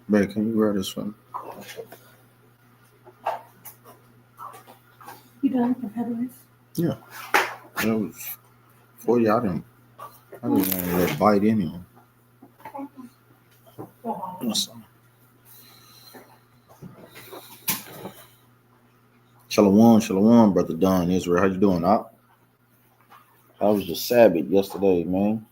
Babe, can you grab this one? You done Prophetic? Yeah. That was for you. I didn't want to let bite anyway. Shalom, shalom, brother Don Israel. How you doing, Op? How was your Sabbath yesterday, man?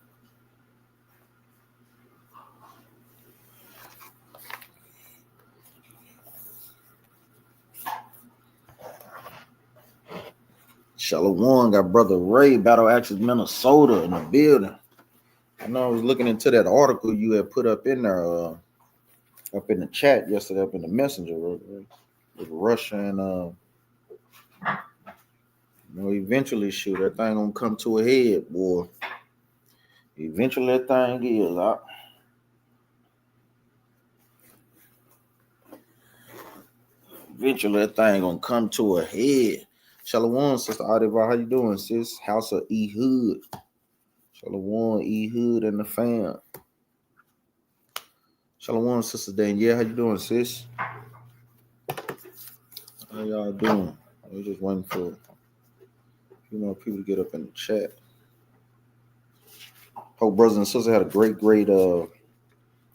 Shalom, got brother Ray, Battle Axis, Minnesota in the building. I know I was looking into that article you had put up in there, up in the chat yesterday, up in the messenger, with Russia and eventually, shoot, that thing gonna come to a head, boy. Eventually, that thing is, eventually that thing gonna come to a head. Shalom, Sister Adiva, how you doing, sis? House of Ehud. Shalom, Ehud and the fam. Shalom, Sister Danielle, how you doing, sis? How y'all doing? We're just waiting for a few more people to get up in the chat. Hope brothers and sisters had a great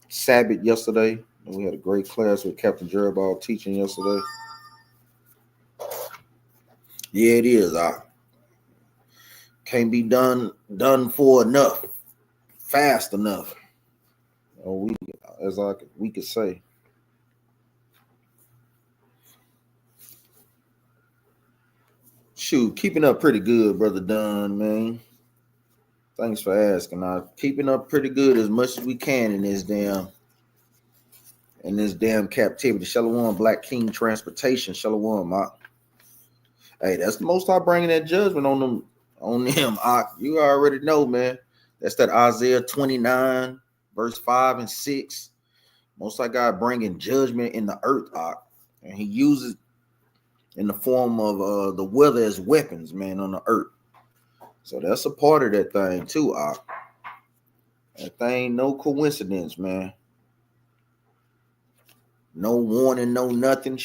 Sabbath yesterday. We had a great class with Captain Jerubal teaching yesterday. Yeah, it is. Can't be done for enough, fast enough. We could say. Shoot, keeping up pretty good, brother Dunn, man. Thanks for asking. Keeping up pretty good as much as we can in this damn captivity. Shalom, Black King Transportation. Shalom, hey, that's the most High bringing that judgment on them. You already know, man. That's that Isaiah 29, verse 5 and 6. Most High God bringing judgment in the earth, and he uses in the form of the weather as weapons, man, on the earth. So that's a part of that thing too, That thing, no coincidence, man. No warning, no nothing.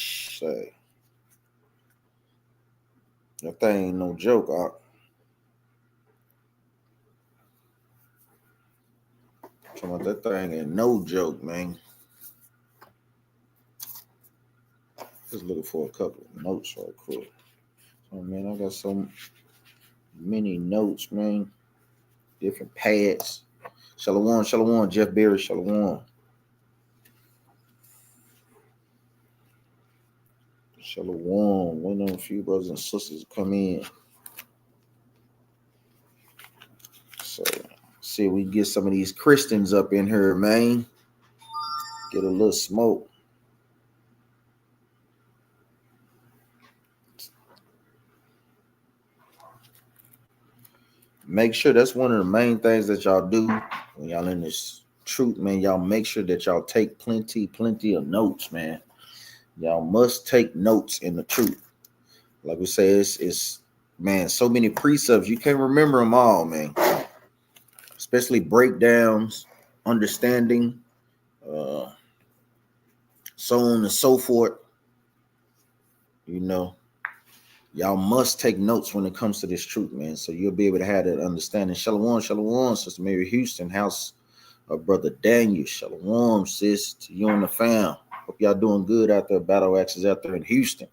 That thing ain't no joke, That thing ain't no joke, man. Just looking for a couple of notes right quick. Oh man, I got so many notes, man. Different pads. Shalom, Jeff Berry, shalom. Shalom. Waiting on a few brothers and sisters to come in. So, see if we can get some of these Christians up in here, man. Get a little smoke. Make sure that's one of the main things that y'all do when y'all in this truth, man. Y'all make sure that y'all take plenty of notes, man. Y'all must take notes in the truth. Like we say, it's man, so many precepts. You can't remember them all, man. Especially breakdowns, understanding, so on and so forth. You know, y'all must take notes when it comes to this truth, man. So you'll be able to have that understanding. Shalom, Sister Mary Houston, house of Brother Daniel. Shalom, sis, to you and the fam. Hope y'all doing good out there. Battle Axes out there in Houston.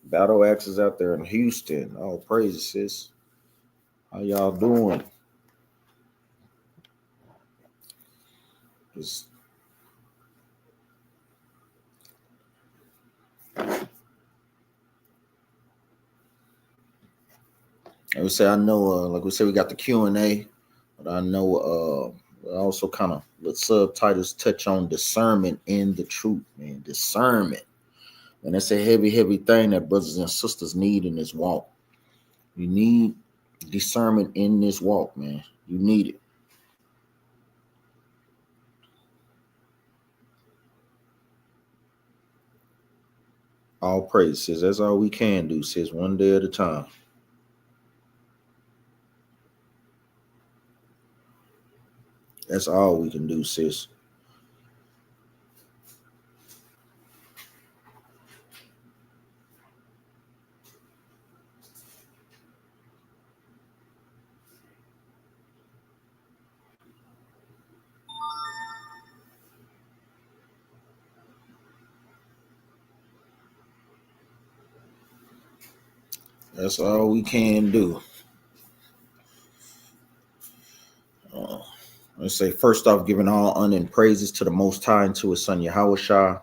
Battle Axes out there in Houston. All praises, sis. How y'all doing? Like we say, I know, like we say, we got the Q&A, but I know also kind of the subtitles touch on discernment in the truth, man. Discernment. And that's a heavy thing that brothers and sisters need in this walk. You need discernment in this walk, man. You need it. All praise, sis. That's all we can do, sis. One day at a time. That's all we can do, sis. That's all we can do. Uh, let's say, first off, giving all honor and praises to the Most High and to his son Yahweh Shah,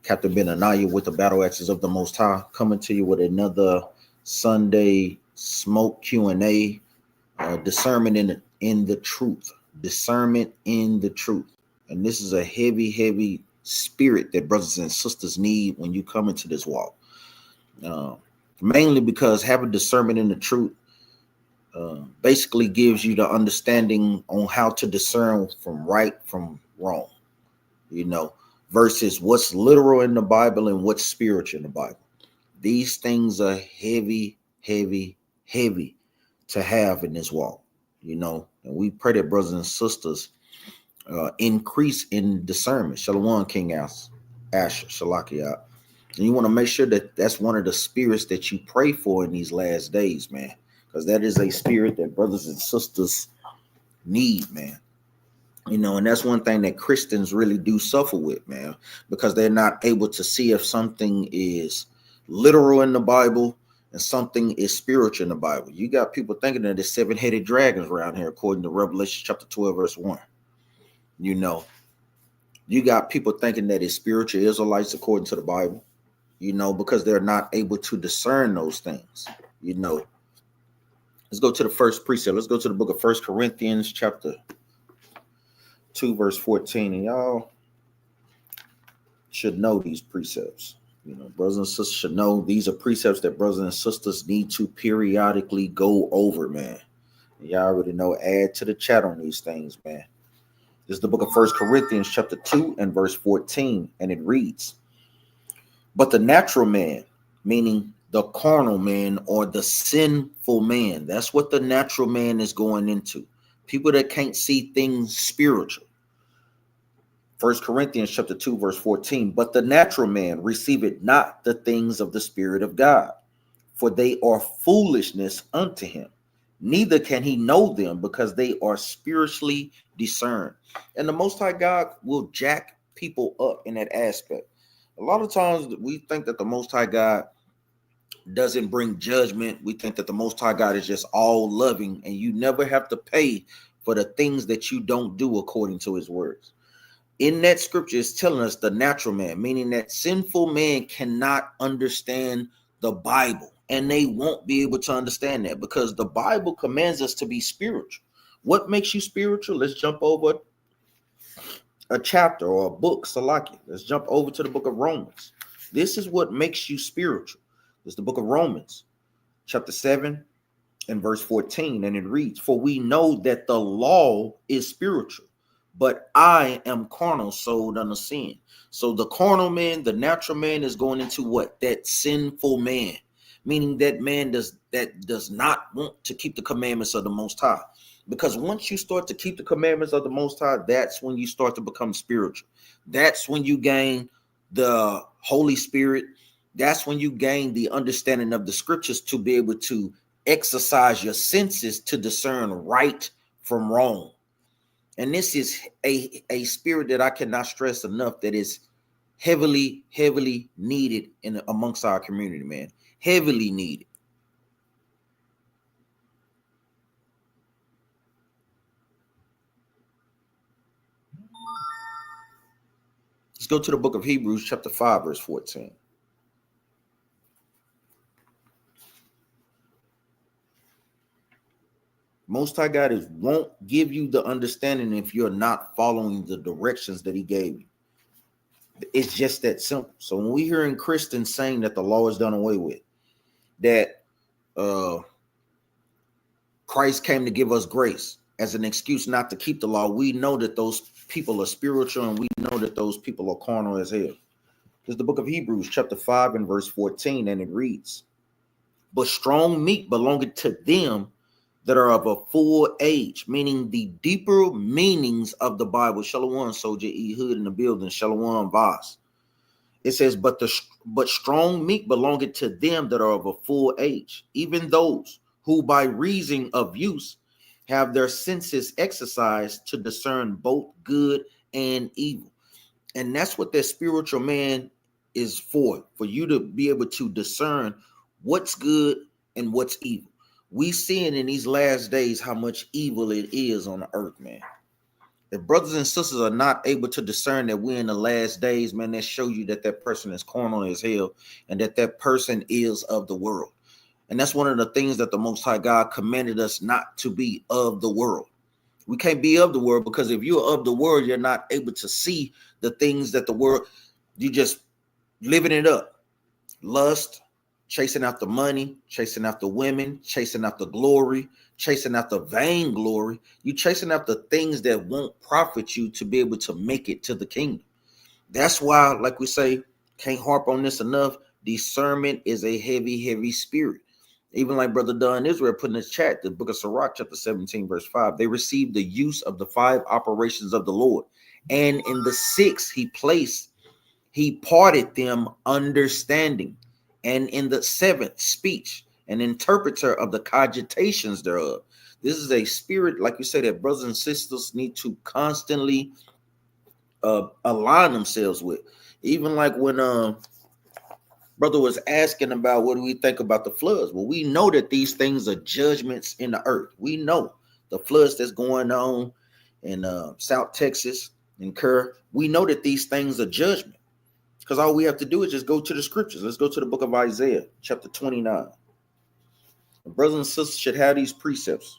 Captain Ben Anaya with the battle axes of the Most High, coming to you with another Sunday smoke Q&A, discernment in the truth, discernment in the truth. And this is a heavy spirit that brothers and sisters need when you come into this walk. Mainly because having discernment in the truth basically gives you the understanding on how to discern from right from wrong, versus what's literal in the Bible and what's spiritual in the Bible. These things are heavy to have in this walk, and we pray that brothers and sisters increase in discernment. Shalom, King Asher, Shalakia. And you want to make sure that that's one of the spirits that you pray for in these last days, man, because that is a spirit that brothers and sisters need, man. And that's one thing that Christians really do suffer with, man, because they're not able to see if something is literal in the Bible and something is spiritual in the Bible. You got people thinking that there's seven-headed dragons around here, according to Revelation chapter 12, verse 1. You got people thinking that it's spiritual Israelites according to the Bible, because they're not able to discern those things. Let's go to the first precept. Let's go to the book of 1 Corinthians chapter 2, verse 14. And y'all should know these precepts. Brothers and sisters should know these are precepts that brothers and sisters need to periodically go over, man. And y'all already know, add to the chat on these things, man. This is the book of 1 Corinthians chapter 2 and verse 14. And it reads, but the natural man, meaning the carnal man or the sinful man, that's what the natural man is going into. People that can't see things spiritual. 1 Corinthians chapter 2, verse 14. But the natural man receiveth not the things of the Spirit of God, for they are foolishness unto him. Neither can he know them, because they are spiritually discerned. And the Most High God will jack people up in that aspect. A lot of times we think that the Most High God doesn't bring judgment. We think that the Most High God is just all loving, and you never have to pay for the things that you don't do according to his words. In that scripture, it's telling us the natural man, meaning that sinful man cannot understand the Bible, and they won't be able to understand that because the Bible commands us to be spiritual. What makes you spiritual? Let's jump over a chapter or a book, Salaki. Let's jump over to the book of Romans. This is what makes you spiritual. It's the book of Romans, chapter 7 and verse 14. And it reads, for we know that the law is spiritual, but I am carnal, sold under sin. So the carnal man, the natural man, is going into what? That sinful man, meaning that man does not want to keep the commandments of the Most High. Because once you start to keep the commandments of the Most High, that's when you start to become spiritual. That's when you gain the Holy Spirit. That's when you gain the understanding of the scriptures to be able to exercise your senses to discern right from wrong. And this is a spirit that I cannot stress enough, that is heavily needed amongst our community, man. Heavily needed. Let's go to the book of Hebrews, chapter 5, verse 14. Most High God won't give you the understanding if you're not following the directions that he gave you. It's just that simple. So when we hear in Christians saying that the law is done away with, that Christ came to give us grace as an excuse not to keep the law, we know that those people are spiritual, and we know that those people are carnal as hell. It's the book of Hebrews, chapter 5 and verse 14, and it reads, but strong meat belongeth to them that are of a full age, meaning the deeper meanings of the Bible. Shalom, Soldier E. Hood in the building. Shalom, Voss. It says, but strong meat belongeth to them that are of a full age, even those who by reason of use have their senses exercised to discern both good and evil. And that's what that spiritual man is for you to be able to discern what's good and what's evil. We seeing in these last days how much evil it is on the earth, man. If brothers and sisters are not able to discern that we're in the last days, man, that shows you that that person is carnal as hell and that that person is of the world. And that's one of the things that the Most High God commanded us not to be of the world. We can't be of the world because if you're of the world, you're not able to see the things that the world, you just living it up. Lust, chasing after money, chasing after women, chasing after glory, chasing after vainglory. You chasing after things that won't profit you to be able to make it to the kingdom. That's why, like we say, can't harp on this enough. Discernment is a heavy, heavy spirit. Even like Brother Dunn Israel put in his chat, the book of Sirach, chapter 17, verse 5, they received the use of the 5 operations of the Lord. And in the 6th, he parted them understanding. And in the 7th, speech, an interpreter of the cogitations thereof. This is a spirit, like you said, that brothers and sisters need to constantly align themselves with. Even like when brother was asking about what do we think about the floods. Well, we know that these things are judgments in the earth. We know the floods that's going on in South Texas and Kerr. We know that these things are judgment. Because all we have to do is just go to the scriptures. Let's go to the book of Isaiah, chapter 29. The brothers and sisters should have these precepts.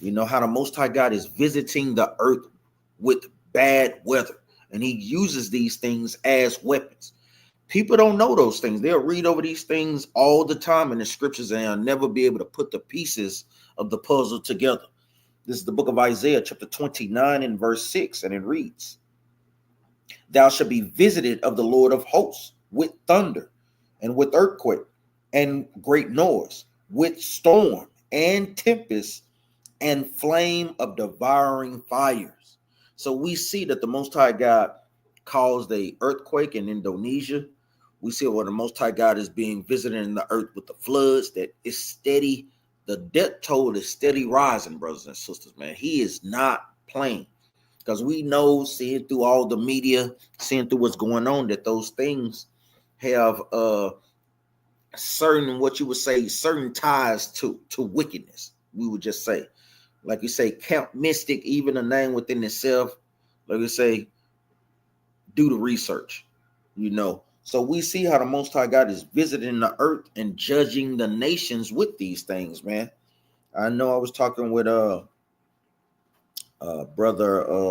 You know how the Most High God is visiting the earth with bad weather. And he uses these things as weapons. People don't know those things. They'll read over these things all the time in the scriptures and they'll never be able to put the pieces of the puzzle together. This is the book of Isaiah, chapter 29 and verse 6, and it reads, "Thou shalt be visited of the Lord of hosts with thunder and with earthquake and great noise, with storm and tempest and flame of devouring fires." So we see that the Most High God caused a earthquake in Indonesia. We see where the Most High God is being visited in the earth with the floods that is steady. The death toll is steady rising, brothers and sisters, man. He is not playing. Because we know, seeing through all the media, seeing through what's going on, that those things have certain, what you would say, certain ties to wickedness. We would just say, like you say, Camp Mystic, even a name within itself. Like you say, do the research, you know. So we see how the Most High God is visiting the earth and judging the nations with these things, man. I know I was talking with brother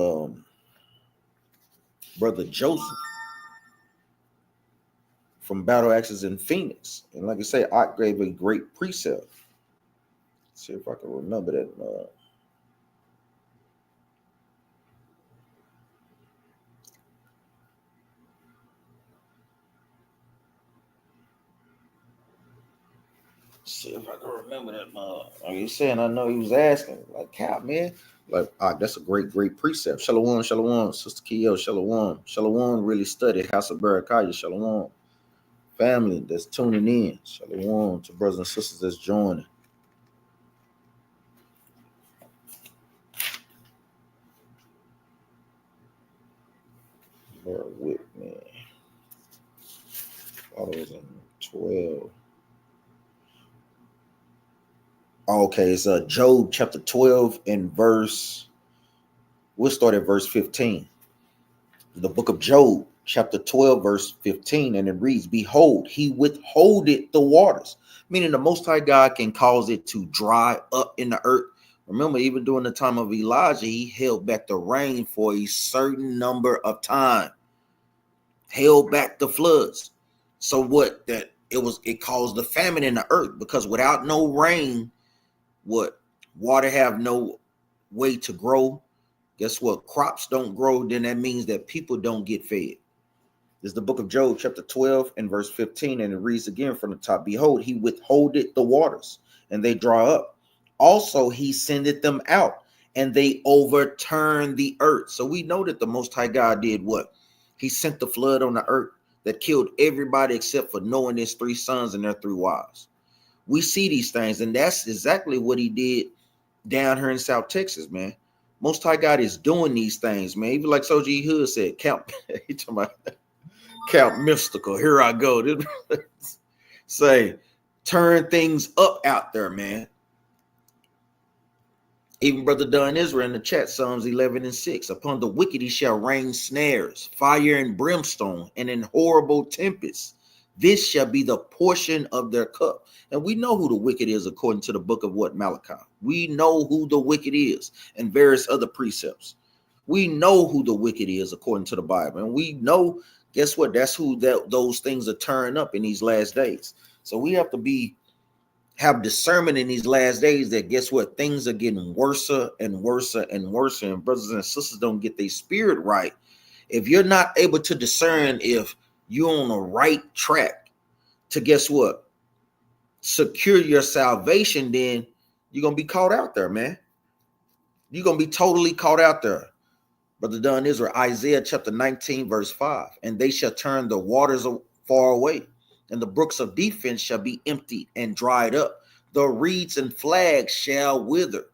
Joseph from Battle Axes in Phoenix, and like I say, I gave a great precept. Let's see if I can remember that. See if I can remember that. Like you saying, I know he was asking, like, "Cap, man." Like, that's a great precept. Shalom, shalom, Sister Keo, shalom. Shalom really studied House of Berekah, shalom. Family that's tuning in, shalom to brothers and sisters that's joining. Bear with me. I was in 12. Okay, it's Job chapter 12 and verse. We'll start at verse 15. The book of Job, chapter 12, verse 15, and it reads, "Behold, he withholdeth the waters," meaning the Most High God can cause it to dry up in the earth. Remember, even during the time of Elijah, he held back the rain for a certain number of time, held back the floods. So what? That it caused the famine in the earth, because without no rain, what? Water have no way to grow. Guess what? Crops don't grow, then that means that people don't get fed. This is the book of Job, chapter 12 and verse 15, and it reads again from the top. "Behold, he withholdeth the waters, and they dry up. Also, he sendeth them out, and they overturn the earth." So we know that the Most High God did what? He sent the flood on the earth that killed everybody except for Noah and his 3 sons and their 3 wives. We see these things, and that's exactly what he did down here in South Texas, man. Most High God is doing these things, man. Even like Soji E. Hood said, Count, he talking about Count Mystical. Here I go. Say, turn things up out there, man. Even Brother Dunn Israel in the chat, Psalms 11:6. Upon the wicked he shall rain snares, fire and brimstone, and in horrible tempests. This shall be the portion of their cup. And we know who the wicked is according to the book of Malachi. We know who the wicked is and various other precepts. We know who the wicked is according to the Bible. And we know, guess what? That's who those things are turning up in these last days. So we have to have discernment in these last days that guess what? Things are getting worse and worse and worse. And brothers and sisters don't get their spirit right. If you're not able to discern if you're on the right track to guess what? Secure your salvation, then you're going to be caught out there, man. You're going to be totally caught out there. Brother Dunn Israel, Isaiah chapter 19, verse 5. And they shall turn the waters far away, and the brooks of defense shall be emptied and dried up. The reeds and flags shall wither.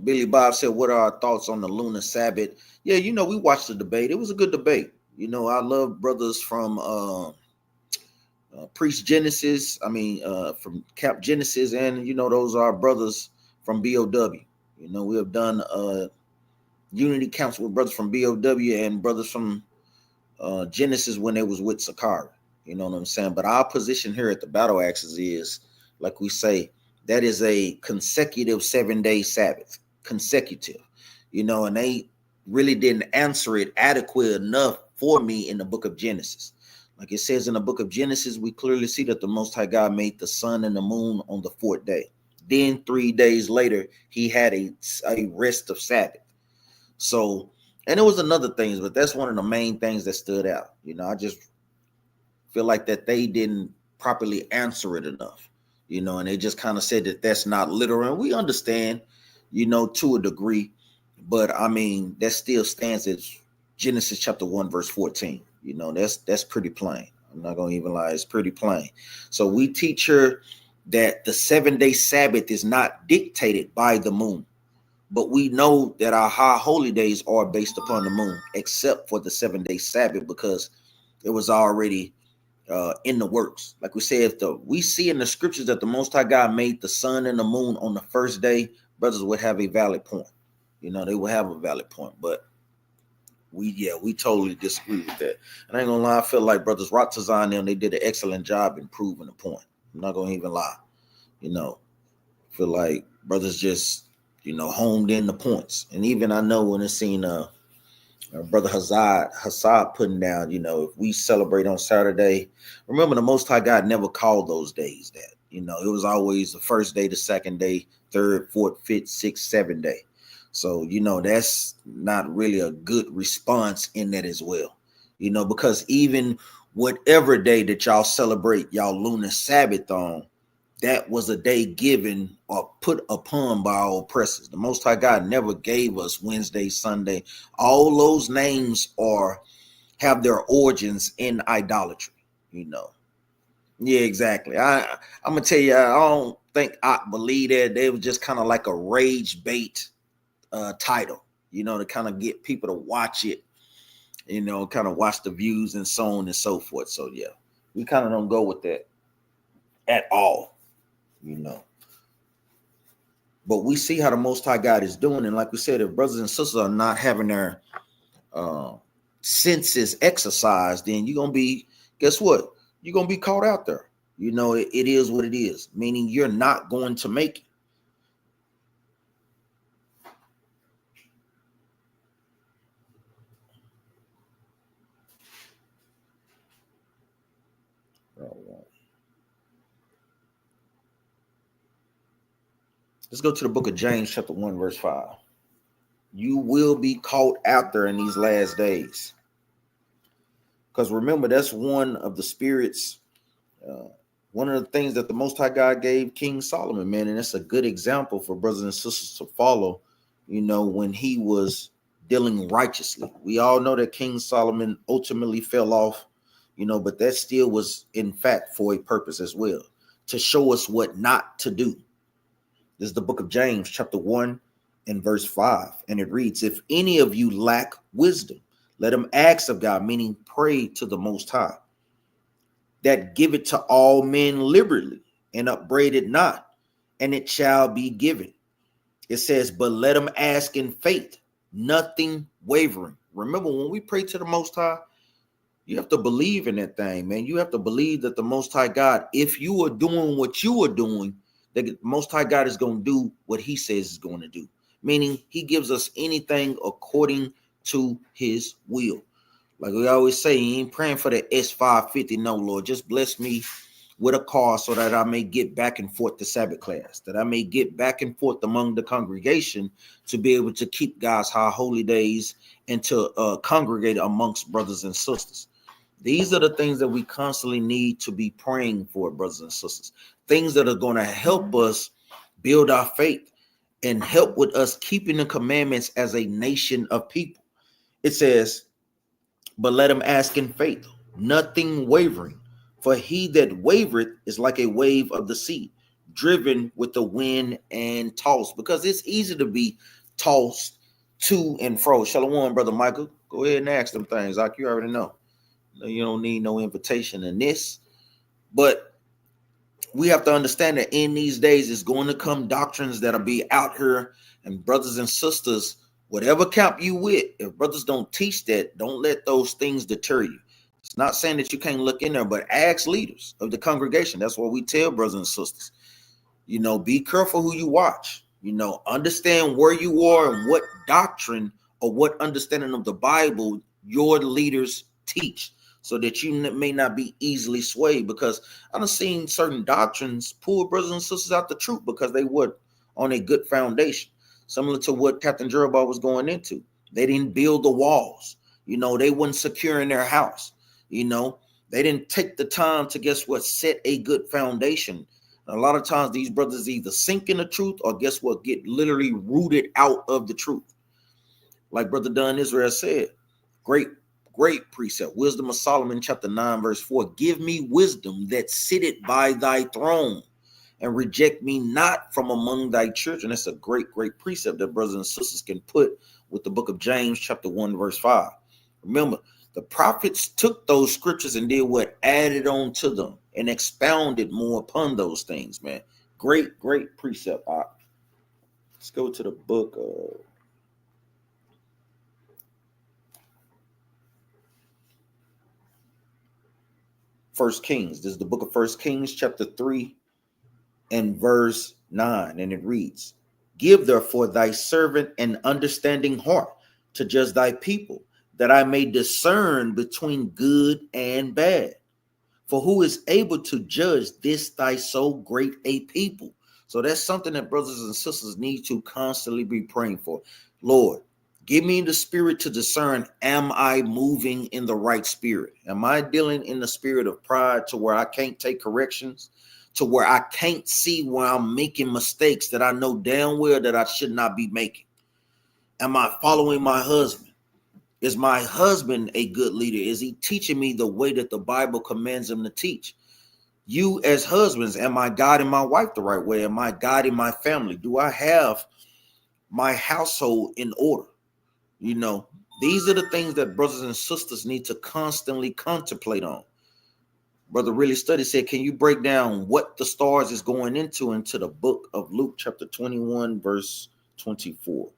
Billy Bob said, what are our thoughts on the lunar Sabbath? Yeah, we watched the debate. It was a good debate. I love brothers from Priest Genesis. From Cap Genesis. And, those are brothers from BOW. We have done unity council with brothers from BOW and brothers from Genesis when they was with Sakari. You know what I'm saying? But our position here at the Battle Axes is, like we say, that is a consecutive 7-day Sabbath. Consecutive. And they really didn't answer it adequate enough for me in the book of Genesis. Like it says in the book of Genesis, we clearly see that the Most High God made the sun and the moon on the 4th day. Then 3 days later, he had a rest of Sabbath. So, and it was another things, but that's one of the main things that stood out. I just feel like that they didn't properly answer it enough, and they just kind of said that that's not literal. And we understand, to a degree, but that still stands as Genesis chapter 1, verse 14. That's pretty plain. I'm not going to even lie. It's pretty plain. So we teach her that the 7-day Sabbath is not dictated by the moon. But we know that our high holy days are based upon the moon, except for the 7-day Sabbath, because it was already in the works. Like we said, we see in the scriptures that the Most High God made the sun and the moon on the 1st day, brothers would have a valid point. They would have a valid point. But we totally disagree with that. And I ain't gonna lie, I feel like brothers Ratazan and them, they did an excellent job in proving the point. I'm not gonna even lie. Feel like brothers just homed in the points. And even I know when it's seen brother Hassad putting down, if we celebrate on Saturday, remember the Most High God never called those days that. It was always the 1st day, the 2nd day, 3rd, 4th, 5th, 6th, 7th day. So, that's not really a good response in that as well. Because even whatever day that y'all celebrate y'all lunar Sabbath on, that was a day given or put upon by our oppressors. The Most High God never gave us Wednesday, Sunday. All those names have their origins in idolatry. Yeah, exactly. I'm gonna tell you, I don't think I believe that. They were just kind of like a rage bait title, to kind of get people to watch it, kind of watch the views and so on and so forth. So yeah, we kind of don't go with that at all. But we see how the Most High God is doing. And like we said, if brothers and sisters are not having their senses exercised, then you're going to be, guess what? You're going to be caught out there. It is what it is, meaning you're not going to make it. Let's go to the book of James, chapter 1, verse 5. You will be caught out there in these last days. Because remember, that's one of the spirits, one of the things that the Most High God gave King Solomon, man. And it's a good example for brothers and sisters to follow, when he was dealing righteously. We all know that King Solomon ultimately fell off, but that still was, in fact, for a purpose as well, to show us what not to do. This is the book of James, chapter 1 and verse 5. And it reads, if any of you lack wisdom, let him ask of God, meaning pray to the Most High, that give it to all men liberally, and upbraid it not, and it shall be given. It says, but let them ask in faith, nothing wavering. Remember, when we pray to the Most High, you have to believe in that thing, man. You have to believe that the Most High God, if you are doing what you are doing, the Most High God is going to do what he says is going to do. Meaning he gives us anything according to his will. Like we always say, he ain't praying for the S550. No, Lord, just bless me with a car so that I may get back and forth to Sabbath class, that I may get back and forth among the congregation to be able to keep God's high holy days and to congregate amongst brothers and sisters. These are the things that we constantly need to be praying for, brothers and sisters. Things that are going to help us build our faith and help with us keeping the commandments as a nation of people. It says, but let him ask in faith, nothing wavering. For he that wavereth is like a wave of the sea, driven with the wind and tossed. Because it's easy to be tossed to and fro. Shalom, Brother Michael. Go ahead and ask them things, like you already know. You don't need no invitation in this. But we have to understand that in these days, it's going to come doctrines that'll be out here. And brothers and sisters, whatever camp you with, if brothers don't teach that, don't let those things deter you. It's not saying that you can't look in there, but ask leaders of the congregation. That's what we tell brothers and sisters. You know, be careful who you watch. You know, understand where you are and what doctrine or what understanding of the Bible your leaders teach, so that you may not be easily swayed. Because I've seen certain doctrines pull brothers and sisters out the truth because they were on a good foundation, similar to what Captain Jeroboam was going into. They didn't build the walls. You know, they weren't secure in their house. You know, they didn't take the time to, guess what, set a good foundation. A lot of times these brothers either sink in the truth or, guess what, get literally rooted out of the truth. Like Brother Dunn Israel said, great precept. Wisdom of Solomon, chapter 9, verse 4. Give me wisdom that sitteth by thy throne, and reject me not from among thy children. That's a great precept that brothers and sisters can put with the book of James, chapter 1, verse 5. Remember, the prophets took those scriptures and did what? Added on to them and expounded more upon those things, man. Great precept. All right. Let's go to the book of First Kings. This is the book of First Kings, chapter 3 and verse 9. And it reads, give therefore thy servant an understanding heart to judge thy people, that I may discern between good and bad. For who is able to judge this thy so great a people? So that's something that brothers and sisters need to constantly be praying for. Lord, give me the spirit to discern. Am I moving in the right spirit? Am I dealing in the spirit of pride to where I can't take corrections, to where I can't see where I'm making mistakes that I know damn well that I should not be making? Am I following my husband? Is my husband a good leader? Is he teaching me the way that the Bible commands him to teach? You as husbands, am I guiding my wife the right way? Am I guiding my family? Do I have my household in order? You know, these are the things that brothers and sisters need to constantly contemplate on. Brother Really Study said, can you break down what the stars is going into the book of Luke chapter 21, verse 24?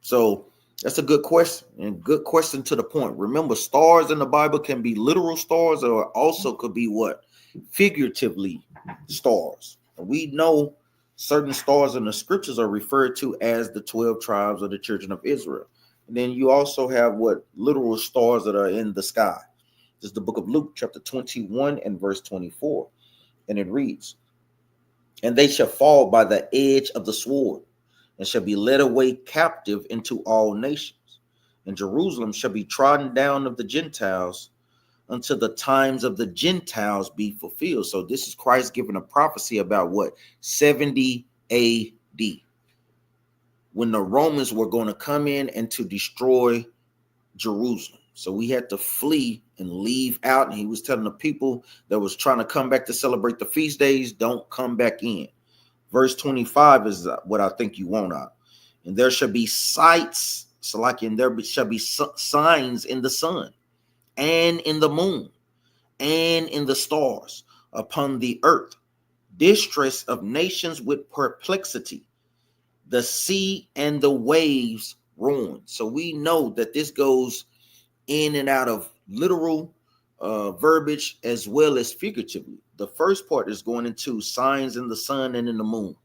So that's a good question, and good question to the point. Remember, stars in the Bible can be literal stars, or also could be what? Figuratively stars. We know certain stars in the scriptures are referred to as the 12 tribes of the children of Israel. And then you also have what? Literal stars that are in the sky. This is the book of Luke, chapter 21 and verse 24. And it reads, and they shall fall by the edge of the sword, and shall be led away captive into all nations. And Jerusalem shall be trodden down of the Gentiles until the times of the Gentiles be fulfilled. So this is Christ giving a prophecy about what? 70 AD, when the Romans were going to come in and to destroy Jerusalem. So we had to flee and leave out. And he was telling the people that was trying to come back to celebrate the feast days, don't come back in. Verse 25 is what I think you want out. And there shall be sights, and there shall be signs in the sun and in the moon, and in the stars upon the earth, distress of nations with perplexity, the sea and the waves ruin. So we know that this goes in and out of literal verbiage as well as figuratively. The first part is going into signs in the sun and in the moon.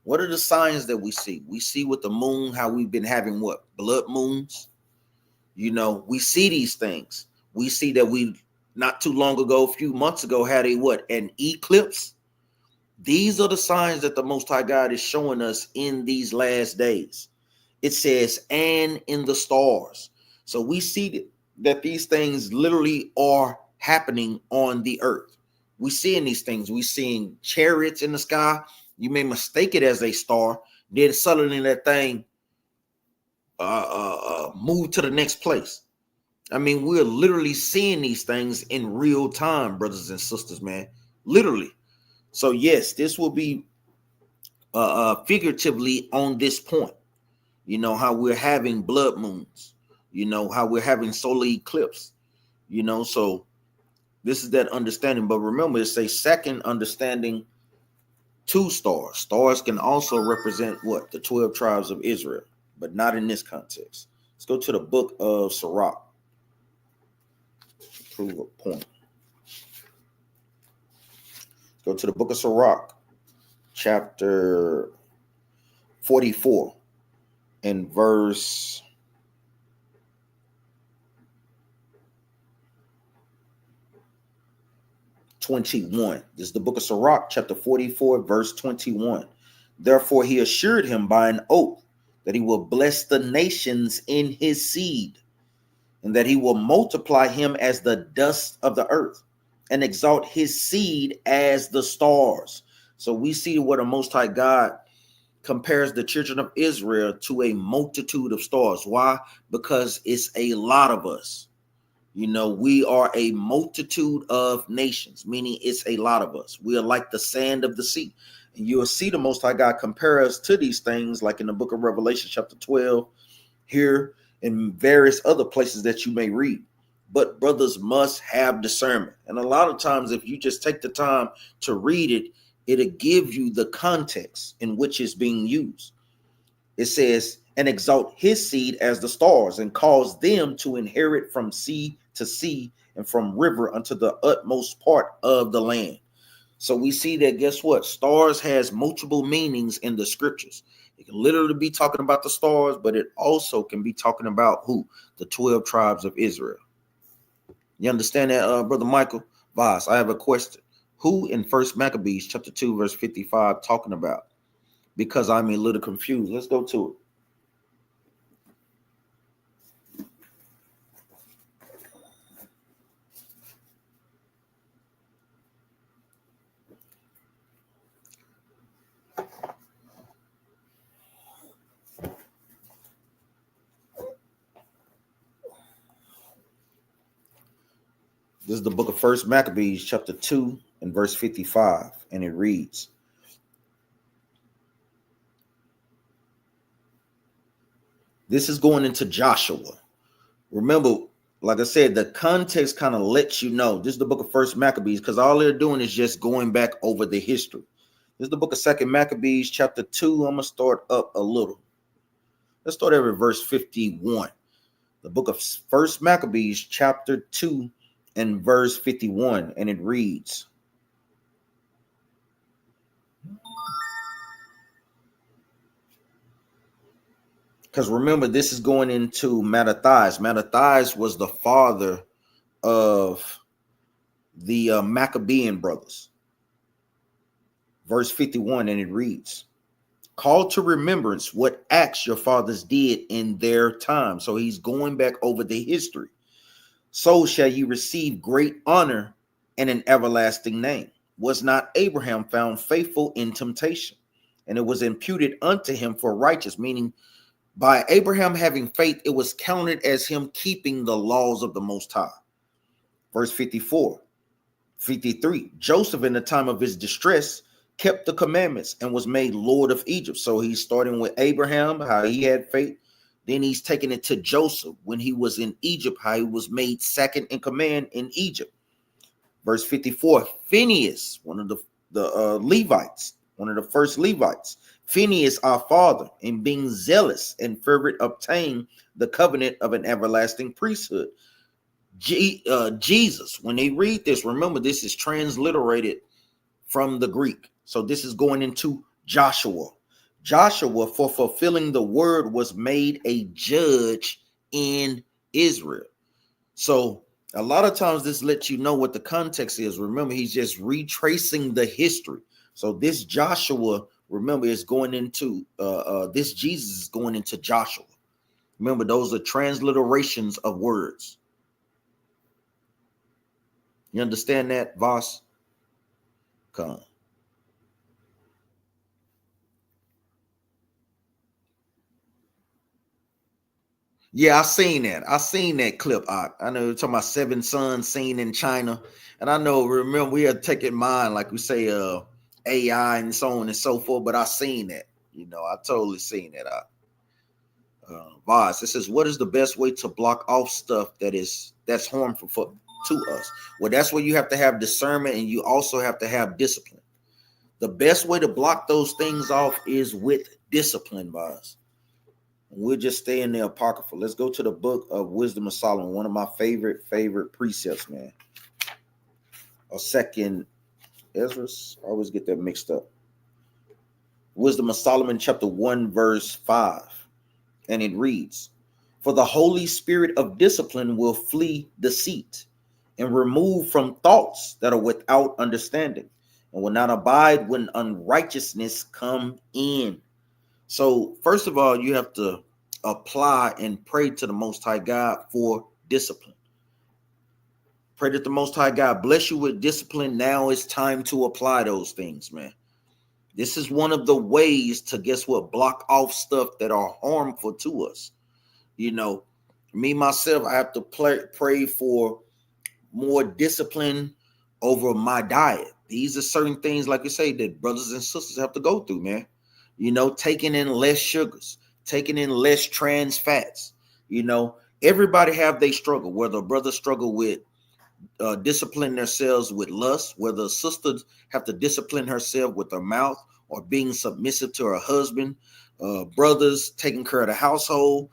What are the signs that we see? We see with the moon how we've been having what? Blood moons. You know, we see these things. We see that we not too long ago, a few months ago, had a what? An eclipse. These are the signs that the Most High God is showing us in these last days. It says, and in the stars. So we see that these things literally are happening on the earth. We seeing these things. We seeing chariots in the sky. You may mistake it as a star. Then suddenly that thing move to the next place. I mean, we're literally seeing these things in real time, brothers and sisters, man. Literally. So yes, this will be figuratively on this point. You know, how we're having blood moons. You know, how we're having solar eclipse. You know, so this is that understanding. But remember, it's a second understanding to stars. Stars can also represent what? The 12 tribes of Israel, but not in this context. Let's go to the book of Sirach. Prove a point. Go to the book of Sirach, chapter 44, and verse 21. This is the book of Sirach, chapter 44, verse 21. Therefore he assured him by an oath that he will bless the nations in his seed, and that he will multiply him as the dust of the earth, and exalt his seed as the stars. So we see where the Most High God compares the children of Israel to a multitude of stars. Why? Because it's a lot of us. You know, we are a multitude of nations, meaning it's a lot of us. We are like the sand of the sea. And you'll see the Most High God compare us to these things, like in the book of Revelation, chapter 12, here, and various other places that you may read. But brothers must have discernment. And a lot of times, if you just take the time to read it, it'll give you the context in which it's being used. It says, and exalt his seed as the stars, and cause them to inherit from sea to sea, and from river unto the utmost part of the land. So we see that, guess what? Stars has multiple meanings in the scriptures. It can literally be talking about the stars, but it also can be talking about who? The 12 tribes of Israel. You understand that, Brother Michael? Voss, I have a question. Who in First Maccabees chapter 2, verse 55 talking about? Because I'm a little confused. Let's go to it. This is the book of First Maccabees, chapter 2, and verse 55, and it reads, this is going into Joshua. Remember, like I said, the context kind of lets you know. This is the book of First Maccabees, because all they're doing is just going back over the history. This is the book of Second Maccabees, chapter 2. I'm going to start up a little. Let's start over at verse 51. The book of First Maccabees, chapter 2, and verse 51, and it reads, because remember, this is going into Mattathias. Mattathias was the father of the Maccabean brothers. Verse 51, and it reads, call to remembrance what acts your fathers did in their time. So he's going back over the history. So shall you receive great honor and an everlasting name. Was not Abraham found faithful in temptation? And it was imputed unto him for righteous, meaning by Abraham having faith, it was counted as him keeping the laws of the Most High. Verse 54, 53, Joseph in the time of his distress kept the commandments and was made Lord of Egypt. So he's starting with Abraham, how he had faith. Then he's taking it to Joseph when he was in Egypt, how he was made second in command in Egypt. Verse 54, Phineas, one of the Levites, one of the first Levites, Phineas, our father, in being zealous and fervent, obtained the covenant of an everlasting priesthood. Jesus, when they read this, remember this is transliterated from the Greek. So this is going into Joshua. Joshua, for fulfilling the word, was made a judge in Israel. So a lot of times this lets you know what the context is. Remember, he's just retracing the history. So this Joshua, remember, is going into this Jesus is going into Joshua. Remember, those are transliterations of words. You understand that, Voss? Come on. Yeah, I seen that. I seen that clip. I know you're talking about seven sons seen in China. And I know, remember, we are taking mine, like we say, AI and so on and so forth. But I seen that. You know, I totally seen that. Voss, it says, what is the best way to block off stuff that's harmful to us? Well, that's where you have to have discernment, and you also have to have discipline. The best way to block those things off is with discipline, Voss. We'll just stay in the Apocrypha. Let's go to the book of Wisdom of Solomon, one of my favorite precepts, man. Or second Ezra. I always get that mixed up. Wisdom of Solomon, chapter 1, verse 5. And it reads, for the Holy Spirit of discipline will flee deceit and remove from thoughts that are without understanding, and will not abide when unrighteousness come in. So first of all, you have to apply and pray to the Most High God for discipline. Pray that the Most High God bless you with discipline. Now it's time to apply those things, man. This is one of the ways to, guess what, block off stuff that are harmful to us. You know, me, myself, I have to pray for more discipline over my diet. These are certain things, like you say, that brothers and sisters have to go through, man. You know, taking in less sugars, taking in less trans fats. You know, everybody have their struggle, whether a brother struggle with discipline themselves with lust, whether a sister have to discipline herself with her mouth or being submissive to her husband, brothers taking care of the household,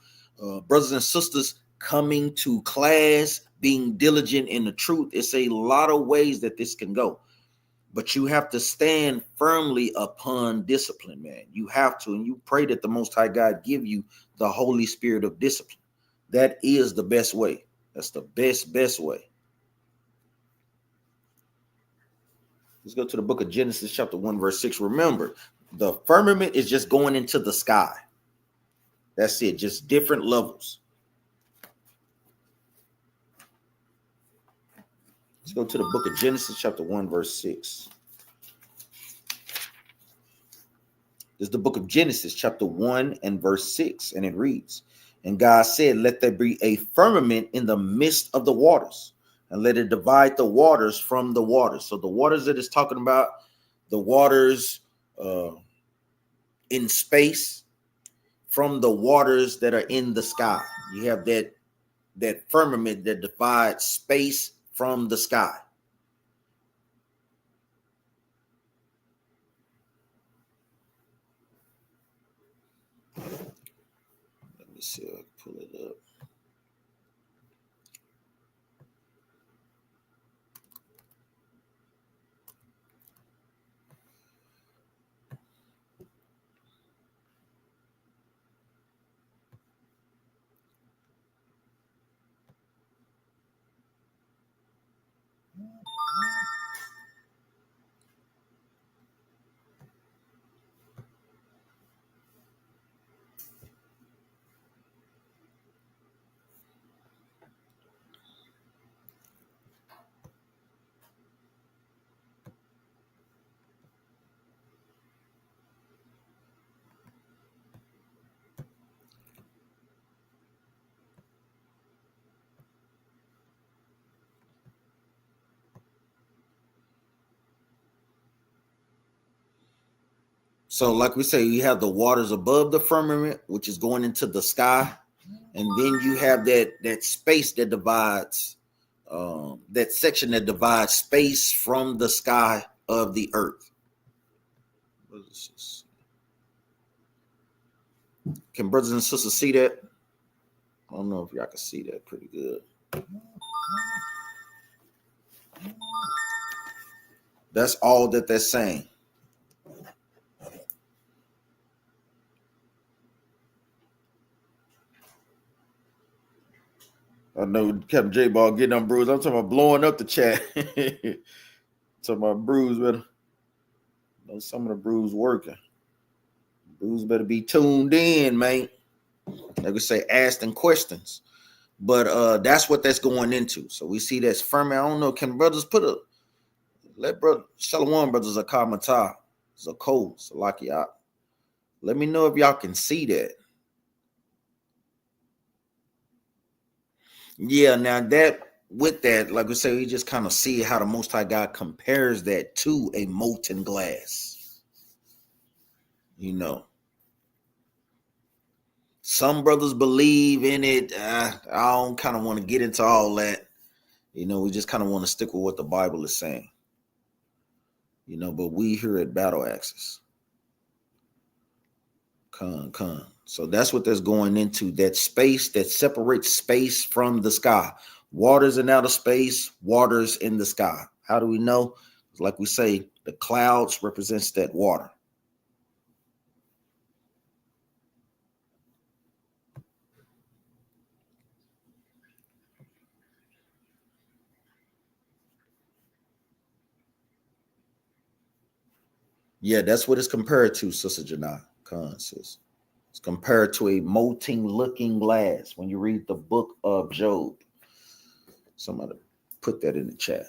brothers and sisters coming to class, being diligent in the truth. It's a lot of ways that this can go. But you have to stand firmly upon discipline, man. You have to, and you pray that the Most High God give you the Holy Spirit of discipline. That is the best way. That's the best way. Let's go to the book of Genesis, chapter 1, verse 6. Remember, the firmament is just going into the sky. That's it, just different levels. Let's go to the book of Genesis, chapter 1, verse 6. This is the book of Genesis, chapter 1 and verse 6, and it reads, and God said, let there be a firmament in the midst of the waters, and let it divide the waters from the waters. So the waters that it's talking about, the waters in space from the waters that are in the sky. You have that firmament that divides space from the sky. Let me see if I can pull it up. So like we say, you have the waters above the firmament, which is going into the sky. And then you have that space that divides that section that divides space from the sky of the earth. Can brothers and sisters see that? I don't know if y'all can see that pretty good. That's all that they're saying. I know Captain J Ball getting on bruise. I'm talking about blowing up the chat. Talking about bruise, better. Know some of the bruise working. Bruise better be tuned in, man. Like we say, asking questions. But that's what that's going into. So we see that's firmament. I don't know. Can brothers let brother Shalom brothers Akamata, Zako, Salakia. Let me know if y'all can see that. Yeah, now that with that, like we say, we just kind of see how the Most High God compares that to a molten glass. You know, some brothers believe in it. I don't kind of want to get into all that. You know, we just kind of want to stick with what the Bible is saying. You know, but we here at Battle Axis. Con. So that's what that's going into, that space that separates space from the sky. Waters in outer space, waters in the sky. How do we know? Like we say, the clouds represents that water. Yeah, that's what it's compared to, Sister Janai. Con, sis. It's compared to a molten looking glass when you read the book of Job. Somebody put that in the chat.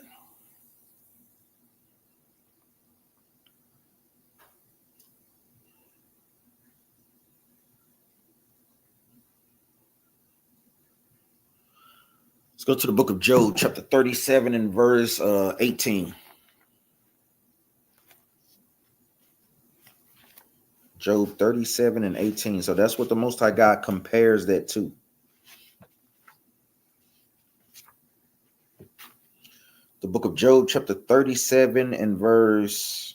Let's go to the book of Job, chapter 37 and verse 18. Job 37 and 18. So that's what the Most High God compares that to. The book of Job, chapter 37 and verse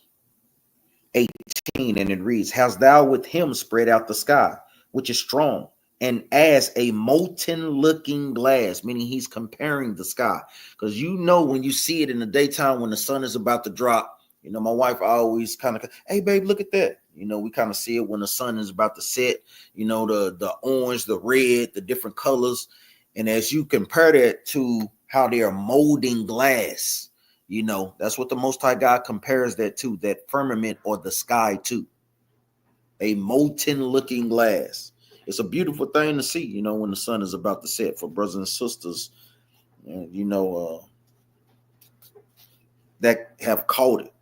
18. And it reads, "Hast thou with him spread out the sky, which is strong, and as a molten looking glass," meaning he's comparing the sky. Because you know, when you see it in the daytime, when the sun is about to drop, you know, my wife always kind of, "Hey, babe, look at that." You know, we kind of see it when the sun is about to set, you know, the orange, the red, the different colors. And as you compare that to how they are molding glass, you know, that's what the Most High God compares that to, that firmament or the sky to. A molten looking glass. It's a beautiful thing to see, you know, when the sun is about to set, for brothers and sisters, you know, that have caught it.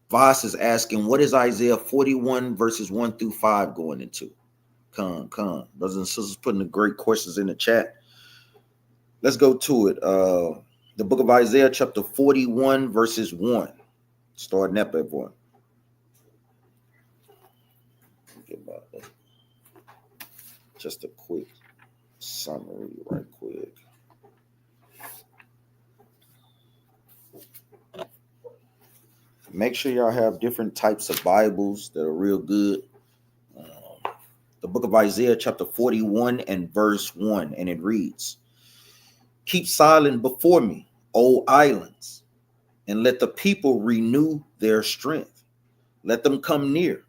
Voss is asking, what is Isaiah 41 verses 1 through 5 going into? Come. Brothers and sisters putting the great questions in the chat. Let's go to it. The book of Isaiah, chapter 41, verses 1. Starting up at 1. Just a quick summary right quick. Make sure y'all have different types of Bibles that are real good. The book of Isaiah, chapter 41 and verse 1, and it reads, "Keep silent before me, O islands, and let the people renew their strength. Let them come near,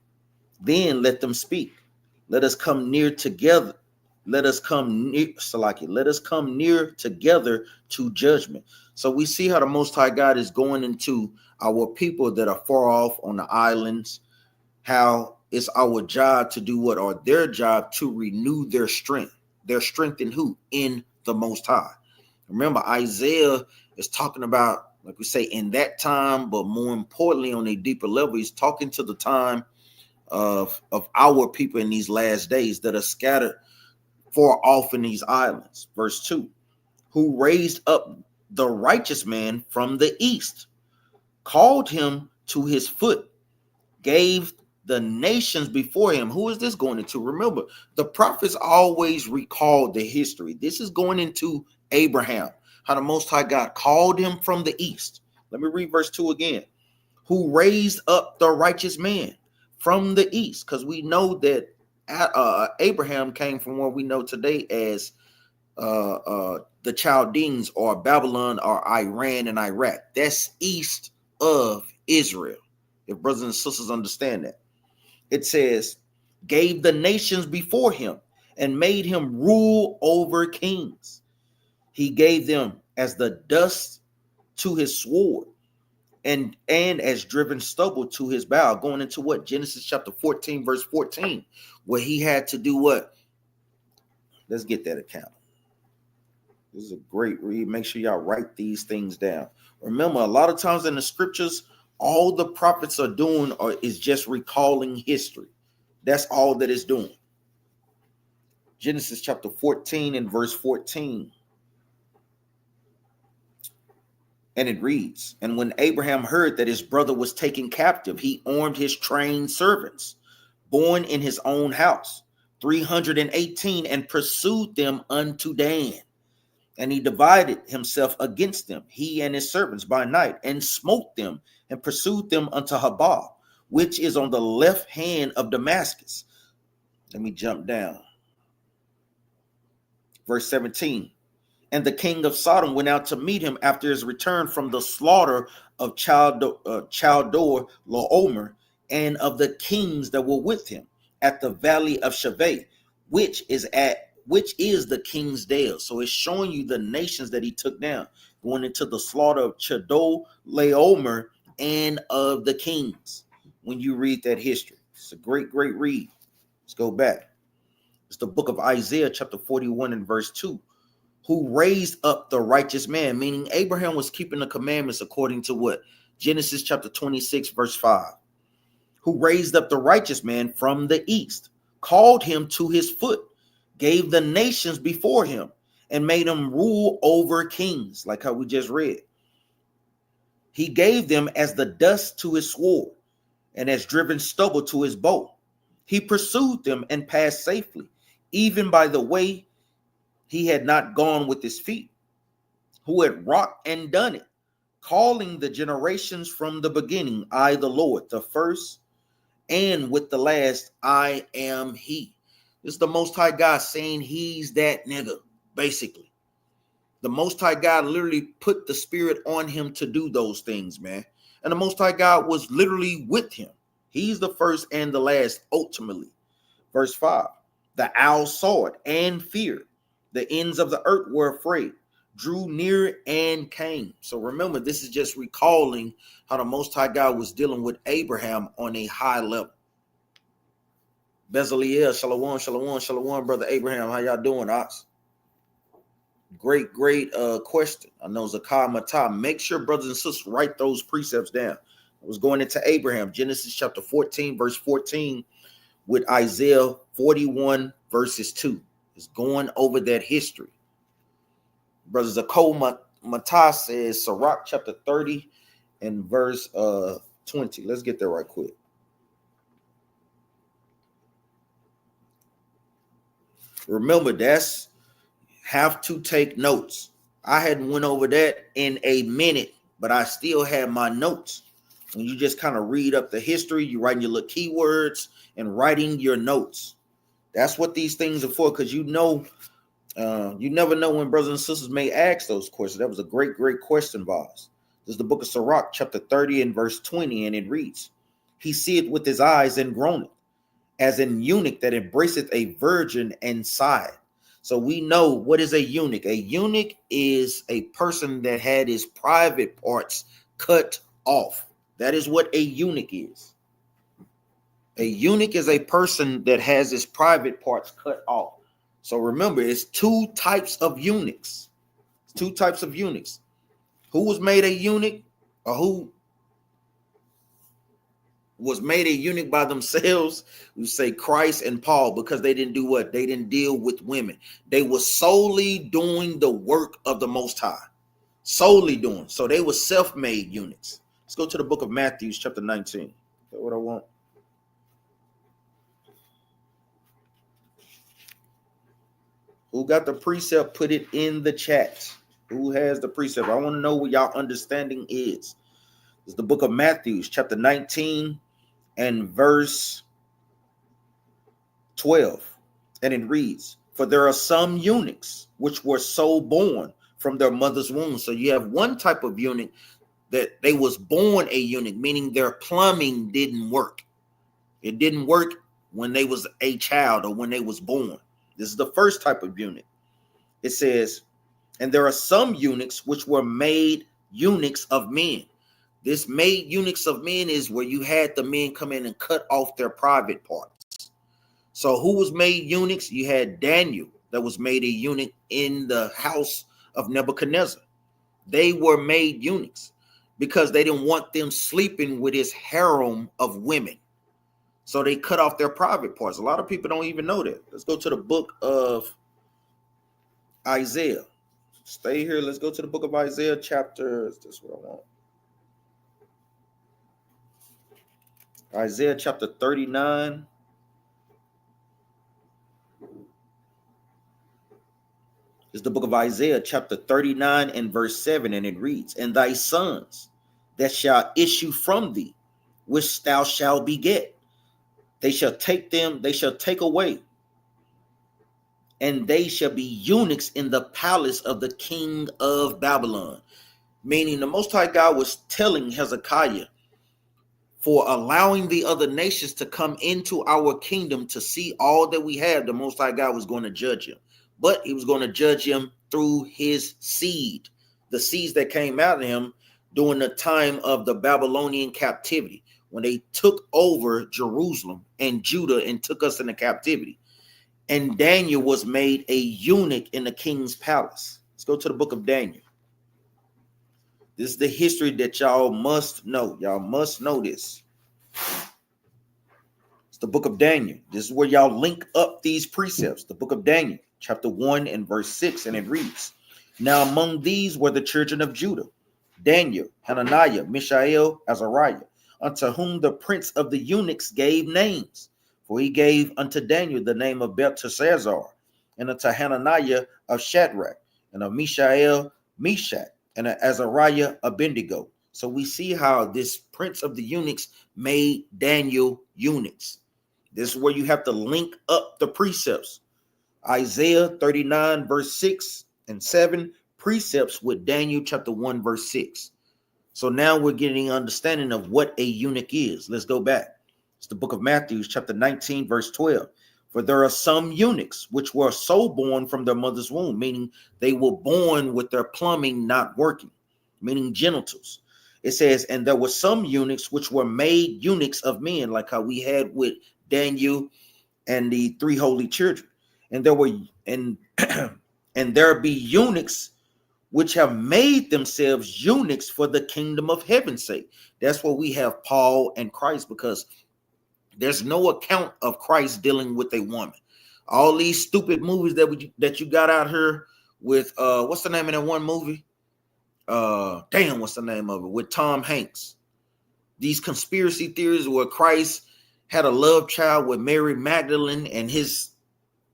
then let them speak. Let us come near together. Let us come near, Salaki. Let us come near together to judgment." So we see how the Most High God is going into our people that are far off on the islands, how it's our job to do what, or their job to renew their strength. Their strength in who? In the Most High. Remember, Isaiah is talking about, like we say, in that time, but more importantly, on a deeper level, he's talking to the time of our people in these last days that are scattered far off in these islands. Verse 2, "Who raised up the righteous man from the east, called him to his foot, gave the nations before him." Who is this going into? Remember, the prophets always recall the history. This is going into Abraham, how the Most High God called him from the east. Let me read verse 2 again. Who raised up the righteous man from the east, because we know that Abraham came from what we know today as the Chaldeans or Babylon or Iran and Iraq. That's east of Israel. If brothers and sisters understand that. It says, gave the nations before him and made him rule over kings. He gave them as the dust to his sword and as driven stubble to his bow. Going into what? Genesis chapter 14, verse 14, where he had to do what? Let's get that account. This is a great read. Make sure y'all write these things down. Remember, a lot of times in the scriptures, all the prophets are doing is just recalling history. That's all that it's doing. Genesis chapter 14 and verse 14. And it reads, and when Abraham heard that his brother was taken captive, he armed his trained servants, born in his own house, 318, and pursued them unto Dan. And he divided himself against them, he and his servants by night, and smote them and pursued them unto Habah, which is on the left hand of Damascus. Let me jump down. Verse 17. And the king of Sodom went out to meet him after his return from the slaughter of Chaldor Laomer and of the kings that were with him at the valley of Shaveh, which is the king's dale. So it's showing you the nations that he took down, going into the slaughter of Chaldor Laomer and of the kings. When you read that history, it's a great read. Let's go back. It's the book of Isaiah, chapter 41 and verse 2. Who raised up the righteous man, meaning Abraham was keeping the commandments according to what? Genesis chapter 26, verse 5. Who raised up the righteous man from the east, called him to his foot, gave the nations before him, and made him rule over kings, like how we just read. He gave them as the dust to his sword, and as driven stubble to his bow. He pursued them and passed safely, even by the way he had not gone with his feet, who had wrought and done it, calling the generations from the beginning, I the Lord, the first, and with the last, I am he. This is the Most High God saying he's that nigga, basically. The Most High God literally put the spirit on him to do those things, man. And the Most High God was literally with him. He's the first and the last, ultimately. Verse 5, the owl saw it and feared. The ends of the earth were afraid, drew near and came. So remember, this is just recalling how the Most High God was dealing with Abraham on a high level. Bezaleel, shalom, shalom, shalom, brother Abraham. How y'all doing, Ox? Great question. I know Zakar Matah. Make sure, brothers and sisters, write those precepts down. I was going into Abraham, Genesis chapter 14, verse 14, with Isaiah 41, verses 2. It's going over that history. Brother Zakar Matah says, Sirach chapter 30 and verse 20. Let's get there right quick. Remember, that's have to take notes. I hadn't went over that in a minute, but I still had my notes. When you just kind of read up the history, you're writing your little keywords and writing your notes. That's what these things are for, because you never know when brothers and sisters may ask those questions. That was a great question, Voss. This is the book of Sirach, chapter 30 and verse 20, and it reads, he seeth with his eyes and groaneth, as an eunuch that embraceth a virgin and sighed. So we know, what is a eunuch? A eunuch is a person that had his private parts cut off. That is what a eunuch is. A eunuch is a person that has his private parts cut off. So remember, it's two types of eunuchs. It's two types of eunuchs. Who was made a eunuch, or who was made a eunuch by themselves? We say Christ and Paul, because they didn't do what? They didn't deal with women. They were solely doing the work of the Most High. Solely doing. So they were self-made eunuchs. Let's go to the book of Matthew, chapter 19. That's what I want. Who got the precept? Put it in the chat. Who has the precept? I want to know what y'all understanding is. It's the book of Matthew, chapter 19 and verse 12. And it reads, for there are some eunuchs which were so born from their mother's womb. So you have one type of eunuch that they was born a eunuch, meaning their plumbing didn't work. It didn't work when they was a child or when they was born. This is the first type of eunuch. It says, and there are some eunuchs which were made eunuchs of men. This made eunuchs of men is where you had the men come in and cut off their private parts. So who was made eunuchs? You had Daniel that was made a eunuch in the house of Nebuchadnezzar. They were made eunuchs because they didn't want them sleeping with his harem of women. So they cut off their private parts. A lot of people don't even know that. Let's go to the book of Isaiah. Stay here. Let's go to the book of Isaiah chapter. Is this what I want? Isaiah chapter 39. It's the book of Isaiah chapter 39 and verse 7. And it reads, and thy sons that shall issue from thee, which thou shalt beget, they shall take away, and they shall be eunuchs in the palace of the king of Babylon. Meaning the Most High God was telling Hezekiah, for allowing the other nations to come into our kingdom to see all that we have, the Most High God was going to judge him. But he was going to judge him through his seed, the seeds that came out of him during the time of the Babylonian captivity, when they took over Jerusalem and Judah and took us into captivity. And Daniel was made a eunuch in the king's palace. Let's go to the book of Daniel. This is the history that y'all must know. Y'all must know this. It's the book of Daniel. This is where y'all link up these precepts. The book of Daniel, chapter 1 and verse 6, and it reads, now among these were the children of Judah, Daniel, Hananiah, Mishael, Azariah, unto whom the prince of the eunuchs gave names. For he gave unto Daniel the name of Belteshazzar, and unto Hananiah of Shadrach, and of Mishael, Meshach, and of Azariah, Abednego. So we see how this prince of the eunuchs made Daniel eunuchs. This is where you have to link up the precepts. Isaiah 39 verse 6 and 7 precepts with Daniel chapter 1 verse 6. So now we're getting an understanding of what a eunuch is. Let's go back. It's the book of Matthew chapter 19 verse 12. For there are some eunuchs which were so born from their mother's womb, meaning they were born with their plumbing not working, meaning genitals. It says, and there were some eunuchs which were made eunuchs of men, like how we had with Daniel and the three holy children. And there were and there be eunuchs which have made themselves eunuchs for the kingdom of heaven's sake. That's where we have Paul and Christ, because there's no account of Christ dealing with a woman. All these stupid movies that you got out here with what's the name of that one movie? What's the name of it? With Tom Hanks. These conspiracy theories where Christ had a love child with Mary Magdalene and his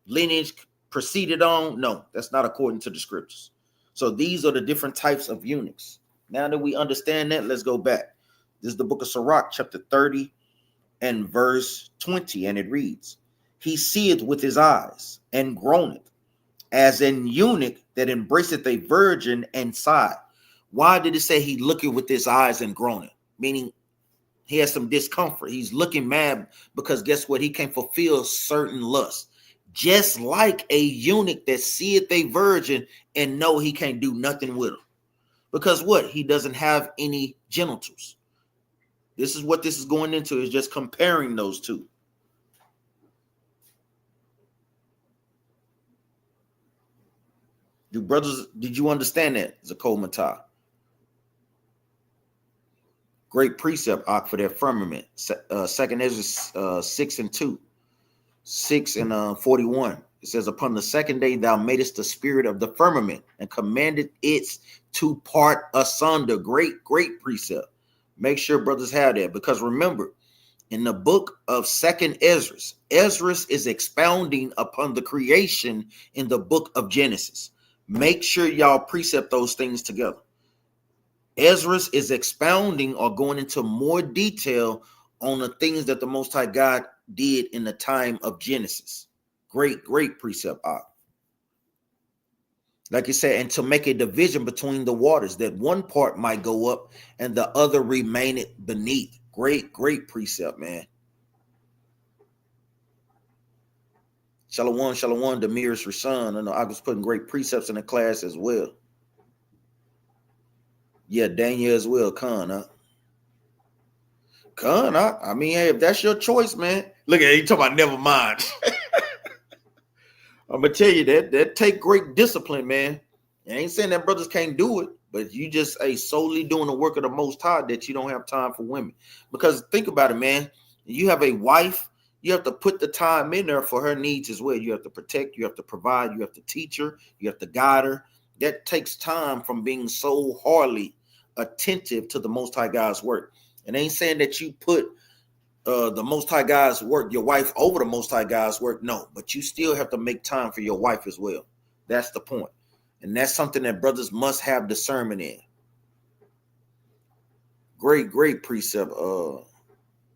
lineage proceeded on. No, that's not according to the scriptures. So these are the different types of eunuchs. Now that we understand that, let's go back. This is the book of Sirach, chapter 30 and verse 20, and it reads, he seeth with his eyes and groaneth, as an eunuch that embraceth a virgin and sighed. Why did it say he looketh with his eyes and groaneth? Meaning he has some discomfort. He's looking mad because guess what? He can't fulfill certain lusts. Just like a eunuch that seeth a virgin and know he can't do nothing with her. Because what? He doesn't have any genitals. This is what this is going into, is just comparing those two. You brothers, did you understand that, Zakol Matah? Great precept, Ak, for that firmament. Second Ezra 6 and 2. 6 and 41. It says, upon the second day thou madest the spirit of the firmament and commanded it to part asunder. Great precept. Make sure brothers have that, because remember, In the book of Second Ezra, Ezra is expounding upon the creation in the book of Genesis. Make sure y'all precept those things together. Ezra is expounding or going into more detail on the things that the Most High God did in the time of Genesis. Great precept. Like you said, and to make a division between the waters, that one part might go up and the other remaineth beneath. Great precept, man. Shalom, Demir's Rashan. I know I was putting great precepts in the class as well. Yeah, Daniel as well, Khan, huh? Khan, I mean, hey, if that's your choice, man. Look at you talking about never mind. I'm gonna tell you that take great discipline, man. I ain't saying that brothers can't do it, but you just solely doing the work of the Most High that you don't have time for women. Because think about it, man. You have a wife, you have to put the time in there for her needs as well. You have to protect, you have to provide, you have to teach her, you have to guide her. That takes time from being so hardly attentive to the Most High God's work. And I ain't saying that you put the Most High God's work, your wife over the Most High God's work. No, but you still have to make time for your wife as well. That's the point. And that's something that brothers must have discernment in. Great precept.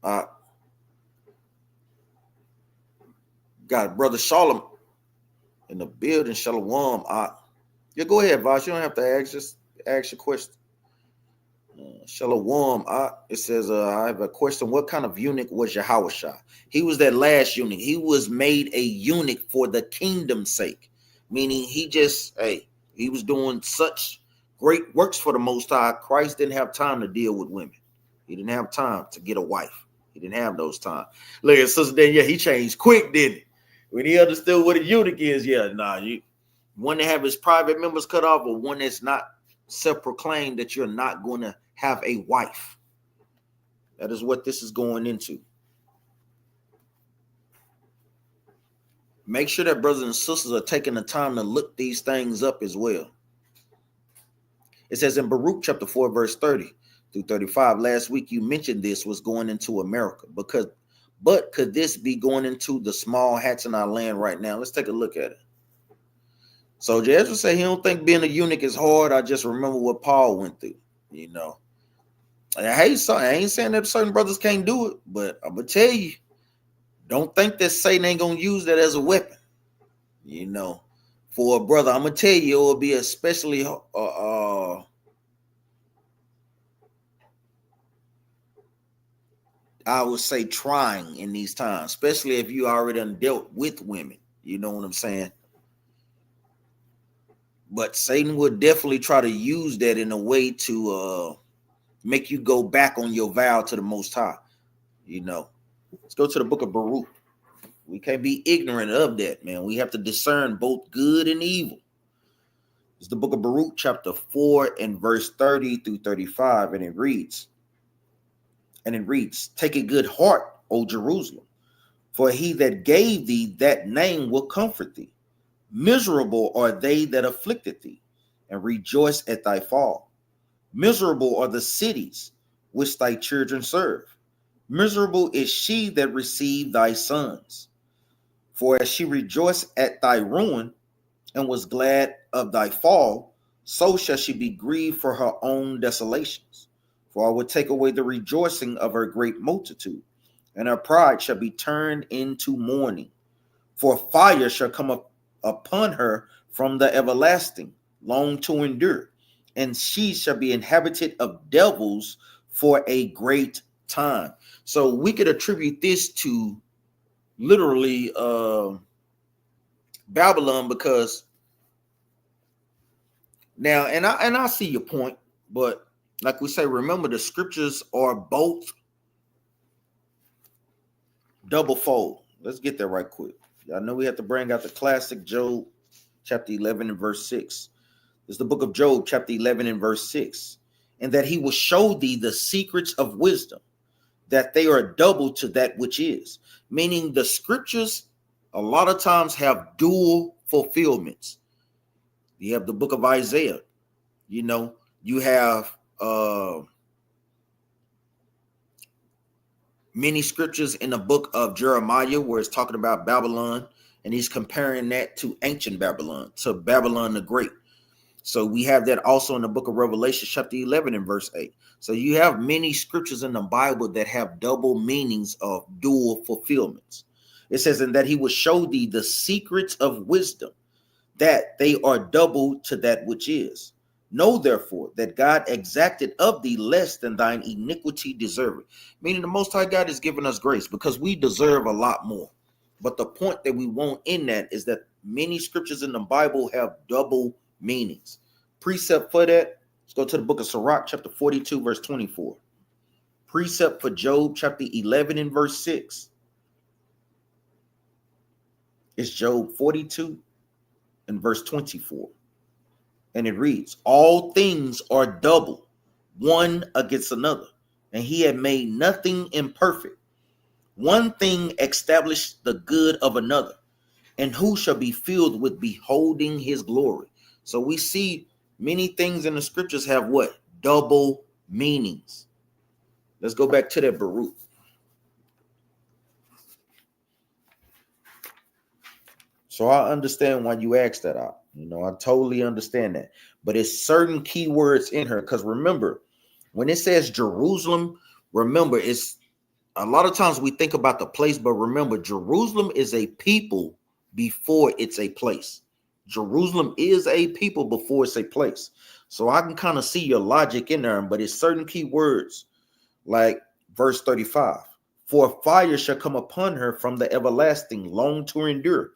Got Brother Shalom in the building. Shalom. Yeah, go ahead, Vosh. You don't have to ask. Just ask your question. Shalom. It says, I have a question. What kind of eunuch was Yahushua? He was that last eunuch. He was made a eunuch for the kingdom's sake. Meaning he just, he was doing such great works for the Most High. Christ didn't have time to deal with women. He didn't have time to get a wife. He didn't have those time. Look at Sister Danielle. He changed quick, didn't he? When he understood what a eunuch is, you want to have his private members cut off, or one that's not self-proclaimed that you're not going to have a wife. That is what this is going into. Make sure that brothers and sisters are taking the time to look these things up as well. It says in Baruch chapter 4, verse 30 through 35. Last week you mentioned this was going into America. But could this be going into the small hats in our land right now? Let's take a look at it. So Ezra said he don't think being a eunuch is hard. I just remember what Paul went through, Hey, so I ain't saying that certain brothers can't do it, but I'm gonna tell you, don't think that Satan ain't gonna use that as a weapon. For a brother, I'm gonna tell you, it will be especially I would say trying in these times, especially if you already done dealt with women. You know what I'm saying? But Satan would definitely try to use that in a way to make you go back on your vow to the Most High. Let's go to the book of Baruch. We can't be ignorant of that, man. We have to discern both good and evil. It's the book of Baruch, chapter 4 and verse 30 through 35, and it reads, take a good heart, O Jerusalem, for he that gave thee that name will comfort thee. Miserable are they that afflicted thee, and rejoice at thy fall. Miserable are the cities which thy children serve. Miserable is she that received thy sons. For as she rejoiced at thy ruin, and was glad of thy fall, so shall she be grieved for her own desolations. For I will take away the rejoicing of her great multitude, and her pride shall be turned into mourning. For fire shall come up upon her from the everlasting, long to endure, and she shall be inhabited of devils for a great time. So we could attribute this to literally Babylon, because now, and I see your point, but like we say, remember the scriptures are both double fold. Let's get there right quick. I know we have to bring out the classic Job chapter 11 and verse 6. It's the book of Job chapter 11 and verse 6. And that he will show thee the secrets of wisdom, that they are double to that which is. Meaning the scriptures a lot of times have dual fulfillments. You have the book of Isaiah. You have many scriptures in the book of Jeremiah where it's talking about Babylon, and he's comparing that to ancient Babylon, to Babylon the Great. So we have that also in the book of Revelation, chapter 11 and verse 8. So you have many scriptures in the Bible that have double meanings of dual fulfillments. It says, "And that he will show thee the secrets of wisdom, that they are double to that which is. Know therefore that God exacted of thee less than thine iniquity deserved." Meaning the Most High God is giving us grace because we deserve a lot more. But the point that we want in that is that many scriptures in the Bible have double meanings. Precept for that, let's go to the book of Sirach, chapter 42, verse 24. Precept for Job, chapter 11 and verse 6. It's Job 42 and verse 24. And it reads, "All things are double, one against another, and he had made nothing imperfect. One thing established the good of another, and who shall be filled with beholding his glory?" So we see many things in the scriptures have what? Double meanings. Let's go back to that Baruch. So I understand why you asked that out. I totally understand that. But it's certain key words in her. Because remember, when it says Jerusalem, remember, it's a lot of times we think about the place, but remember, Jerusalem is a people before it's a place. Jerusalem is a people before it's a place. So I can kind of see your logic in there, but it's certain key words like verse 35. "For fire shall come upon her from the everlasting, long to endure,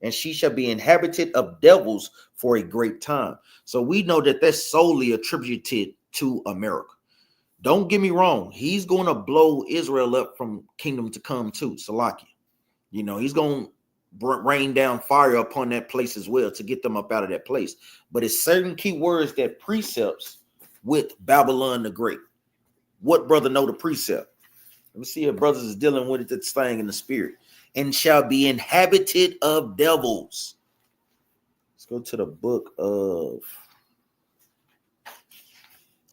and she shall be inhabited of devils for a great time." So we know that that's solely attributed to America. Don't get me wrong. He's going to blow Israel up from kingdom to come too, Salakia. He's going to rain down fire upon that place as well to get them up out of that place. But it's certain key words that precepts with Babylon the Great. What brother know the precept? Let me see if brothers is dealing with this thing in the spirit. "And shall be inhabited of devils." Let's go to the book of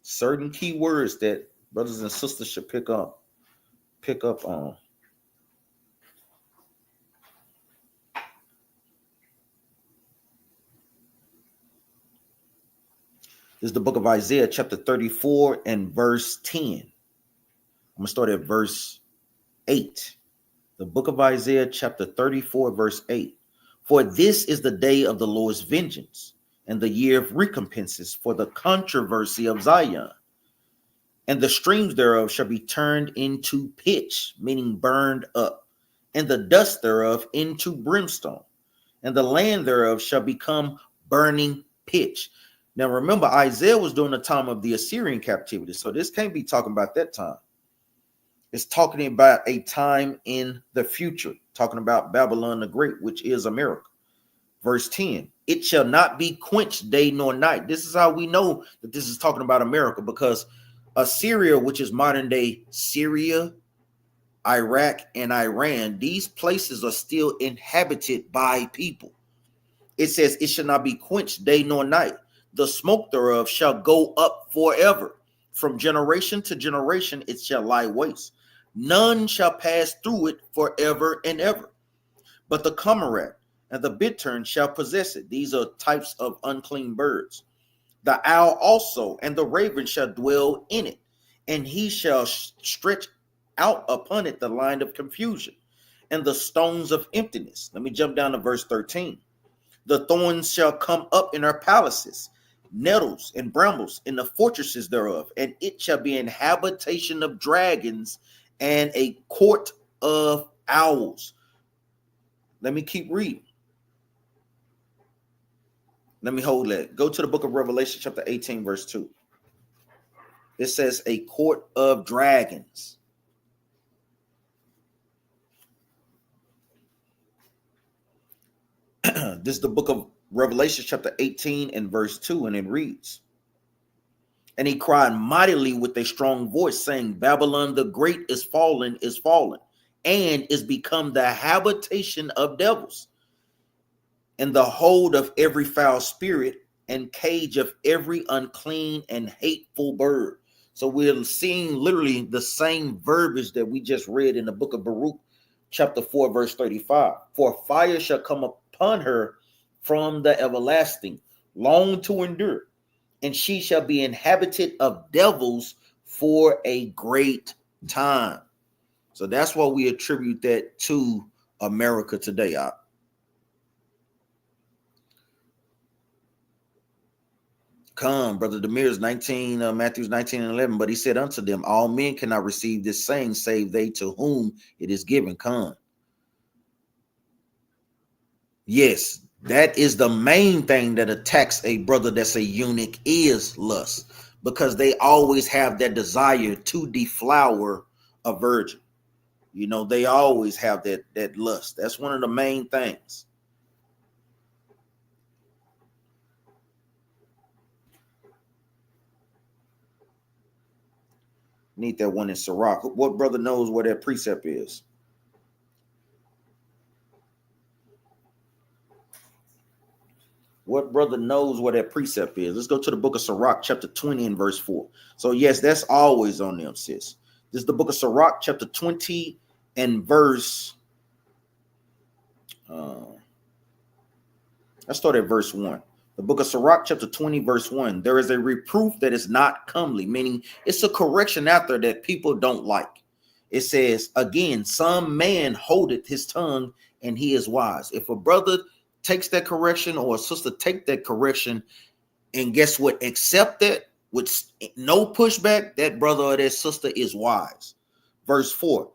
certain key words that brothers and sisters should pick up on. This is the book of Isaiah, chapter 34 and verse 10. I'm going to start at verse 8. The book of Isaiah, chapter 34, verse 8. "For this is the day of the Lord's vengeance, and the year of recompenses for the controversy of Zion. And the streams thereof shall be turned into pitch," meaning burned up, "and the dust thereof into brimstone, and the land thereof shall become burning pitch." Now remember, Isaiah was during the time of the Assyrian captivity, so this can't be talking about that time. It's talking about a time in the future, talking about Babylon the Great, which is America. Verse 10, "It shall not be quenched day nor night." This is how we know that this is talking about America, because Assyria, which is modern day Syria, Iraq, and Iran, these places are still inhabited by people. It says, "It shall not be quenched day nor night. The smoke thereof shall go up forever. From generation to generation it shall lie waste. None shall pass through it forever and ever. But the cormorant and the bittern shall possess it." These are types of unclean birds. "The owl also and the raven shall dwell in it, and he shall stretch out upon it the line of confusion and the stones of emptiness." Let me jump down to verse 13. "The thorns shall come up in her palaces, nettles and brambles in the fortresses thereof, and it shall be an habitation of dragons and a court of owls." Let me keep reading. Let me hold that. Go to the book of Revelation, chapter 18, verse 2. It says a court of dragons. This is the book of Revelation, chapter 18 and verse 2, and it reads, "And he cried mightily with a strong voice, saying, Babylon the Great is fallen, and is become the habitation of devils, and the hold of every foul spirit, and cage of every unclean and hateful bird." So we're seeing literally the same verbiage that we just read in the book of Baruch, chapter 4, verse 35. For fire shall come upon her from the everlasting, long to endure, and she shall be inhabited of devils for a great time. So that's why we attribute that to America today. Come, brother Demir's 19, Matthew's 19 and 11. But he said unto them, all men cannot receive this saying, save they to whom it is given. Come. Yes, that is the main thing that attacks a brother that's a eunuch is lust, because they always have that desire to deflower a virgin. You know, they always have that lust. That's one of the main things. Need that one in Sirach. What brother knows where that precept is? What brother knows where that precept is? Let's go to the book of Sirach, chapter 20 and verse 4. So yes, that's always on them, sis. This is the book of Sirach, chapter 20 and verse. Let's start at verse 1. The book of Sirach, chapter 20, verse 1. There is a reproof that is not comely, meaning it's a correction out there that people don't like. It says, again, some man holdeth his tongue and he is wise. If a brother takes that correction or a sister take that correction, and guess what? Accept that with no pushback, that brother or that sister is wise. Verse 4.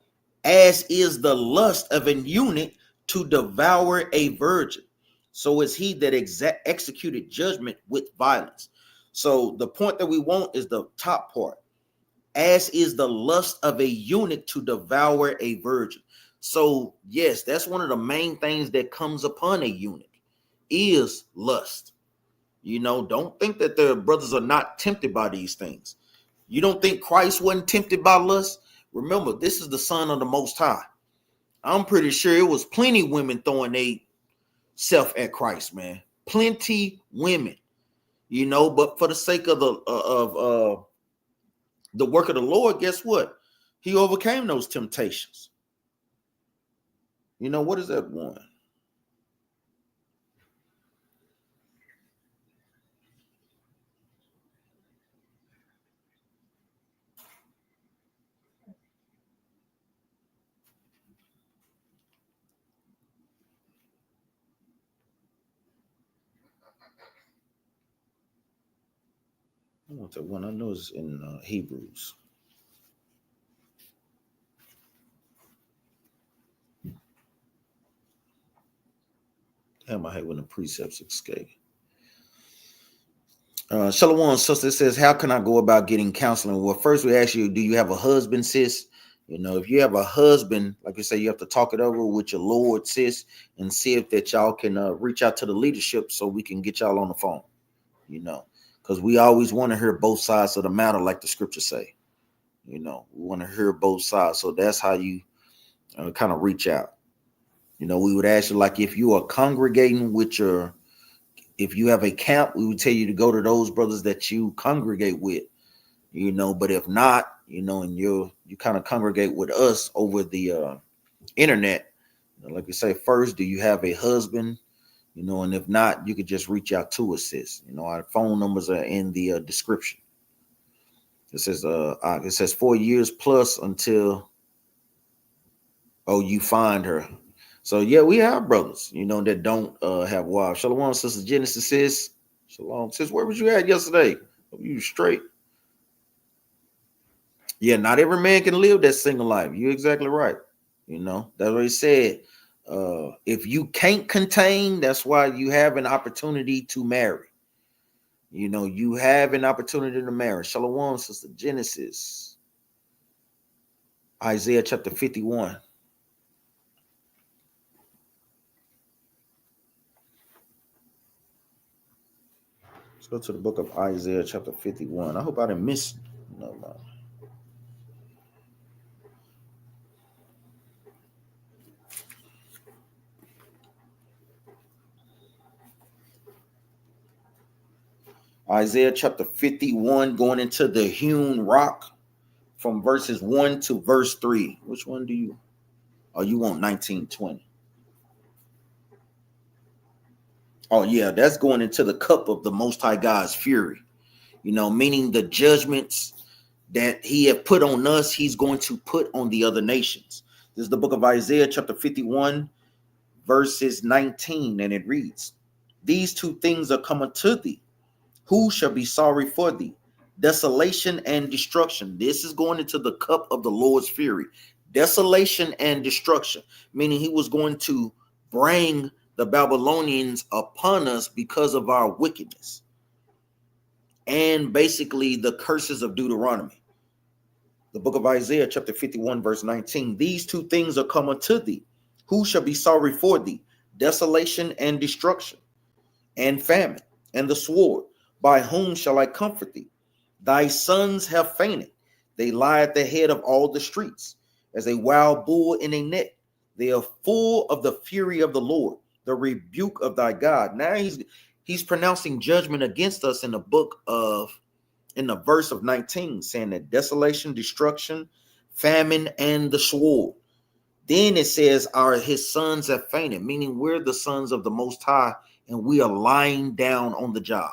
As is the lust of an eunuch to devour a virgin, so is he that executed judgment with violence. So the point that we want is the top part. As is the lust of a eunuch to devour a virgin. So yes, that's one of the main things that comes upon a eunuch is lust. You know, don't think that the brothers are not tempted by these things. You don't think Christ wasn't tempted by lust? Remember, this is the Son of the Most High. I'm pretty sure it was plenty women throwing a self at Christ, man. Plenty women, you know, but for the sake of the work of the Lord, guess what? He overcame those temptations. You know, what is that one? I want that one. I know it's in Hebrews. Damn, I hate when the precepts escape. Shalom, sister says, how can I go about getting counseling? Well, first we ask you, do you have a husband, sis? You know, if you have a husband, like I say, you have to talk it over with your Lord, sis, and see if that y'all can reach out to the leadership so we can get y'all on the phone, you know, because we always want to hear both sides of the matter, like the scriptures say. You know, we want to hear both sides. So that's how you kind of reach out. You know, we would ask you, like, if you are congregating with your, if you have a camp, we would tell you to go to those brothers that you congregate with, you know, but if not, you know, and you kind of congregate with us over the internet, you know, like we say, first, do you have a husband? You know, and if not, you could just reach out to us, sis. You know, our phone numbers are in the description. It says 4 years plus until you find her. So yeah, we have brothers, you know, that don't have wives. Shalom, sister Genesis sis. Shalom, sis. Where was you at yesterday? Hope you straight. Yeah, not every man can live that single life. You're exactly right. You know, that's what he said. If you can't contain, that's why you have an opportunity to marry. You know, you have an opportunity to marry. Shalom, sister Genesis. Isaiah chapter 51. Let's go to the book of Isaiah chapter 51. I hope I didn't miss. No. Isaiah chapter 51, going into the hewn rock from verses 1 to verse 3. Which one do you? Oh, you want 1920. Oh, yeah, that's going into the cup of the Most High God's fury. Meaning the judgments that he have put on us, he's going to put on the other nations. This is the book of Isaiah chapter 51, verses 19, and it reads, "These two things are coming to thee. Who shall be sorry for thee? Desolation and destruction." This is going into the cup of the Lord's fury. Desolation and destruction, meaning he was going to bring the Babylonians upon us because of our wickedness. And basically the curses of Deuteronomy. The book of Isaiah chapter 51, verse 19. "These two things are coming to thee. Who shall be sorry for thee? Desolation and destruction, and famine, and the sword. By whom shall I comfort thee? Thy sons have fainted. They lie at the head of all the streets, as a wild bull in a net. They are full of the fury of the Lord, the rebuke of thy God." Now he's pronouncing judgment against us in the verse of 19, saying that desolation, destruction, famine, and the sword. Then it says his sons have fainted, meaning we're the sons of the Most High, and we are lying down on the job.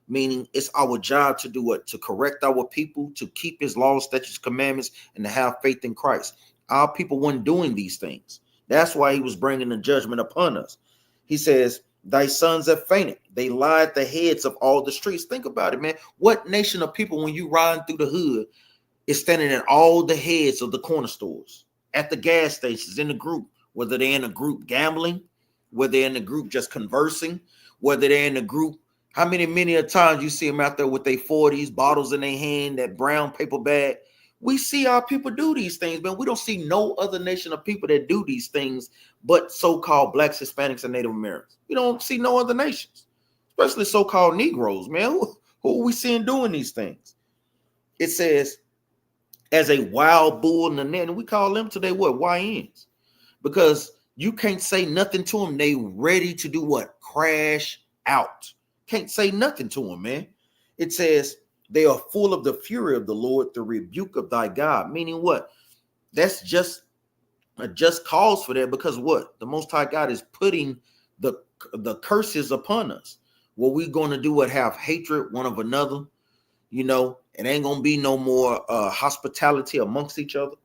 Meaning it's our job to do what? To correct our people, to keep his laws, statutes, commandments, and to have faith in Christ. Our people weren't doing these things. That's why he was bringing the judgment upon us. He says, "Thy sons have fainted. They lie at the heads of all the streets." Think about it, man. What nation of people, when you riding through the hood, is standing at all the heads of the corner stores, at the gas stations, in the group, whether they're in a group gambling, whether they're in a group just conversing, whether they're in a group. How many a times you see them out there with their 40s, bottles in their hand, that brown paper bag? We see our people do these things, man. We don't see no other nation of people that do these things but so-called blacks, Hispanics, and Native Americans. We don't see no other nations, especially so-called Negroes, man. Who are we seeing doing these things? It says, as a wild bull in the net, and we call them today what? YNs. Because you can't say nothing to them. They ready to do what? Crash out. Can't say nothing to them, man. It says they are full of the fury of the Lord, the rebuke of thy God. Meaning what? That's just a just cause for that, because what? The Most High God is putting the curses upon us. What we going to do? What? Have hatred one of another? It ain't gonna be no more hospitality amongst each other.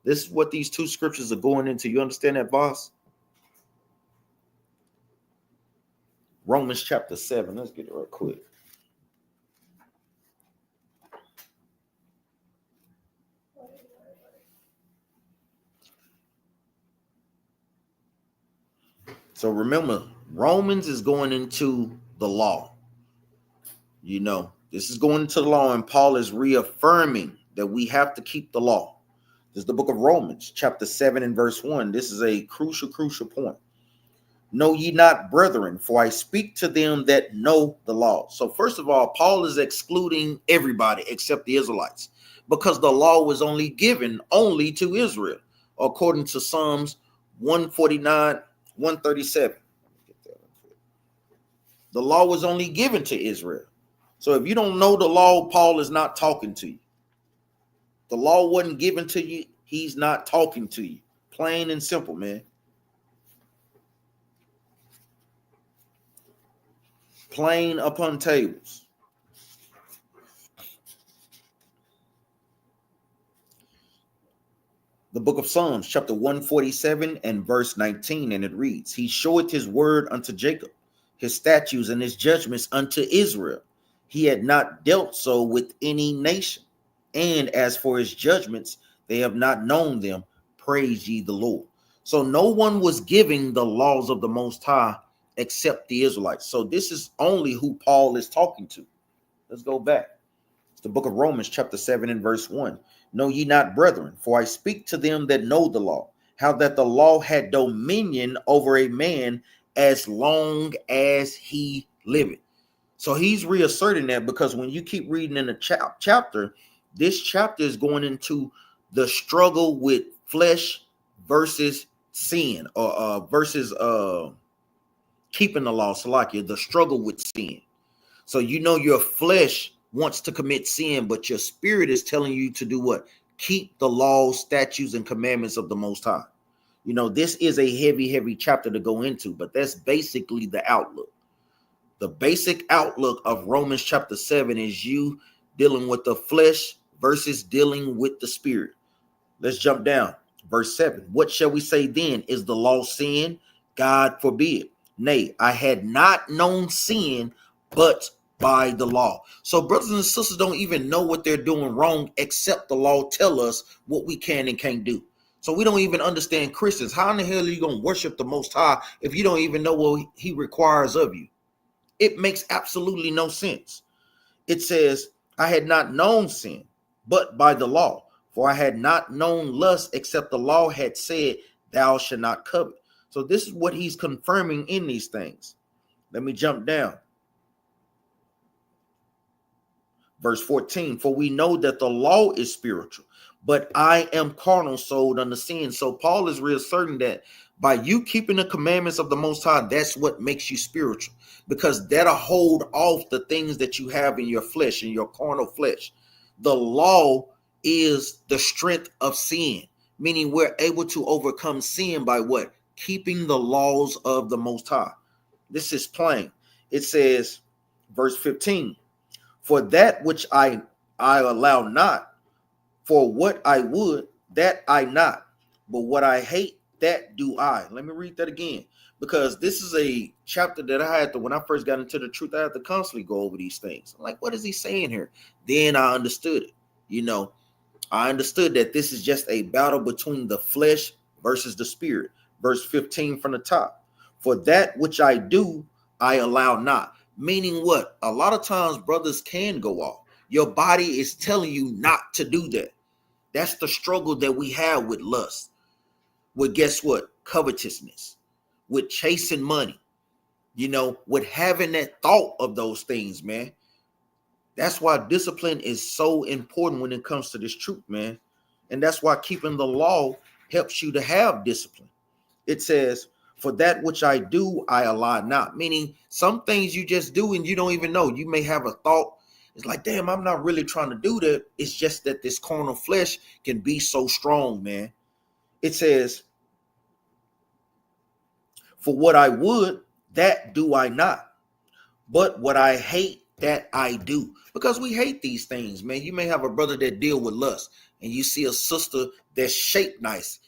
This is what these two scriptures are going into. You understand that, boss? Romans chapter 7. Let's get it real quick. So remember, Romans is going into the law. This is going into the law, and Paul is reaffirming that we have to keep the law. This is the book of Romans, chapter 7 and verse 1. This is a crucial point. "Know ye not, brethren, for I speak to them that know the law." So first of all, Paul is excluding everybody except the Israelites, because the law was only given only to Israel, according to Psalms 149, 137. The law was only given to Israel. So if you don't know the law, Paul is not talking to you. The law wasn't given to you. He's not talking to you. Plain and simple, man. Plain upon tables. The book of Psalms, chapter 147 and verse 19, and it reads, "He showeth his word unto Jacob, his statutes and his judgments unto Israel. He had not dealt so with any nation. And as for his judgments, they have not known them. Praise ye the Lord." So no one was giving the laws of the Most High except the Israelites. So this is only who Paul is talking to. Let's go back. It's the book of Romans, chapter 7 and verse 1. "Know ye not, brethren, for I speak to them that know the law, how that the law had dominion over a man as long as he liveth." So he's reasserting that, because when you keep reading in the chapter, this chapter is going into the struggle with flesh versus sin, or versus keeping the law, Salakia, the struggle with sin. So you know your flesh wants to commit sin, but your spirit is telling you to do what? Keep the laws, statutes, and commandments of the Most High. You know, this is a heavy, heavy chapter to go into, but that's basically the outlook. The basic outlook of Romans chapter 7 is you dealing with the flesh versus dealing with the spirit. Let's jump down. Verse 7. What shall we say then? Is the law sin? God forbid. Nay, I had not known sin but by the law. So brothers and sisters don't even know what they're doing wrong, except the law tell us what we can and can't do. So we don't even understand Christians. How in the hell are you going to worship the Most High if you don't even know what he requires of you? It makes absolutely no sense. It says, I had not known sin, but by the law. For I had not known lust, except the law had said, thou shalt not covet. So this is what he's confirming in these things. Let me jump down. Verse 14, for we know that the law is spiritual, but I am carnal, sold under sin. So Paul is real certain that by you keeping the commandments of the Most High, that's what makes you spiritual, because that'll hold off the things that you have in your flesh, in your carnal flesh. The law is the strength of sin, meaning we're able to overcome sin by what? Keeping the laws of the Most High. This is plain. It says, verse 15, for that which I allow not, for what I would, that I not, but what I hate, that do I. Let me read that again, because this is a chapter that I had to, when I first got into the truth, I had to constantly go over these things. I'm like, what is he saying here? Then I understood it. You know, I understood that this is just a battle between the flesh versus the spirit. Verse 15 from the top. For that which I do, I allow not. Meaning what? A lot of times brothers can go off. Your body is telling you not to do that. That's the struggle that we have with lust. With guess what? Covetousness. With chasing money. You know, with having that thought of those things, man. That's why discipline is so important when it comes to this truth, man. And that's why keeping the law helps you to have discipline. It says, for that which I do, I allow not. Meaning some things you just do and you don't even know. You may have a thought. It's like, damn, I'm not really trying to do that. It's just that this carnal flesh can be so strong, man. It says, for what I would, that do I not. But what I hate, that I do. Because we hate these things, man. You may have a brother that deal with lust, and you see a sister that's shaped nice,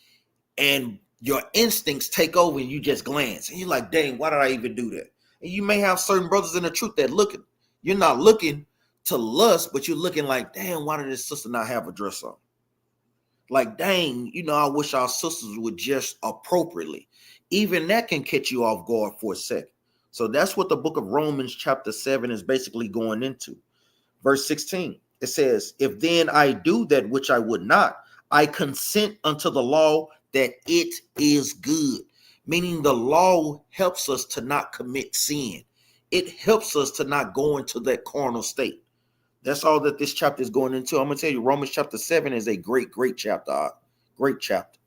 and your instincts take over and you just glance. And you're like, dang, why did I even do that? And you may have certain brothers in the truth that looking. You're not looking to lust, but you're looking like, damn, why did this sister not have a dress on? Like, dang, you know, I wish our sisters would just appropriately. Even that can catch you off guard for a second. So that's what the book of Romans chapter 7 is basically going into. Verse 16, it says, if then I do that which I would not, I consent unto the law that it is good. Meaning the law helps us to not commit sin. It helps us to not go into that carnal state. That's all that this chapter is going into. I'm going to tell you, Romans chapter 7 is a great, great chapter. Great chapter.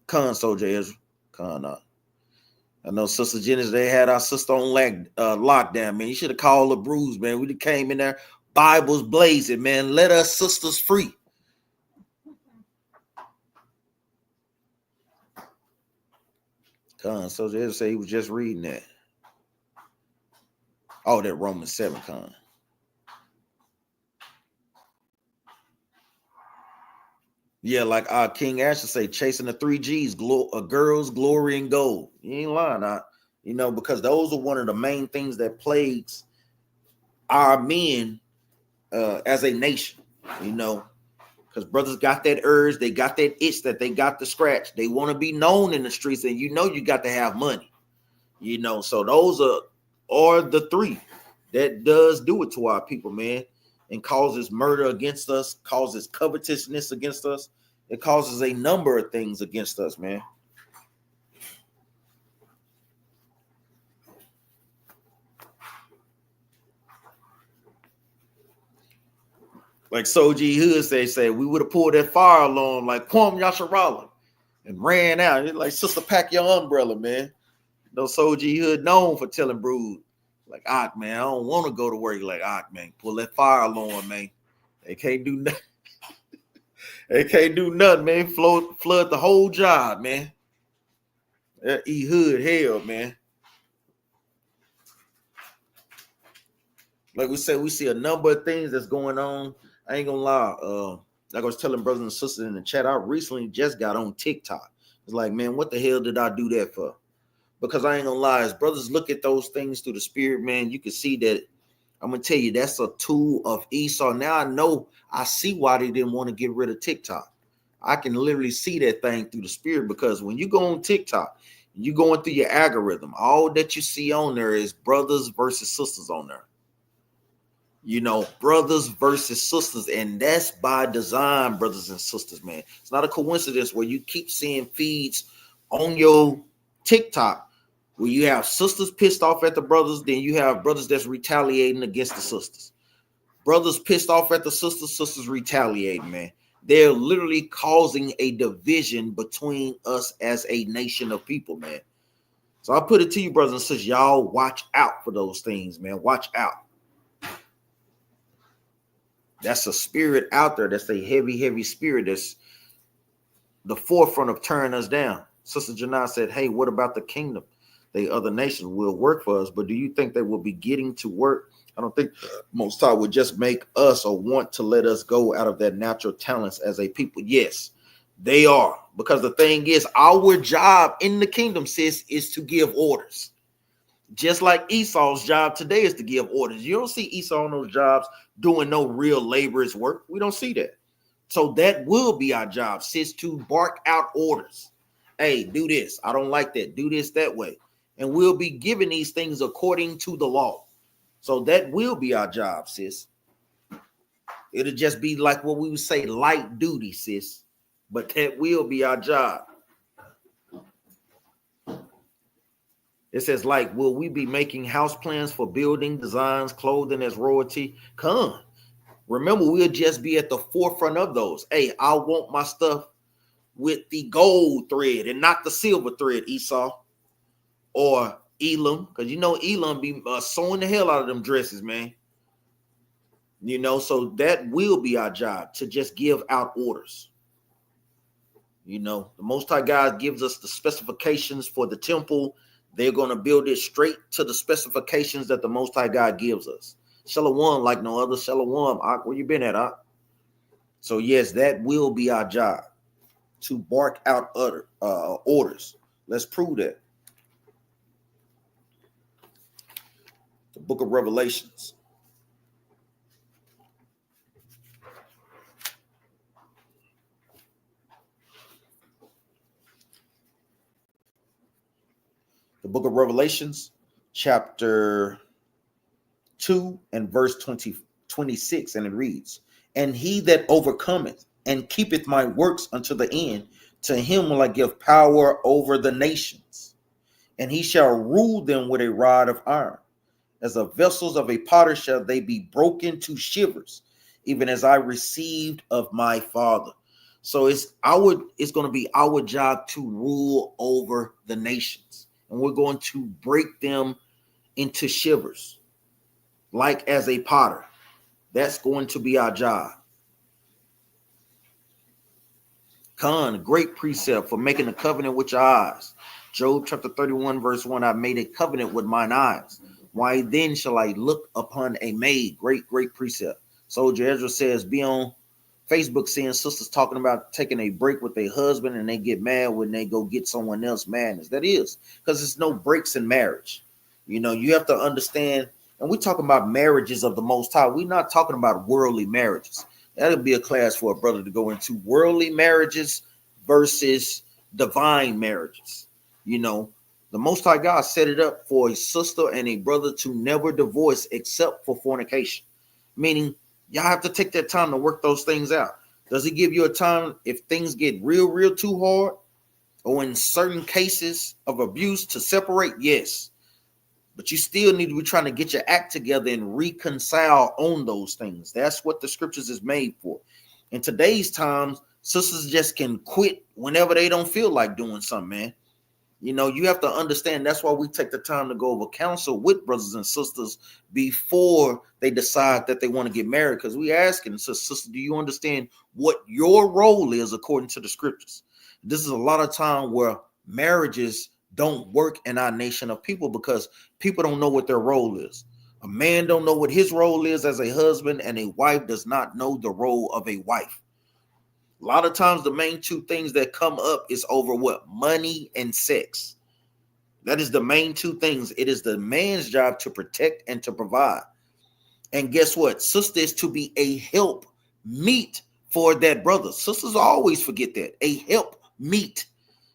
Con, Soldier Ezra. Con, I know Sister Jennings, they had our sister on lockdown, man. You should have called the bruise, man. We came in there, Bibles blazing, man. Let us sisters free. Con, Soldier Ezra said he was just reading that. Oh, that Romans 7, con. Yeah, like King Asher say, chasing the 3Gs, girls, glory, and gold. You ain't lying, you know, because those are one of the main things that plagues our men as a nation, you know, because brothers got that urge, they got that itch that they got to scratch. They want to be known in the streets, and you know you got to have money, you know. So those are the three that does do it to our people, man. And causes murder against us, causes covetousness against us. It causes a number of things against us, man. Like Soji Hood say we would have pulled that fire alarm like Kwam Yasharala and ran out. It's like, sister, pack your umbrella, man. No, Soji Hood known for telling brood, Like, man, I don't want to go to work. Like, man, pull that fire alarm, man. They can't do nothing. They can't do nothing, man. Flood the whole job, man. Hood hell, man. Like we said, we see a number of things that's going on. I ain't gonna lie. Like I was telling brothers and sisters in the chat, I recently just got on TikTok. It's like, man, what the hell did I do that for? Because I ain't gonna lie, as brothers look at those things through the spirit, man, you can see that. I'm gonna tell you, that's a tool of Esau. Now I see why they didn't want to get rid of TikTok. I can literally see that thing through the spirit, because when you go on TikTok, you going through your algorithm, all that you see on there is brothers versus sisters on there. You know, brothers versus sisters, and that's by design, brothers and sisters, man. It's not a coincidence where you keep seeing feeds on your TikTok where you have sisters pissed off at the brothers, then you have brothers that's retaliating against the sisters. Brothers pissed off at the sisters, sisters retaliating, man. They're literally causing a division between us as a nation of people, man. So I put it to you, brothers and sisters, y'all watch out for those things, man. Watch out. That's a spirit out there. That's a heavy, heavy spirit. That's the forefront of tearing us down. Sister Janai said, hey, what about the kingdom? The other nations will work for us, but do you think they will be getting to work? I don't think Most High would just make us or want to let us go out of their natural talents as a people. Yes, they are. Because the thing is, our job in the kingdom, sis, is to give orders. Just like Esau's job today is to give orders. You don't see Esau on those jobs doing no real laborious work. We don't see that. So that will be our job, sis, to bark out orders. Hey, do this. I don't like that. Do this that way. And we'll be giving these things according to the law. So that will be our job, sis. It'll just be like what we would say, light duty, sis. But that will be our job. It says, like, will we be making house plans for building, designs, clothing as royalty? Come. Remember, we'll just be at the forefront of those. Hey, I want my stuff with the gold thread and not the silver thread, Esau or Elam, because you know Elam be sewing the hell out of them dresses, man. You know, so that will be our job, to just give out orders. You know, the Most High God gives us the specifications for the temple. They're going to build it straight to the specifications that the Most High God gives us. Shalom like no other. Shalom, Ak, where you been at, Ak? So yes, that will be our job, to bark out other orders. Let's prove that. The book of Revelations. The book of Revelations, chapter 2 and verse 26, and it reads, and he that overcometh and keepeth my works unto the end, to him will I give power over the nations, and he shall rule them with a rod of iron. As the vessels of a potter shall they be broken to shivers, even as I received of my Father. So it's going to be our job to rule over the nations, and we're going to break them into shivers, like as a potter. That's going to be our job. Con, great precept for making a covenant with your eyes. Job chapter 31, verse 1, I made a covenant with mine eyes. Why then shall I look upon a maid? Great, great precept. Soldier Ezra says, be on Facebook seeing sisters talking about taking a break with their husband, and they get mad when they go get someone else. Madness. That is, because there's no breaks in marriage. You know, you have to understand, and we're talking about marriages of the Most High. We're not talking about worldly marriages. That'll be a class for a brother to go into. Worldly marriages versus divine marriages. You know, the Most High God set it up for a sister and a brother to never divorce except for fornication. Meaning, y'all have to take that time to work those things out. Does he give you a time if things get real, real too hard, or in certain cases of abuse, to separate? Yes. But you still need to be trying to get your act together and reconcile on those things. That's what the scriptures is made for. In today's times, sisters just can quit whenever they don't feel like doing something, man. You know, you have to understand that's why we take the time to go over counsel with brothers and sisters before they decide that they want to get married. Because we asking, sister, do you understand what your role is according to the scriptures? This is a lot of time where marriages don't work in our nation of people because people don't know what their role is. A man don't know what his role is as a husband, and a wife does not know the role of a wife. A lot of times the main two things that come up is over what? Money and sex. That is the main two things. It is the man's job to protect and to provide. And guess what? Sister is to be a help meet for that brother. Sisters always forget that. A help meet.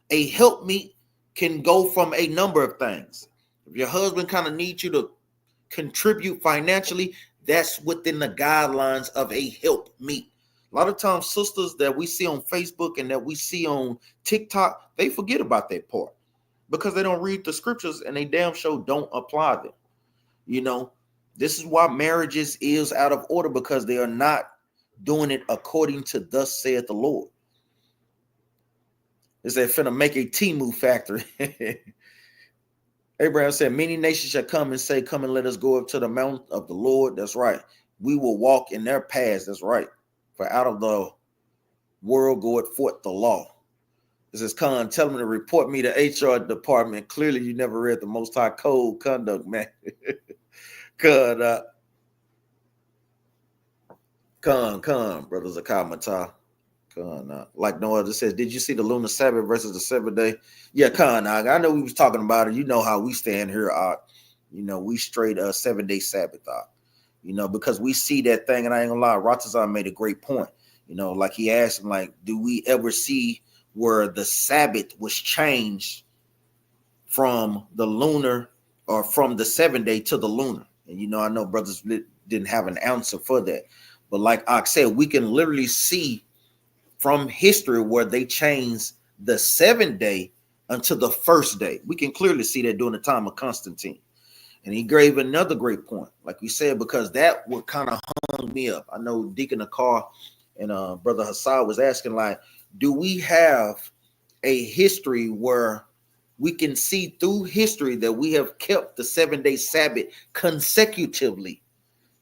A help meet can go from a number of things. If your husband kind of needs you to contribute financially, that's within the guidelines of a help meet. A lot of times sisters that we see on Facebook and that we see on TikTok, they forget about that part because they don't read the scriptures and they damn sure don't apply them. You know, this is why marriages is out of order, because they are not doing it according to thus saith the Lord. Is they finna make a Temu factory. Abraham said, many nations shall come and say, come and let us go up to the mountain of the Lord. That's right. We will walk in their paths. That's right. For out of the world goeth forth the law. This is Khan. Tell them to report me to HR department. Clearly, you never read the Most High Code Conduct, man. Khan, brothers of Kamata. Khan, like no other says, did you see the lunar Sabbath versus the 7th day? Yeah, Khan, I know we was talking about it. You know how we stand here, you know, we straight 7-day Sabbath, you know, because we see that thing, and I ain't gonna lie, Ratazan made a great point. You know, like he asked him, like, do we ever see where the Sabbath was changed from the lunar or from the 7th day to the lunar? And, you know, I know brothers didn't have an answer for that. But like I said, we can literally see from history where they changed the 7th day until the 1st day. We can clearly see that during the time of Constantine. And he gave another great point, like we said, because that would kind of hung me up. I know Deacon Akar and Brother Hassad was asking, like, do we have a history where we can see through history that we have kept the 7-day Sabbath consecutively?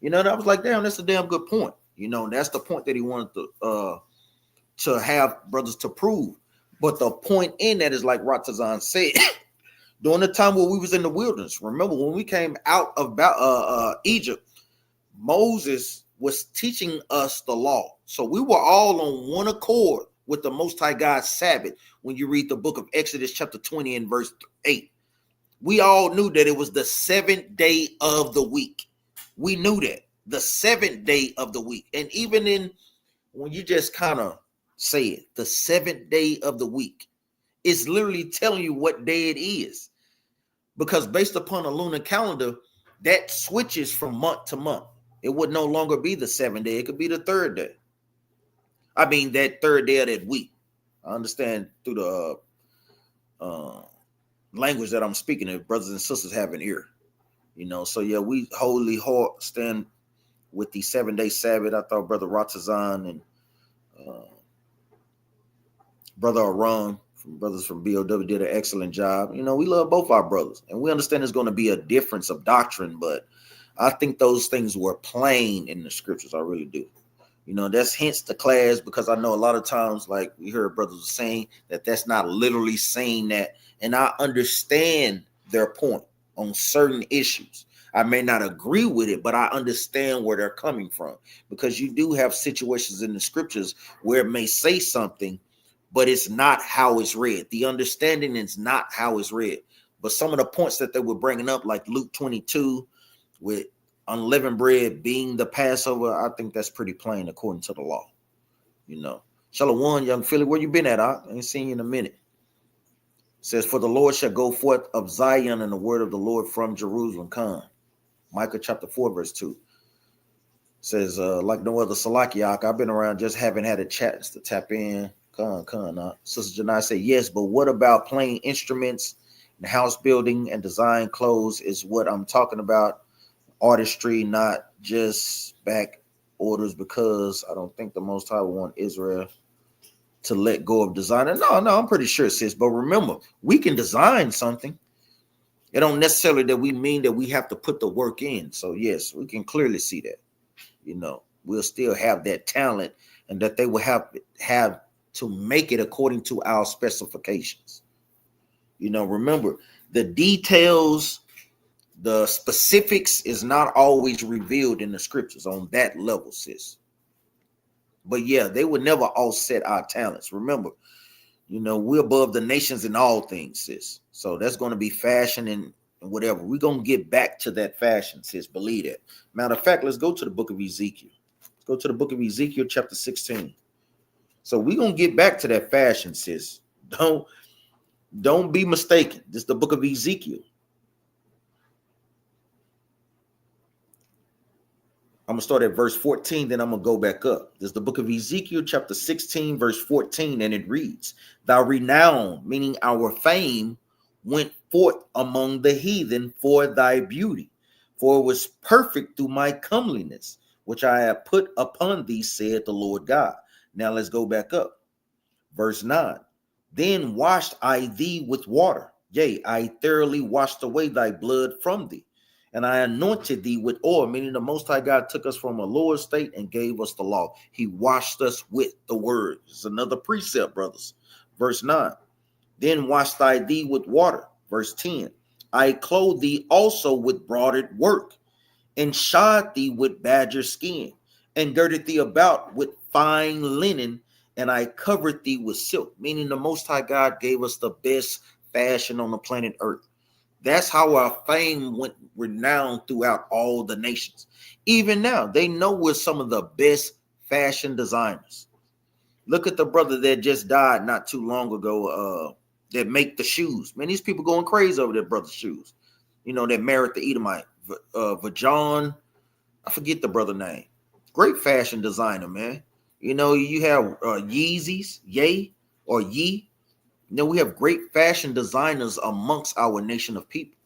You know, and I was like, damn, that's a damn good point. You know, that's the point that he wanted to have brothers to prove. But the point in that is, like Ratazan said, during the time where we was in the wilderness, remember when we came out of Egypt, Moses was teaching us the law. So we were all on one accord with the Most High God's Sabbath. When you read the book of Exodus chapter 20 and verse 8, we all knew that it was the 7th day of the week. We knew that, the 7th day of the week. And even in, when you just kind of say it, the 7th day of the week, it's literally telling you what day it is. Because based upon a lunar calendar, that switches from month to month. It would no longer be the 7th day. It could be the 3rd day. I mean, that 3rd day of that week. I understand through the language that I'm speaking, if brothers and sisters have an ear. You know, so yeah, we wholly stand with the 7-day Sabbath. I thought Brother Ratazan and Brother Aram, brothers from BOW, did an excellent job. You know, we love both our brothers, and we understand there's going to be a difference of doctrine, but I think those things were plain in the scriptures. I really do. You know, that's hence the class, because I know a lot of times, like we heard brothers saying that that's not literally saying that, and I understand their point on certain issues. I may not agree with it, but I understand where they're coming from, because you do have situations in the scriptures where it may say something, but it's not how it's read. The understanding is not how it's read. But some of the points that they were bringing up, like Luke 22, with unleavened bread being the Passover, I think that's pretty plain according to the law. You know, Shalom, young Philly, where you been at? I ain't seen you in a minute. It says, for the Lord shall go forth of Zion, and the word of the Lord from Jerusalem come. Micah chapter 4, verse 2. It says, like no other Salakiak, I've been around, just haven't had a chance to tap in. Sister Janai said, yes, but what about playing instruments and house building and design clothes is what I'm talking about. Artistry, not just back orders, because I don't think the Most High will want Israel to let go of designing. No, I'm pretty sure, sis. But remember, we can design something. It don't necessarily that we mean that we have to put the work in. So yes, we can clearly see that. We'll still have that talent, and that they will have to make it according to our specifications. Remember, the details, the specifics is not always revealed in the scriptures on that level, sis. But yeah, they would never offset our talents. Remember, we're above the nations in all things, sis. So that's going to be fashion and whatever. We're going to get back to that fashion, sis. Believe that. Matter of fact, let's go to the book of Ezekiel. Let's go to the book of Ezekiel, chapter 16. So we're going to get back to that fashion, sis. Don't be mistaken. This is the book of Ezekiel. I'm going to start at verse 14, then I'm going to go back up. This is the book of Ezekiel, chapter 16, verse 14, and it reads, "Thy renown," meaning our fame, "went forth among the heathen for thy beauty, for it was perfect through my comeliness, which I have put upon thee, said the Lord God." Now let's go back up. Verse 9, "Then washed I thee with water, yea, I thoroughly washed away thy blood from thee. And I anointed thee with oil," meaning the Most High God took us from a lower state and gave us the law. He washed us with the word. It's another precept, brothers. Verse 9, "Then washed I thee with water." Verse 10, "I clothed thee also with broidered work, and shod thee with badger skin, and girded thee about with fine linen, and I covered thee with silk," meaning the Most High God gave us the best fashion on the planet Earth. That's how our fame went renowned throughout all the nations. Even now, they know we're some of the best fashion designers. Look at the brother that just died not too long ago, that make the shoes. Man, these people going crazy over their brother's shoes. That married the Edomite. Vajon, I forget the brother name. Great fashion designer, man. You have Yeezys, Yay, or Yee. We have great fashion designers amongst our nation of people.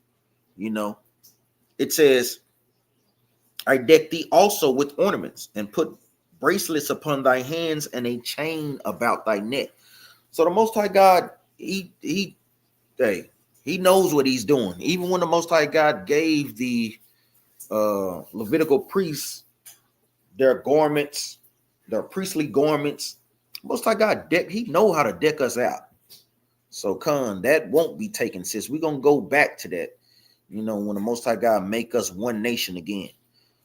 It says, "I deck thee also with ornaments, and put bracelets upon thy hands, and a chain about thy neck." So the Most High God, he knows what he's doing. Even when the Most High God gave the Levitical priests their garments, their priestly garments, Most High God he know how to deck us out. So that won't be taken, sis. We're going to go back to that, when the Most High God make us one nation again.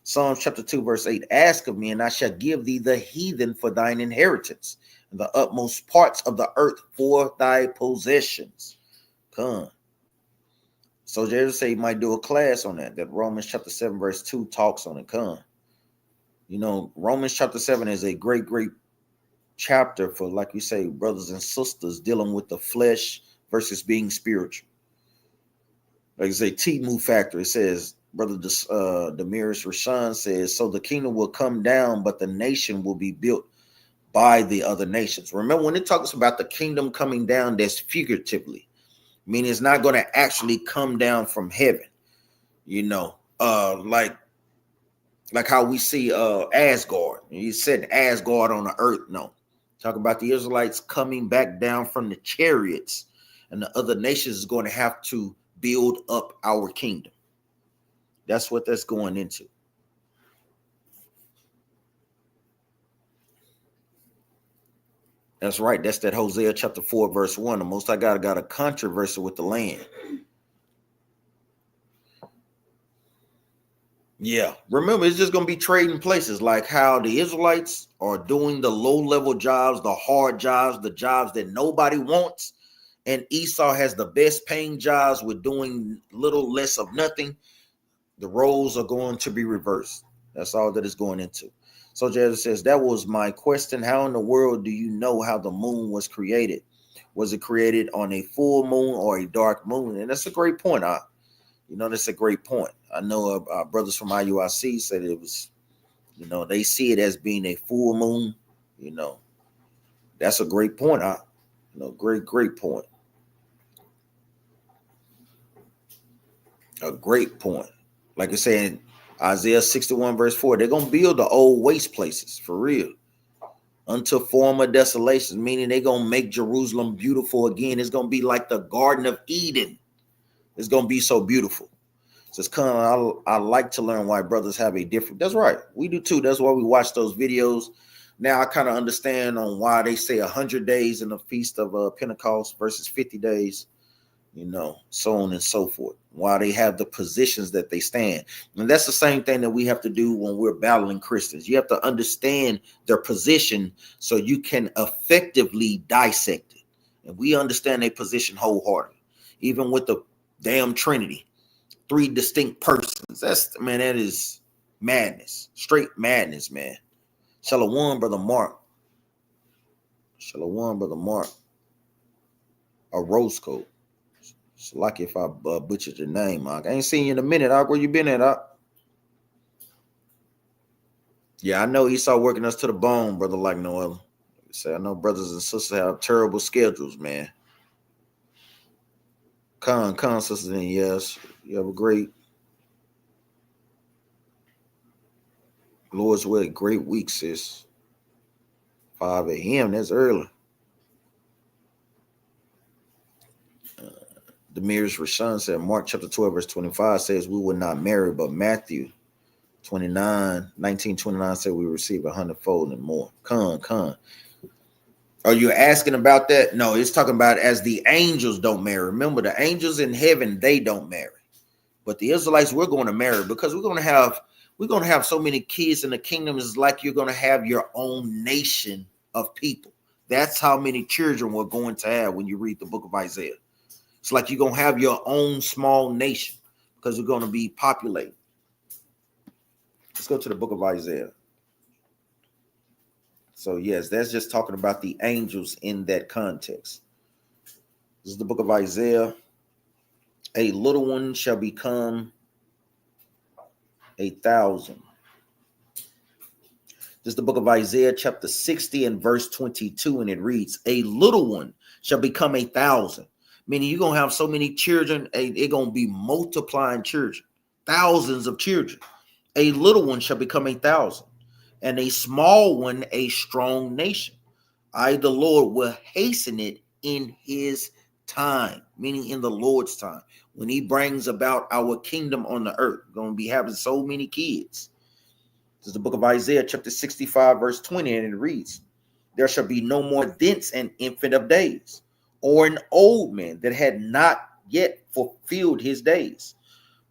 Psalms chapter 2, verse 8, "Ask of me, and I shall give thee the heathen for thine inheritance, and the utmost parts of the earth for thy possessions." So Jesus say you might do a class on that. That Romans chapter 7, verse 2 talks on it. Romans chapter 7 is a great chapter for, like you say, brothers and sisters dealing with the flesh versus being spiritual. Like I say, Timu Factor, it says, Brother Demiris Rashan says, "So the kingdom will come down, but the nation will be built by the other nations." Remember, when it talks about the kingdom coming down, that's figuratively, meaning it's not going to actually come down from heaven. Like how we see Asgard. He said Asgard on the earth. No. Talk about the Israelites coming back down from the chariots, and the other nations is going to have to build up our kingdom. That's what that's going into. That's right. That's that Hosea chapter 4, verse 1. The Most High God got a controversy with the land. Yeah. Remember, it's just going to be trading places, like how the Israelites are doing the low-level jobs, the hard jobs, the jobs that nobody wants. And Esau has the best paying jobs with doing little less of nothing. The roles are going to be reversed. That's all that is going into. So Jesus says, "That was my question. How in the world do you know how the moon was created? Was it created on a full moon or a dark moon?" And that's a great point. That's a great point. I know our brothers from IUIC said it was, they see it as being a full moon. That's a great point. Great point. A great point. Like I said, Isaiah 61 verse 4, they're going to build the old waste places for real. unto former desolations, meaning they're going to make Jerusalem beautiful again. It's going to be like the Garden of Eden. It's going to be so beautiful. So it's kind of, I like to learn why brothers have a different, that's right. We do too. That's why we watch those videos. Now I kind of understand on why they say 100 days in the Feast of Pentecost versus 50 days, you know, so on and so forth. Why they have the positions that they stand. And that's the same thing that we have to do when we're battling Christians. You have to understand their position so you can effectively dissect it. And we understand their position wholeheartedly. Even with the damn Trinity, 3 distinct persons. That's, man, that is madness. Straight madness, man. Shalom, Brother Mark. Shalom, Brother Mark. A rose coat. It's like if I butchered your name, Mark. I ain't seen you in a minute, Mark. Where you been at, Mark? Yeah, I know Esau working us to the bone, brother, like no other. Say, I know brothers and sisters have terrible schedules, man. Con sisters, and yes, you have a great Lord's will, great week, sis. 5 a.m. That's early. Demir's Rashan said, Mark chapter 12, verse 25 says we will not marry, but Matthew 19:29 said we receive 100-fold and more. Con. Are you asking about that? No, it's talking about as the angels don't marry. Remember, the angels in heaven, they don't marry. But the Israelites, we're going to marry because we're going to have so many kids in the kingdom. It's like you're going to have your own nation of people. That's how many children we're going to have when you read the book of Isaiah. It's like you're going to have your own small nation because we're going to be populated. Let's go to the book of Isaiah. So, yes, that's just talking about the angels in that context. This is the book of Isaiah. A little one shall become 1,000. This is the book of Isaiah, chapter 60 and verse 22, and it reads, a little one shall become 1,000. Meaning you're going to have so many children, they're going to be multiplying children, thousands of children. A little one shall become 1,000, and a small one a strong nation. I, the Lord, will hasten it in his time, meaning in the Lord's time, when he brings about our kingdom on the earth. We're going to be having so many kids. This is the book of Isaiah, chapter 65, verse 20, and it reads, there shall be no more thence an infant of days, or an old man that had not yet fulfilled his days.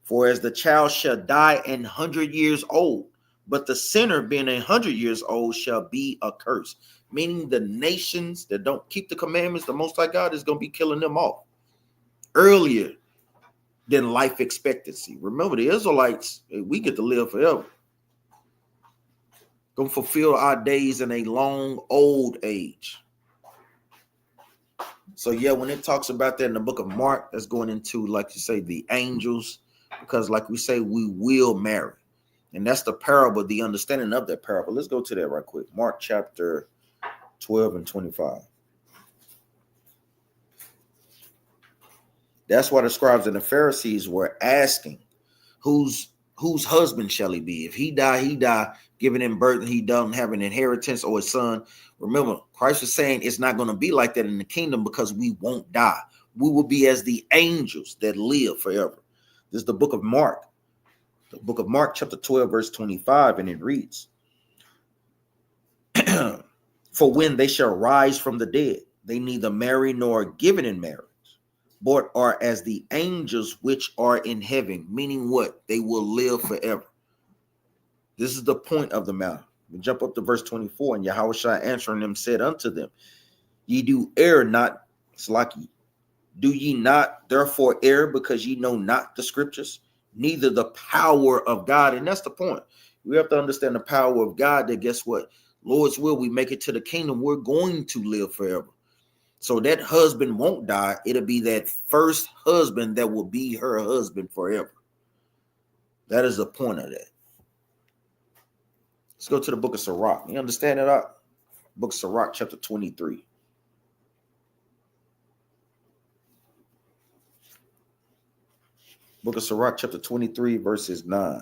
For as the child shall die 100 years old, but the sinner being 100 years old shall be accursed. Meaning the nations that don't keep the commandments, the Most High God is going to be killing them off earlier than life expectancy. Remember, the Israelites, we get to live forever. Going to fulfill our days in a long old age. So, yeah, when it talks about that in the book of Mark, that's going into, like you say, the angels, because like we say, we will marry. And that's the parable, the understanding of that parable. Let's go to that right quick. Mark chapter 12 and 25. That's why the scribes and the Pharisees were asking, whose husband shall he be? If he die, giving him birth, and he doesn't have an inheritance or a son. Remember, Christ was saying it's not going to be like that in the kingdom because we won't die. We will be as the angels that live forever. This is the book of Mark. The book of Mark, chapter 12, verse 25, and it reads, for when they shall rise from the dead, they neither marry nor are given in marriage, but are as the angels which are in heaven. Meaning what? They will live forever. This is the point of the matter. We jump up to verse 24, and Yahushua answering them said unto them, ye do err not, Slaki. Do ye not therefore err because ye know not the scriptures, neither the power of God? And that's the point. We have to understand the power of God, that guess what? Lord's will, we make it to the kingdom, we're going to live forever. So that husband won't die. It'll be that first husband that will be her husband forever. That is the point of that. Let's go to the book of Sirach. You understand that? Book of Sirach, chapter 23. Book of Sirach, chapter 23, verses 9.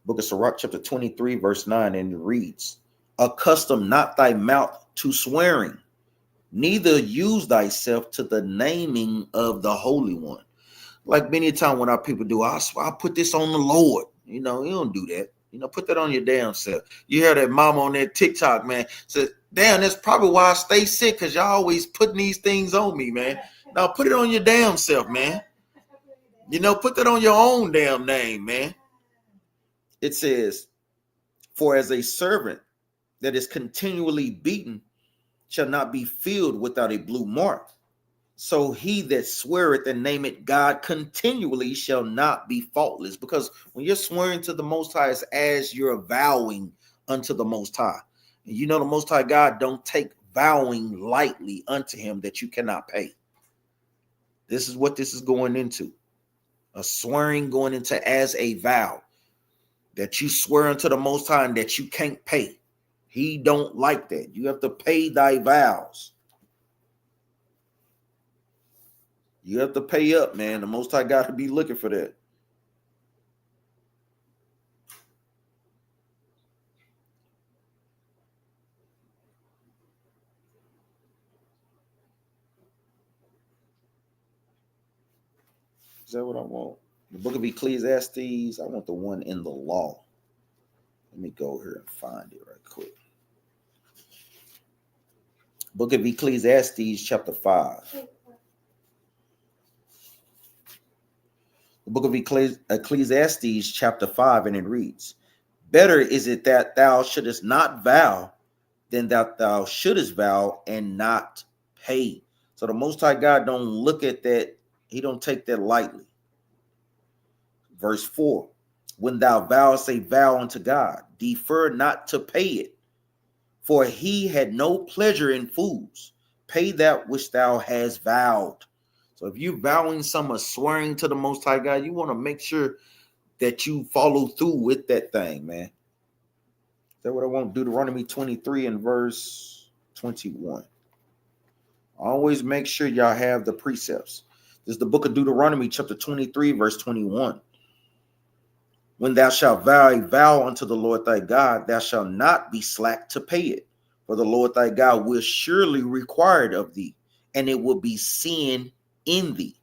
Book of Sirach, chapter 23, verse 9, and it reads, accustom not thy mouth to swearing, neither use thyself to the naming of the Holy One. Like many a time when our people do, I swear I put this on the Lord. You don't do that. Put that on your damn self. You hear that mama on that TikTok, man, said, damn, that's probably why I stay sick, because y'all always putting these things on me, man. Now put it on your damn self, man. Put that on your own damn name, man. It says, for as a servant that is continually beaten shall not be filled without a blue mark, so he that sweareth and nameth God continually shall not be faultless. Because when you're swearing to the Most High, it's as you're vowing unto the Most High. And the Most High God don't take vowing lightly unto him that you cannot pay. This is what this is going into. A swearing going into as a vow that you swear unto the Most High and that you can't pay. He don't like that. You have to pay thy vows. You have to pay up, man. The Most High got to be looking for that. Is that what I want? The book of Ecclesiastes. I want the one in the law. Let me go here and find it right quick. Book of Ecclesiastes, chapter 5. The book of Ecclesiastes, chapter 5, and it reads, better is it that thou shouldest not vow than that thou shouldest vow and not pay. So the Most High God don't look at that. He don't take that lightly. Verse 4, when thou vowest a vow unto God, defer not to pay it, for he had no pleasure in fools. Pay that which thou hast vowed. So if you're vowing some or swearing to the Most High God, you want to make sure that you follow through with that thing, man. Is that what I want? Deuteronomy 23 and verse 21. Always make sure y'all have the precepts. This is the book of Deuteronomy, chapter 23, verse 21. When thou shalt vow a vow unto the Lord thy God, thou shalt not be slack to pay it, for the Lord thy God will surely require it of thee, and it will be sin in thee.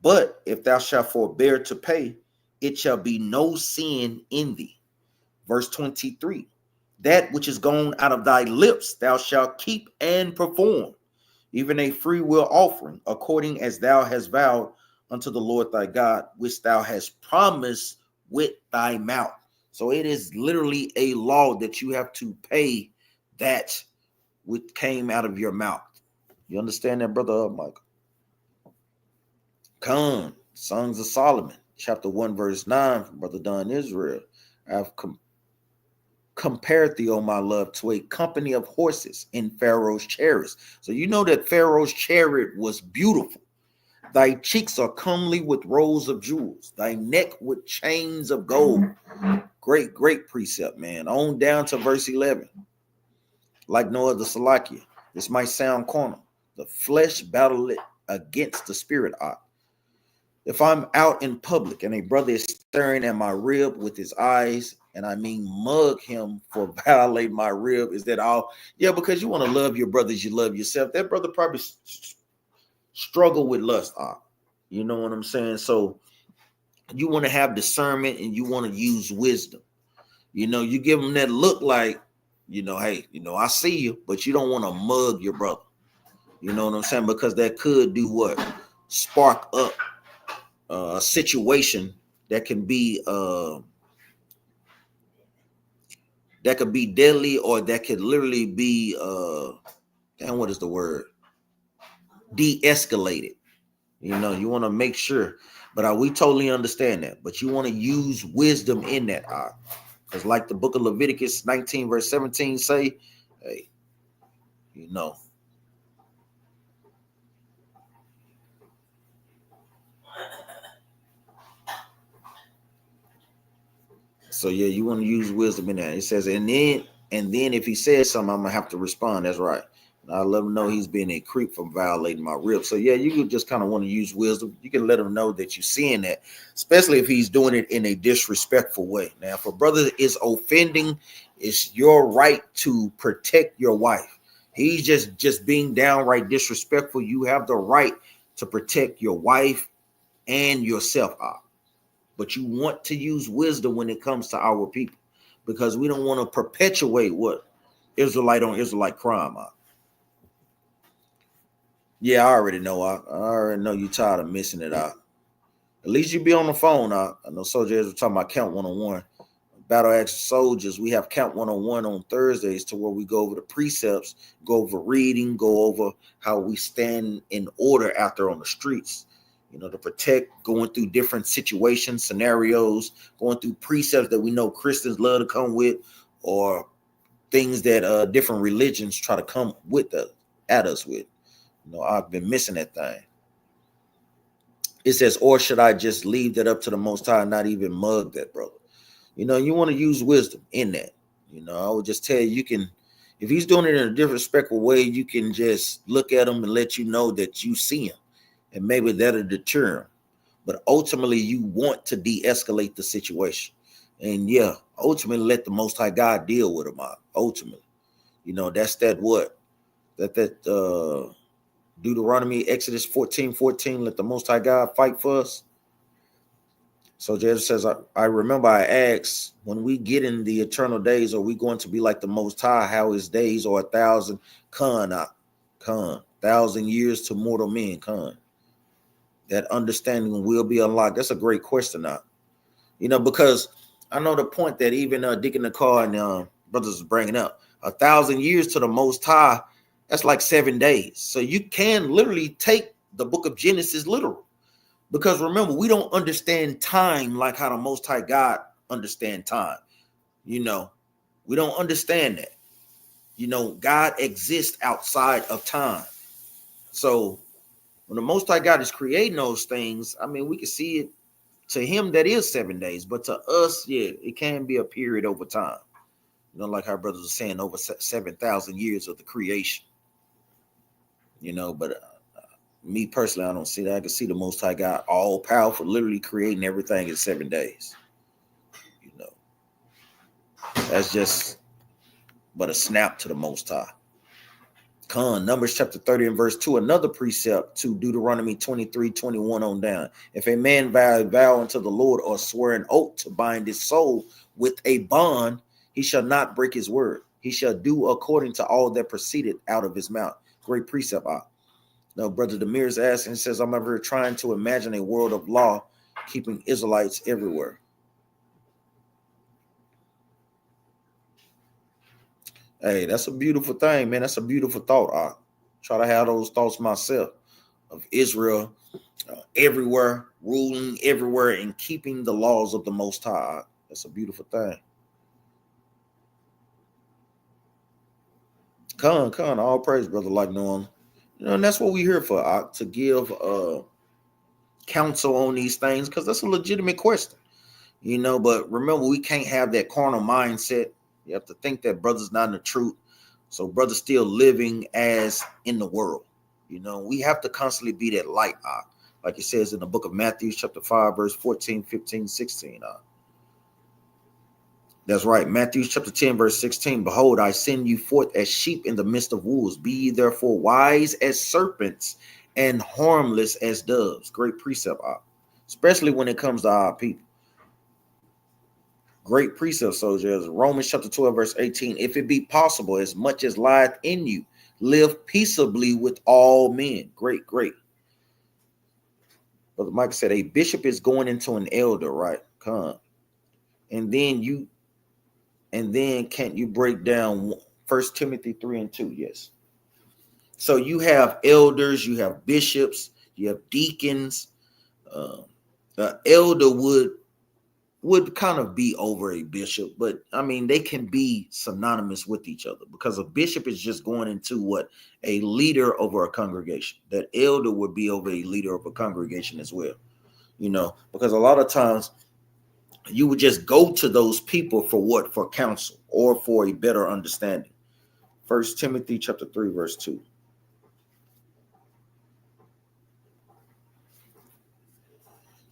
But if thou shalt forbear to pay, it shall be no sin in thee. Verse 23, that which is gone out of thy lips thou shalt keep and perform, even a free will offering, according as thou hast vowed unto the Lord thy God, which thou hast promised with thy mouth. So it is literally a law that you have to pay that which came out of your mouth. You understand that, brother Michael? Come, Songs of Solomon, chapter 1, verse 9, from Brother Don Israel. I've compared thee, O my love, to a company of horses in Pharaoh's chariots. So you know that Pharaoh's chariot was beautiful. Thy cheeks are comely with rows of jewels, thy neck with chains of gold. Great, great precept, man. On down to verse 11. Like no other Salakia. This might sound carnal. The flesh battleth against the spirit eye. If I'm out in public and a brother is staring at my rib with his eyes, and I mean mug him for violating my rib, is that all? Yeah, because you want to love your brother as you love yourself. That brother probably struggle with lust. You know what I'm saying? So you want to have discernment and you want to use wisdom. You give them that look like, hey, I see you, but you don't want to mug your brother. You know what I'm saying? Because that could do what? Spark up a situation that can be deadly, or that could literally be what is the word? De-escalated. You want to make sure, but we totally understand that. But you want to use wisdom in that, because like the book of Leviticus 19 verse 17 say, hey, So yeah, you want to use wisdom in that. It says, and then if he says something, I'm gonna have to respond. That's right. I let him know he's being a creep for violating my rib. So yeah, you could just kind of want to use wisdom. You can let him know that you're seeing that, especially if he's doing it in a disrespectful way. Now, if a brother is offending, it's your right to protect your wife. He's just being downright disrespectful. You have the right to protect your wife and yourself. But you want to use wisdom when it comes to our people, because we don't want to perpetuate what Israelite on Israelite crime. Yeah, I already know. I already know you tired of missing it out. At least you be on the phone. I know soldiers were talking about Count 101. Battle Axe Soldiers, we have Count 101 on Thursdays, to where we go over the precepts, go over reading, go over how we stand in order out there on the streets, to protect, going through different situations, scenarios, going through precepts that we know Christians love to come with, or things that different religions try to come with us, at us with. I've been missing that thing. It says, or should I just leave that up to the Most High and not even mug that brother? You want to use wisdom in that. I would just tell you can, if he's doing it in a disrespectful way, you can just look at him and let you know that you see him, and maybe that'll deter him. But ultimately, you want to de-escalate the situation, and yeah, ultimately let the Most High God deal with him. Ultimately, that's that Deuteronomy, Exodus 14:14. Let the Most High God fight for us. So Jesus says, I remember I asked, when we get in the eternal days, are we going to be like the Most High, how his days are 1,000 1,000 years to mortal men, that understanding will be unlocked? That's a great question because I know the point that even Dick in the car and brothers is bringing up. 1,000 years to the Most High, that's like 7 days. So you can literally take the book of Genesis literal. Because remember, we don't understand time like how the Most High God understand time. We don't understand that. God exists outside of time. So when the Most High God is creating those things, we can see it. To him, that is 7 days. But to us, yeah, it can be a period over time. Like our brothers are saying, over 7,000 years of the creation. But me personally, I don't see that. I can see the Most High God all powerful, literally creating everything in 7 days. That's just but a snap to the Most High. Numbers chapter 30 and verse 2, another precept to Deuteronomy 23:21 on down. If a man vow unto the Lord or swear an oath to bind his soul with a bond, he shall not break his word. He shall do according to all that proceeded out of his mouth. Great precept. Now, Brother Demir is asking, he says, I'm ever trying to imagine a world of law keeping Israelites everywhere. Hey, that's a beautiful thing, man. That's a beautiful thought. I try to have those thoughts myself, of Israel everywhere, ruling everywhere, and keeping the laws of the Most High. That's a beautiful thing. All praise, brother, like Norm. And that's what we're here for, to give counsel on these things, because that's a legitimate question. But remember, we can't have that carnal mindset. You have to think that brother's not in the truth. So brother's still living as in the world. We have to constantly be that light, like it says in the book of Matthew, chapter 5, verse 14, 15, 16. That's right. Matthew chapter 10, verse 16. Behold, I send you forth as sheep in the midst of wolves. Be ye therefore wise as serpents and harmless as doves. Great precept, especially when it comes to our people. Great precept, soldiers. Romans chapter 12, verse 18. If it be possible, as much as lieth in you, live peaceably with all men. Great. Brother Michael said, a bishop is going into an elder, right? And then can't you break down 1 Timothy 3 and 2? Yes. So you have elders, you have bishops, you have deacons. The elder would kind of be over a bishop, but they can be synonymous with each other, because a bishop is just going into a leader over a congregation. That elder would be over a leader of a congregation as well, because a lot of times you would just go to those people for counsel or for a better understanding. First Timothy chapter 3, verse 2.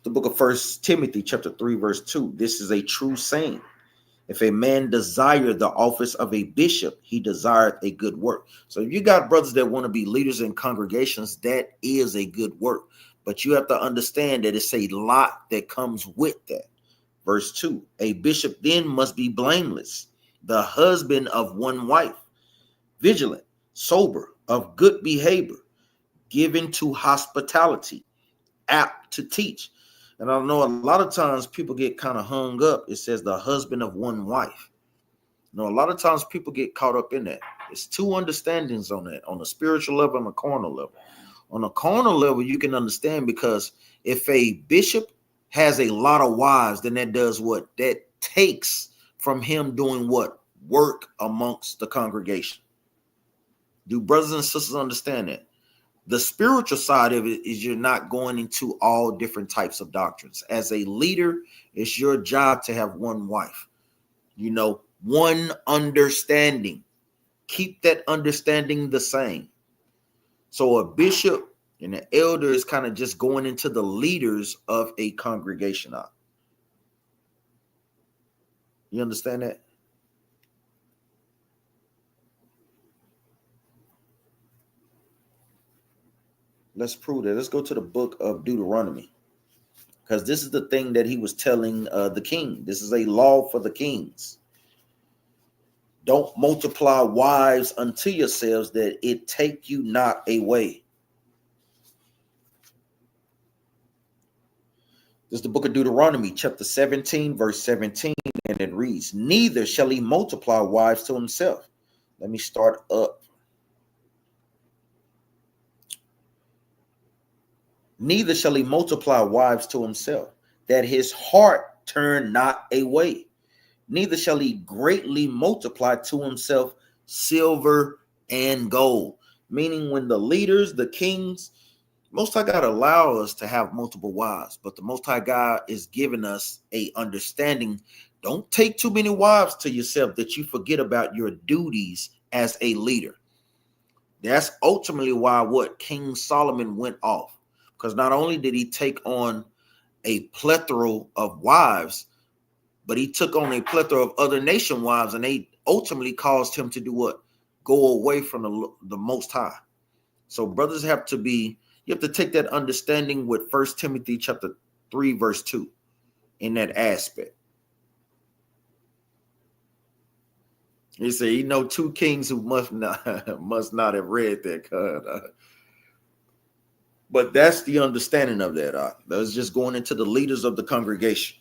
The book of First Timothy chapter 3, verse 2. This is a true saying. If a man desire the office of a bishop, he desireth a good work. So if you got brothers that want to be leaders in congregations, that is a good work. But you have to understand that it's a lot that comes with that. Verse 2, a bishop then must be blameless, the husband of one wife, vigilant, sober, of good behavior, given to hospitality, apt to teach. And I know a lot of times people get kind of hung up. It says the husband of one wife. A lot of times people get caught up in that. It's two understandings on that, on the spiritual level and the carnal level. On the carnal level, you can understand, because if a bishop has a lot of wives, then that does what? That takes from him doing what? Work amongst the congregation. Do brothers and sisters understand that? The spiritual side of it is you're not going into all different types of doctrines. As a leader, it's your job to have one wife. One understanding. Keep that understanding the same. So a bishop and an elder is kind of just going into the leaders of a congregation. You understand that? Let's prove that. Let's go to the book of Deuteronomy, because this is the thing that he was telling the king. This is a law for the kings. Don't multiply wives unto yourselves, that it take you not away. This is the book of Deuteronomy, chapter 17, verse 17, and it reads, neither shall he multiply wives to himself. Let me start up. Neither shall he multiply wives to himself, that his heart turn not away. Neither shall he greatly multiply to himself silver and gold. Meaning, when the leaders, the kings, Most High God allow us to have multiple wives, but the Most High God is giving us a understanding. Don't take too many wives to yourself that you forget about your duties as a leader. That's ultimately why King Solomon went off, because not only did he take on a plethora of wives, but he took on a plethora of other nation wives, and they ultimately caused him to do what? Go away from the Most High. So brothers have to be, you have to take that understanding with First Timothy chapter 3, verse 2 in that aspect. He said, two kings who must not have read that. But that's the understanding of that. That's just going into the leaders of the congregation.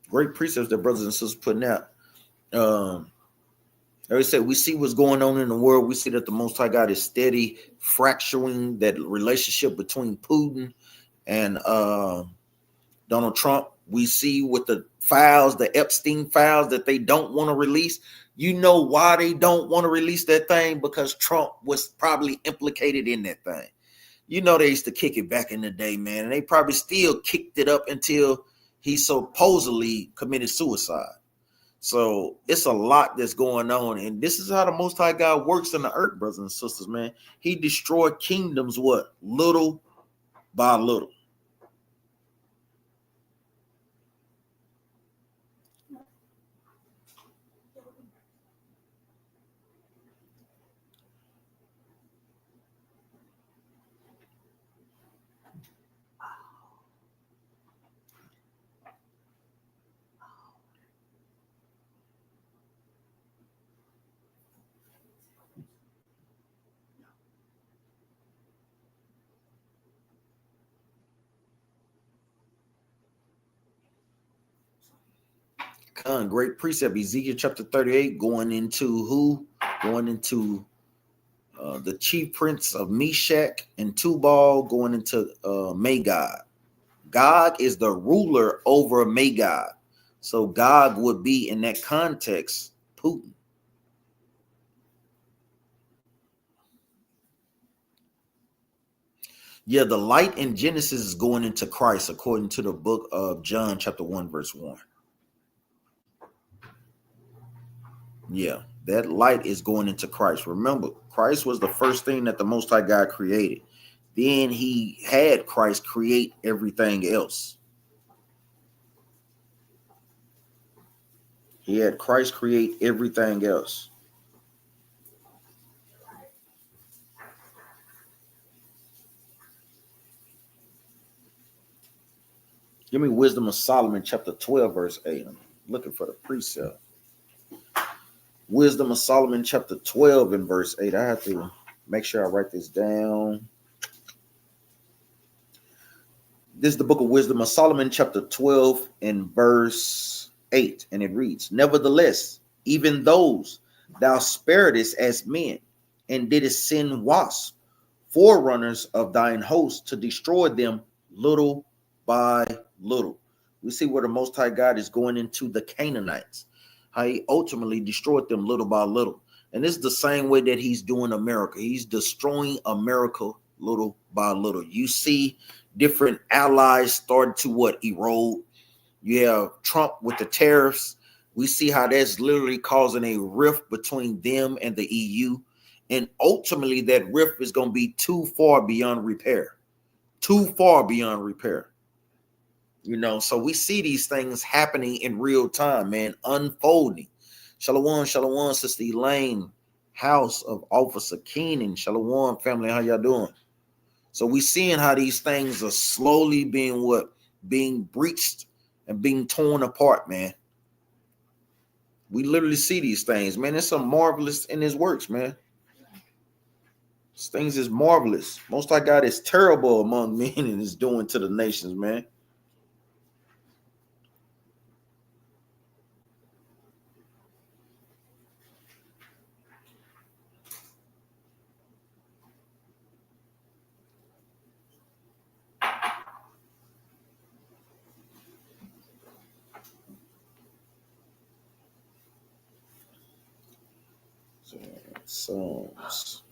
Great precepts that brothers and sisters putting out. Like I said, we see what's going on in the world. We see that the Most High God is steady fracturing that relationship between Putin and Donald Trump. We see with the files, the Epstein files, that they don't want to release. You know why they don't want to release that thing? Because Trump was probably implicated in that thing. They used to kick it back in the day, man. And they probably still kicked it up until he supposedly committed suicide. So it's a lot that's going on. And this is how the Most High God works in the earth, brothers and sisters, man. He destroyed kingdoms, little by little. Great precept, Ezekiel chapter 38, going into who? Going into the chief prince of Meshach and Tubal, going into Magog. Gog is the ruler over Magog. So Gog would be, in that context, Putin. Yeah, the light in Genesis is going into Christ, according to the book of John chapter 1, verse 1. Yeah, that light is going into Christ. Remember, Christ was the first thing that the Most High God created. Then he had Christ create everything else. He had Christ create everything else. Give me Wisdom of Solomon, chapter 12, verse 8. I'm looking for the precept. Wisdom of Solomon, chapter 12, and verse 8. I have to make sure I write this down. This is the book of Wisdom of Solomon, chapter 12, and verse 8. And it reads, nevertheless, even those thou sparedest as men, and didst send wasps, forerunners of thine host, to destroy them little by little. We see where the Most High God is going into the Canaanites, how he ultimately destroyed them little by little. And this is the same way that he's doing America. He's destroying America little by little. You see different allies starting to erode. You have Trump with the tariffs. We see how that's literally causing a rift between them and the EU. And ultimately, that rift is going to be too far beyond repair. Too far beyond repair. So we see these things happening in real time, man, unfolding. Shalom, shalom, Sister Elaine, house of Officer Keenan. Shalom, family, how y'all doing? So we seeing how these things are slowly being breached and being torn apart, man. We literally see these things, man. It's some marvelous in his works, man. These things is marvelous. Most High God is terrible among men and is doing to the nations, man. Psalms.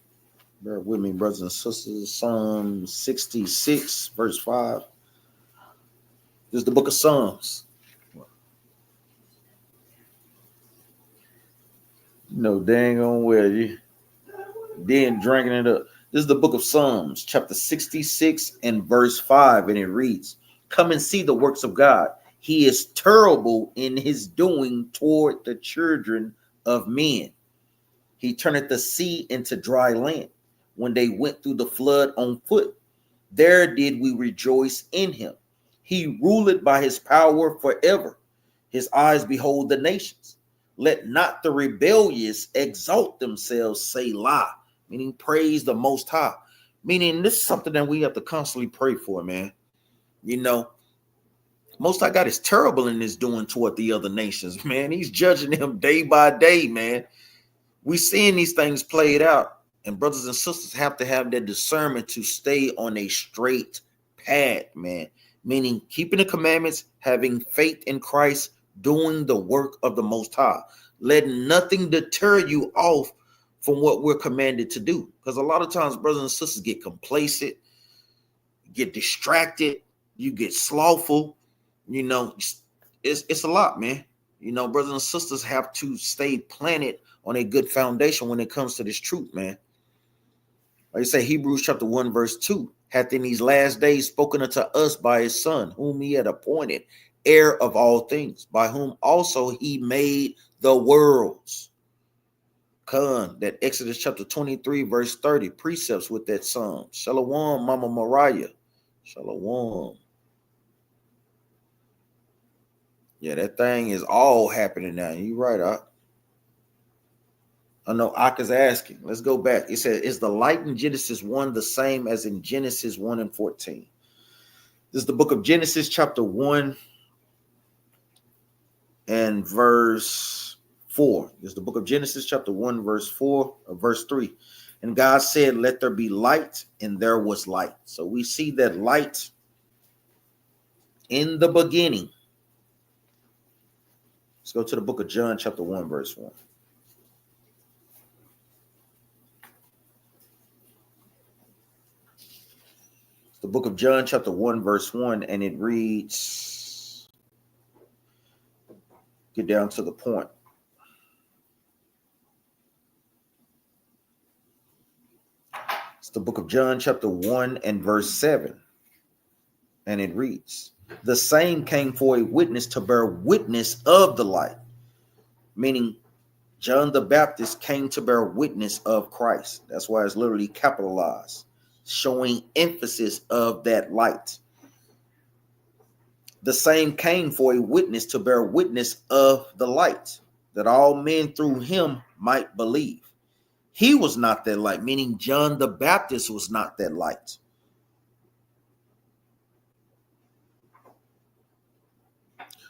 Bear with me, brothers and sisters. Psalm 66, verse 5. This is the book of Psalms. Dang on well. You then drinking it up. This is the book of Psalms, chapter 66 and verse 5. And it reads, come and see the works of God. He is terrible in his doing toward the children of men. He turneth the sea into dry land when they went through the flood on foot. There did we rejoice in him. He ruleth by his power forever. His eyes behold the nations. Let not the rebellious exalt themselves, say lie, meaning praise the Most High. Meaning this is something that we have to constantly pray for, man. Most High God is terrible in his doing toward the other nations, man. He's judging them day by day, man. We seeing these things played out, and brothers and sisters have to have their discernment to stay on a straight path, man. Meaning keeping the commandments, having faith in Christ, doing the work of the Most High. Let nothing deter you off from what we're commanded to do. Because a lot of times brothers and sisters get complacent, get distracted, you get slothful. It's a lot, man. Brothers and sisters have to stay planted on a good foundation when it comes to this truth, man. Like I say, Hebrews chapter 1, verse 2, hath in these last days spoken unto us by his Son, whom he had appointed heir of all things, by whom also he made the worlds. That Exodus chapter 23, verse 30, precepts with that psalm. Shalom, Mama Mariah. Shalom. Yeah, that thing is all happening now. You right, I know Ak is asking. Let's go back. It says, is the light in Genesis 1 the same as in Genesis 1 and 14? This is the book of Genesis, chapter 1 and verse 4. This is the book of Genesis, chapter 1, verse 4, or verse 3. And God said, let there be light, and there was light. So we see that light in the beginning. Let's go to the book of John, chapter 1, verse 1. The book of John, chapter 1, verse 1, and it reads, get down to the point. the book of John, chapter 1 and verse 7. And it reads, the same came for a witness to bear witness of the light. Meaning John the Baptist came to bear witness of Christ. That's why it's literally capitalized, showing emphasis of that light. The same came for a witness to bear witness of the light, that all men through him might believe. He was not that light, meaning John the Baptist was not that light.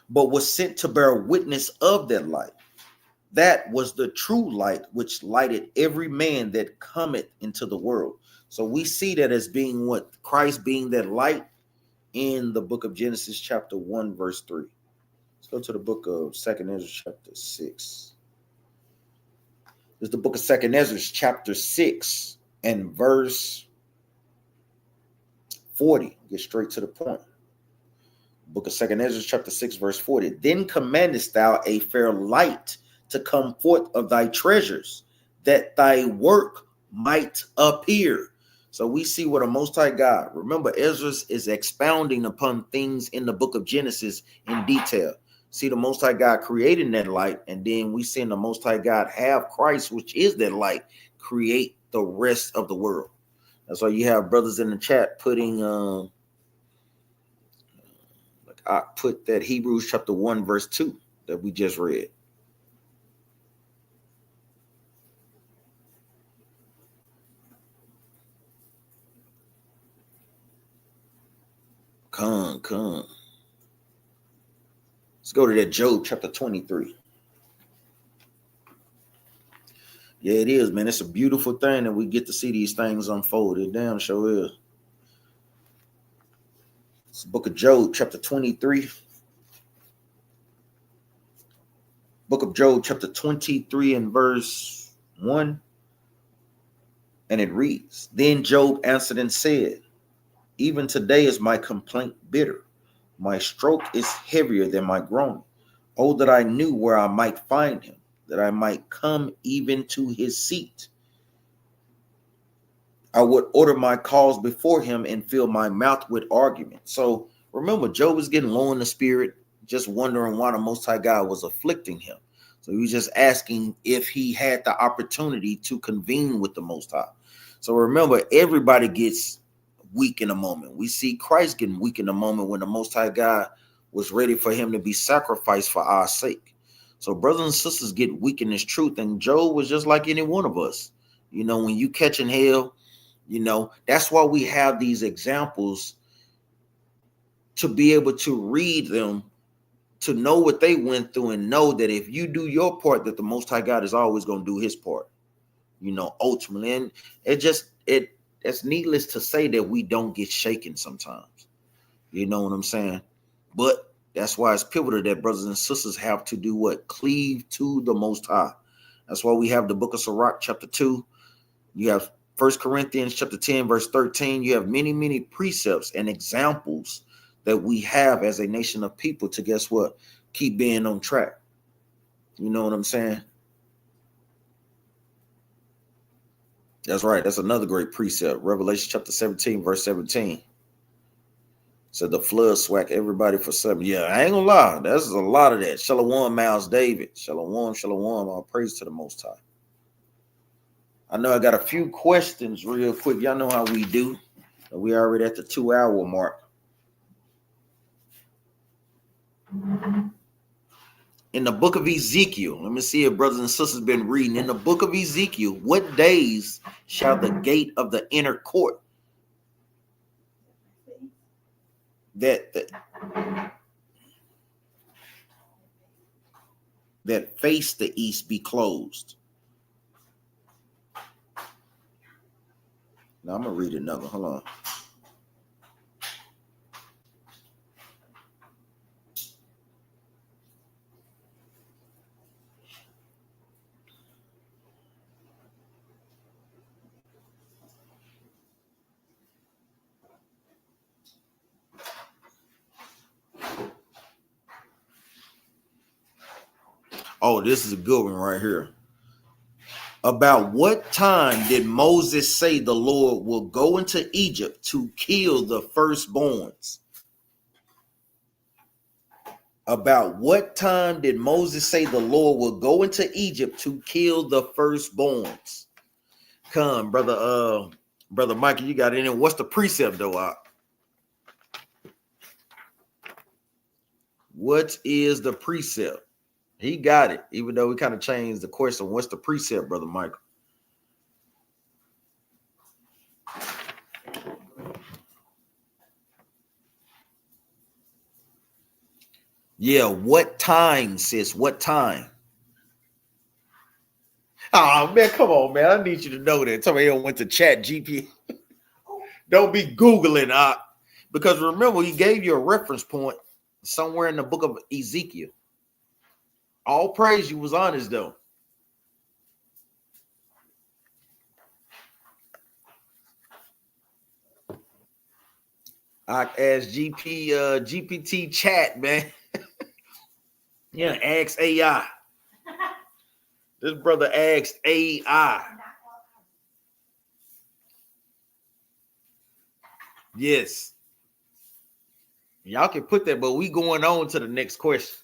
But was sent to bear witness of that light. That was the true light, which lighted every man that cometh into the world. So we see that as being what? Christ being that light in the book of Genesis chapter 1, verse 3. Let's go to the book of 2nd Ezra chapter 6. This is the book of 2nd Ezra chapter 6 and verse 40. Get straight to the point. Book of 2nd Ezra chapter 6 verse 40. Then commandest thou a fair light to come forth of thy treasures, that thy work might appear. So we see what a Most High God. Remember, Ezra is expounding upon things in the book of Genesis in detail. See the Most High God creating that light, and then we see the Most High God have Christ, which is that light, create the rest of the world. That's why you have brothers in the chat putting I put that Hebrews chapter 1 verse 2 that we just read. Come. Let's go to that Job chapter 23. Yeah, it is, man. It's a beautiful thing that we get to see these things unfold. It damn sure is. It's the book of Job chapter 23. Book of Job chapter 23 and verse 1. And it reads, then Job answered and said, even today is my complaint bitter. My stroke is heavier than my groaning. Oh, that I knew where I might find him, that I might come even to his seat. I would order my cause before him and fill my mouth with argument. So remember, Job was getting low in the spirit, just wondering why the Most High God was afflicting him. So he was just asking if he had the opportunity to convene with the Most High. So remember, everybody gets weak in a moment. We see Christ getting weak in a moment when the Most High God was ready for him to be sacrificed for our sake. So brothers and sisters get weak in this truth, and Job was just like any one of us. You know, when you catching hell, you know, that's why we have these examples to be able to read them, to know what they went through, and know that if you do your part, that the Most High God is always going to do his part, you know, ultimately. And it's needless to say that we don't get shaken sometimes. You know what I'm saying? But that's why it's pivotal that brothers and sisters have to do what? Cleave to the Most High. That's why we have the book of Sirach chapter 2. You have 1 Corinthians chapter 10 verse 13. You have many precepts and examples that we have as a nation of people to, guess what? Keep being on track. You know what I'm saying? That's right. That's another great precept. Revelation chapter 17 verse 17. So the flood swack everybody for 7. Yeah, I ain't gonna lie. There's a lot of that. Shalom, Miles David. Shalom. All praise to the Most High. I know I got a few questions real quick. Y'all know how we do. We already at the 2-hour mark. In the book of Ezekiel, let me see if brothers and sisters been reading. In the book of Ezekiel, what days shall the gate of the inner court that face the east be closed? Now I'm gonna read another. Hold on. Oh, this is a good one right here. About what time did Moses say the Lord will go into Egypt to kill the firstborns? About what time did Moses say the Lord will go into Egypt to kill the firstborns? Come, brother Michael, you got it in. What's the precept though? What is the precept? He got it, even though we kind of changed the question. What's the precept, brother Michael? Yeah, what time, sis? What time? Oh man, come on, man. I need you to know that. Somebody went to Chat GP. Don't be Googling, because remember, he gave you a reference point somewhere in the book of Ezekiel. All praise, you was honest though. I asked GPT chat, man. Yeah, ask AI. This brother asked AI. Yes. Y'all can put that, but we going on to the next question.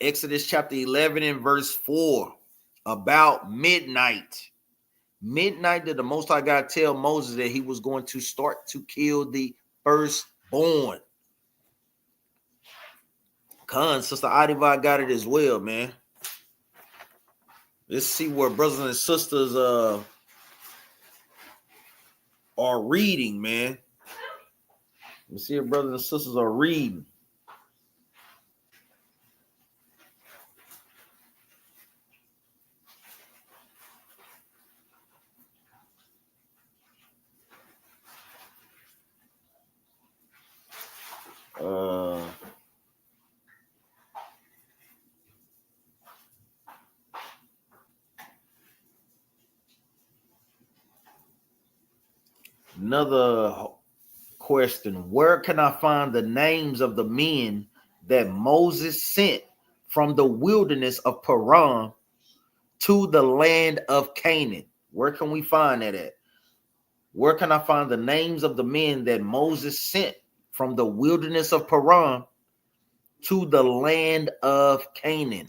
Exodus chapter 11 and verse 4. About midnight. Midnight did the Most High God tell Moses that he was going to start to kill the firstborn. Sister Adiva got it as well, man. Let's see where brothers and sisters are reading, man. Let's see if brothers and sisters are reading. Another question. Where can I find the names of the men that Moses sent from the wilderness of Paran to the land of Canaan? Where can we find that at? Where can I find the names of the men that Moses sent from the wilderness of Paran to the land of Canaan?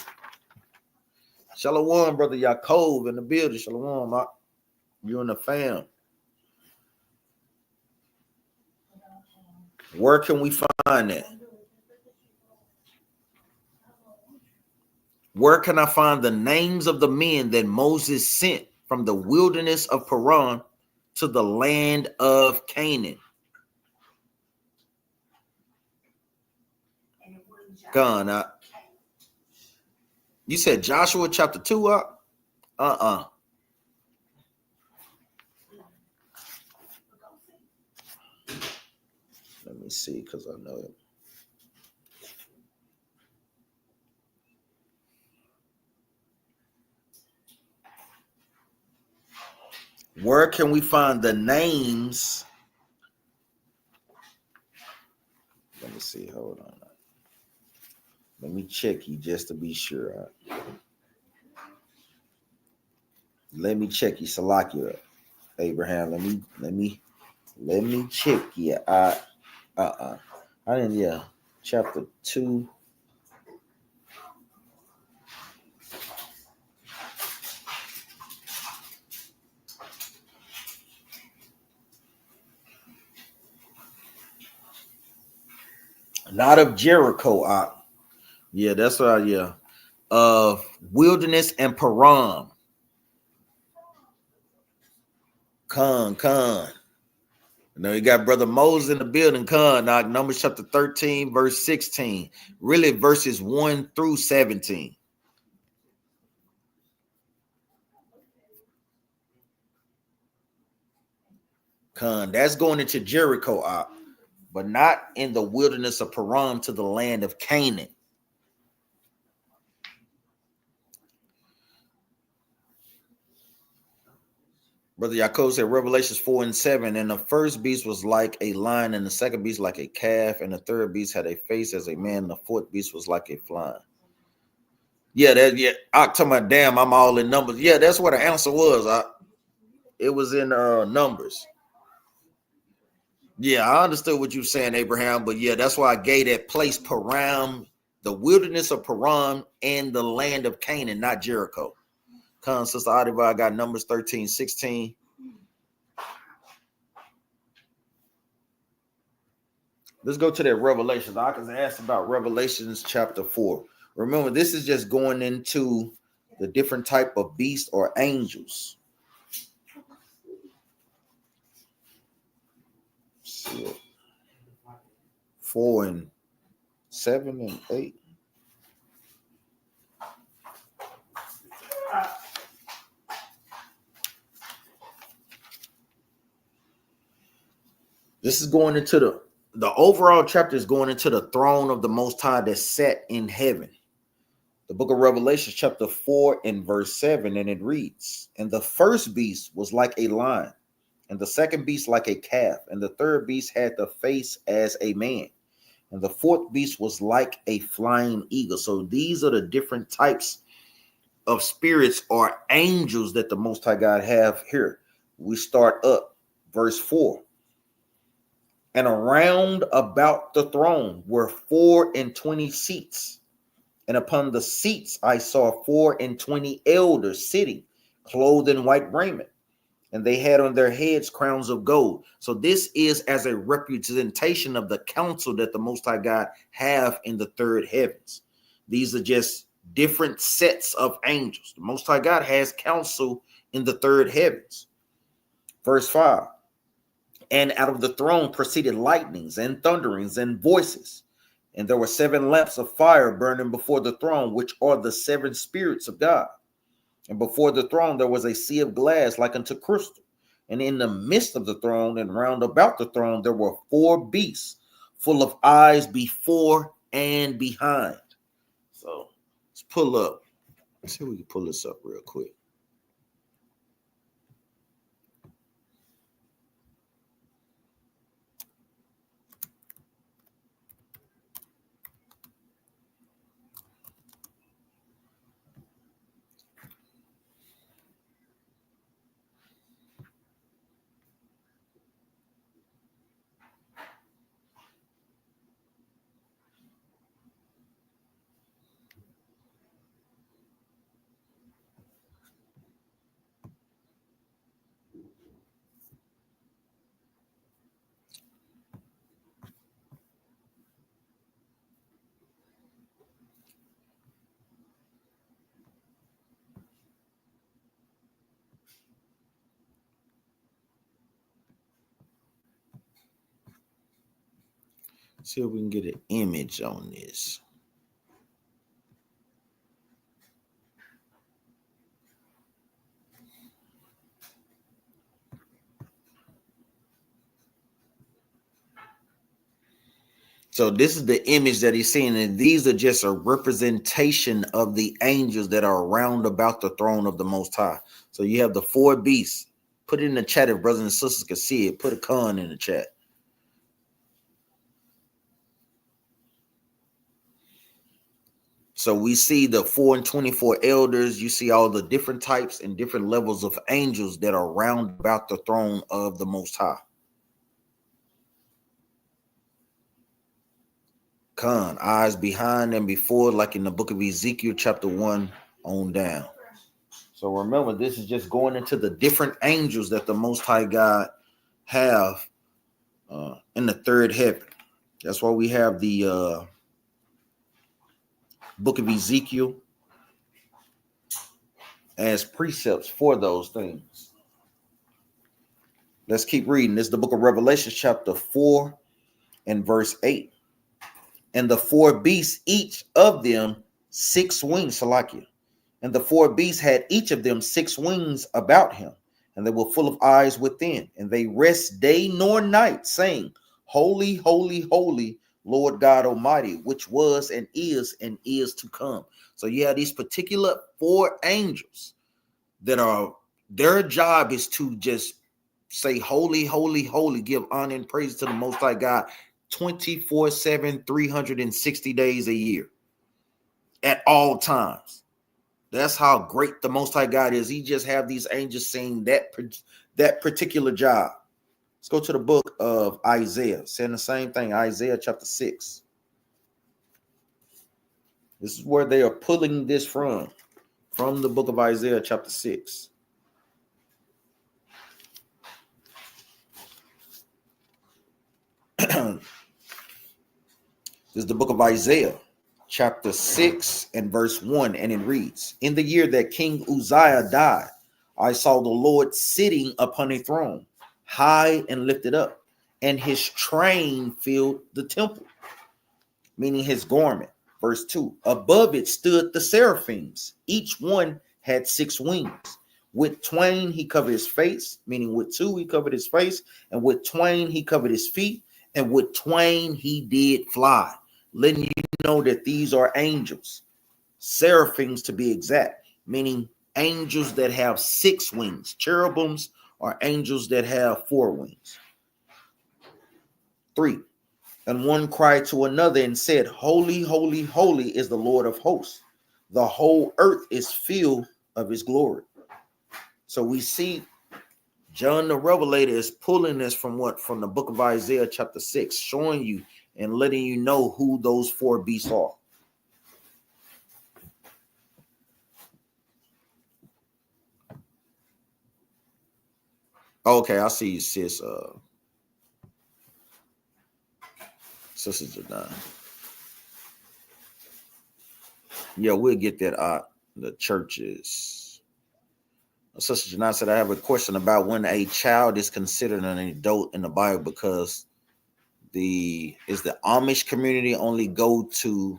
Shalom, brother Yaakov in the building. Shalom, you and the fam. Where can we find that? Where can I find the names of the men that Moses sent from the wilderness of Paran to the land of Canaan? You said Joshua chapter 2 up? Let me see, because I know it. Where can we find the names? Let me see. Hold on. Let me check you just to be sure. Let me check you, Salakia, Abraham. Let me check you. I didn't. Yeah, chapter 2. Not of Jericho. Yeah, that's right. Yeah, of wilderness and Paran. Now you got brother Moses in the building. Numbers chapter 13, verse 16. Really, verses 1 through 17. That's going into Jericho, but not in the wilderness of Paran to the land of Canaan. Brother Yaakov said Revelations 4 and 7, and the first beast was like a lion, and the second beast like a calf, and the third beast had a face as a man, and the fourth beast was like a fly. Yeah, I talking about damn, I'm all in numbers. Yeah, that's what the answer was. It was in numbers. Yeah, I understood what you were saying, Abraham, but yeah, that's why I gave that place Param, the wilderness of Param, and the land of Canaan, not Jericho. Come, Sister Adiva, I got Numbers 13:16. Let's go to that Revelation. I can ask about Revelations chapter 4. Remember, this is just going into the different type of beasts or angels. See it. 4 and 7 and 8. This is going into the overall chapter is going into the throne of the Most High that's set in heaven. The book of Revelation chapter 4 and verse 7, and it reads, and the first beast was like a lion, and the second beast like a calf, and the third beast had the face as a man, and the fourth beast was like a flying eagle. So these are the different types of spirits or angels that the Most High God have here. We start up verse 4. And around about the throne were 24 seats. And upon the seats I saw 24 elders sitting, clothed in white raiment. And they had on their heads crowns of gold. So this is as a representation of the council that the Most High God have in the third heavens. These are just different sets of angels. The Most High God has counsel in the third heavens. Verse 5. And out of the throne proceeded lightnings and thunderings and voices. And there were 7 lamps of fire burning before the throne, which are the 7 spirits of God. And before the throne there was a sea of glass like unto crystal. And in the midst of the throne and round about the throne there were 4 beasts, full of eyes before and behind. So let's pull up. Let's see if we can pull this up real quick. See if we can get an image on this. So this is the image that he's seeing, and these are just a representation of the angels that are around about the throne of the Most High. So you have the 4 beasts. Put it in the chat if brothers and sisters can see it. Put a con in the chat. So we see the 4 and 24 elders. You see all the different types and different levels of angels that are round about the throne of the Most High. Con, eyes behind and before, like in the book of Ezekiel chapter 1 on down. So remember, this is just going into the different angels that the Most High God have in the third heaven. That's why we have the book of Ezekiel as precepts for those things. Let's keep reading. This is the book of Revelation chapter 4 and verse 8. And the 4 beasts, each of them 6 wings, Salakia. And the 4 beasts had each of them 6 wings about him, and they were full of eyes within. And they rest day nor night, saying, Holy, holy, holy, Lord God Almighty, which was and is to come. So you have these particular 4 angels that are, their job is to just say, holy, holy, holy, give honor and praise to the Most High God 24/7, 360 days a year. at all times. That's how great the Most High God is. He just have these angels saying that particular job. Let's go to the book of Isaiah, saying the same thing. Isaiah chapter 6. This is where they are pulling this from the book of Isaiah chapter 6. This is the book of Isaiah chapter 6 and verse 1, and it reads, in the year that King Uzziah died, I saw the Lord sitting upon a throne, high and lifted up, and his train filled the temple, meaning his garment. Verse 2, above it stood the seraphims. Each one had 6 wings. With twain he covered his face, meaning with 2 he covered his face, and with twain he covered his feet, and with twain he did fly. Letting you know that these are angels, seraphims to be exact, meaning angels that have 6 wings. Cherubims are angels that have 4 wings. 3, and one cried to another and said, holy, holy, holy is the Lord of hosts. The whole earth is filled of his glory. So we see John the Revelator is pulling this from the book of Isaiah chapter 6, showing you and letting you know who those 4 beasts are. Okay, I see you, sis. Sister Janine. Yeah, we'll get that out. The churches. Sister Janine said, I have a question about when a child is considered an adult in the Bible, because the Amish community only go to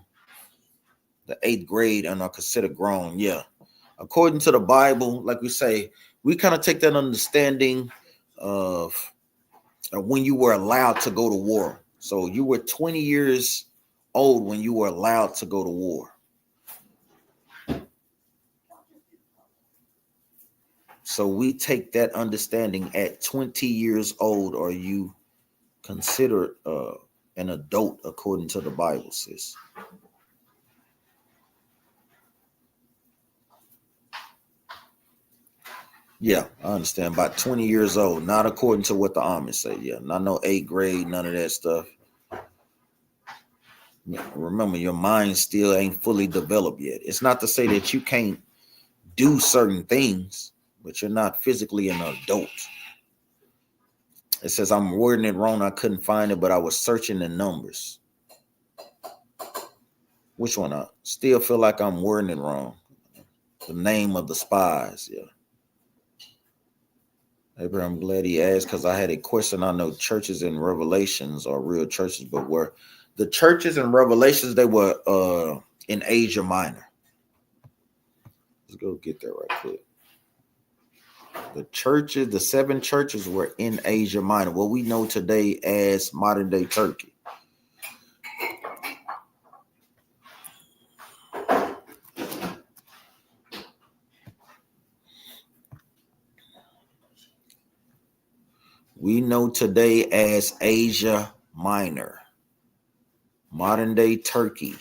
the 8th grade and are considered grown. Yeah. According to the Bible, like we say, we kind of take that understanding of when you were allowed to go to war. So you were 20 years old when you were allowed to go to war. So we take that understanding at 20 years old. Are you considered an adult according to the Bible, sis? Yeah, I understand. About 20 years old, not according to what the Amish say. Yeah, not no 8th grade, none of that stuff. Yeah, remember, your mind still ain't fully developed yet. It's not to say that you can't do certain things, but you're not physically an adult. It says, I'm wording it wrong. I couldn't find it, but I was searching the numbers. Which one? I still feel like I'm wording it wrong. The name of the spies. Yeah. Abraham, I'm glad he asked, because I had a question. I know churches and Revelations are real churches, but were the churches and Revelations, they were in Asia Minor. Let's go get there right quick. The churches, the 7 churches were in Asia Minor, what we know today as modern day Turkey. We know today as Asia Minor, modern day Turkey.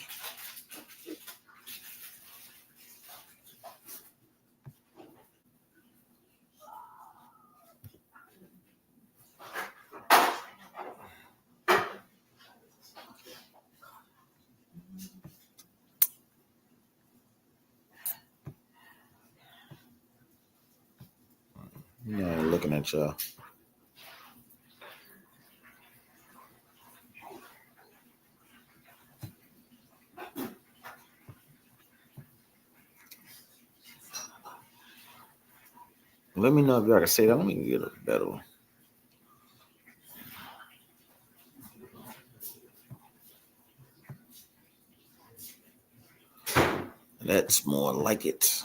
You know, looking at y'all. Let me know if y'all can say that. Let me get a better one. That's more like it.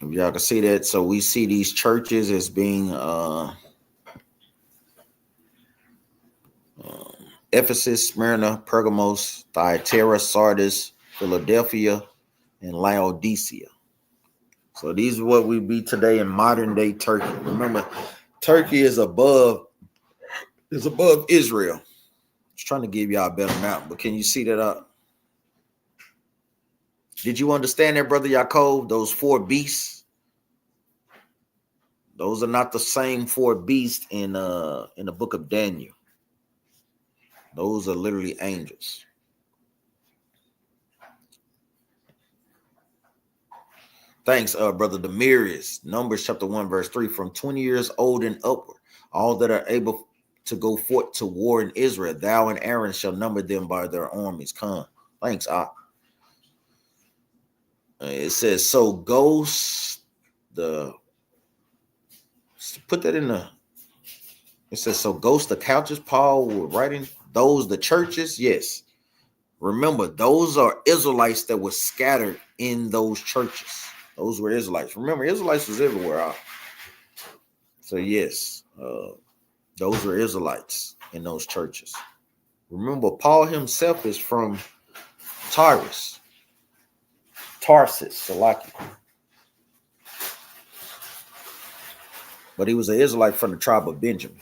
If y'all can see that, so we see these churches as being Ephesus, Smyrna, Pergamos, Thyatira, Sardis, Philadelphia, and Laodicea. So these are what we be today in modern day Turkey. Remember, Turkey is above Israel. Just trying to give y'all a better map, but can you see that up? Did you understand that, Brother Yaakov? Those four beasts, those are not the same four beasts in the book of Daniel. Those are literally angels. Thanks, Brother Demirius. Numbers chapter 1, verse 3. From 20 years old and upward, all that are able to go forth to war in Israel, thou and Aaron shall number them by their armies. Come. Thanks, it says, so goes the, put that in the, it says, so goes the couches, Paul were writing, those the churches, yes. Remember, those are Israelites that were scattered in those churches. Those were Israelites. Remember, Israelites was everywhere. So yes, those were Israelites in those churches. Remember, Paul himself is from Tarsus, Salaki. But he was an Israelite from the tribe of Benjamin.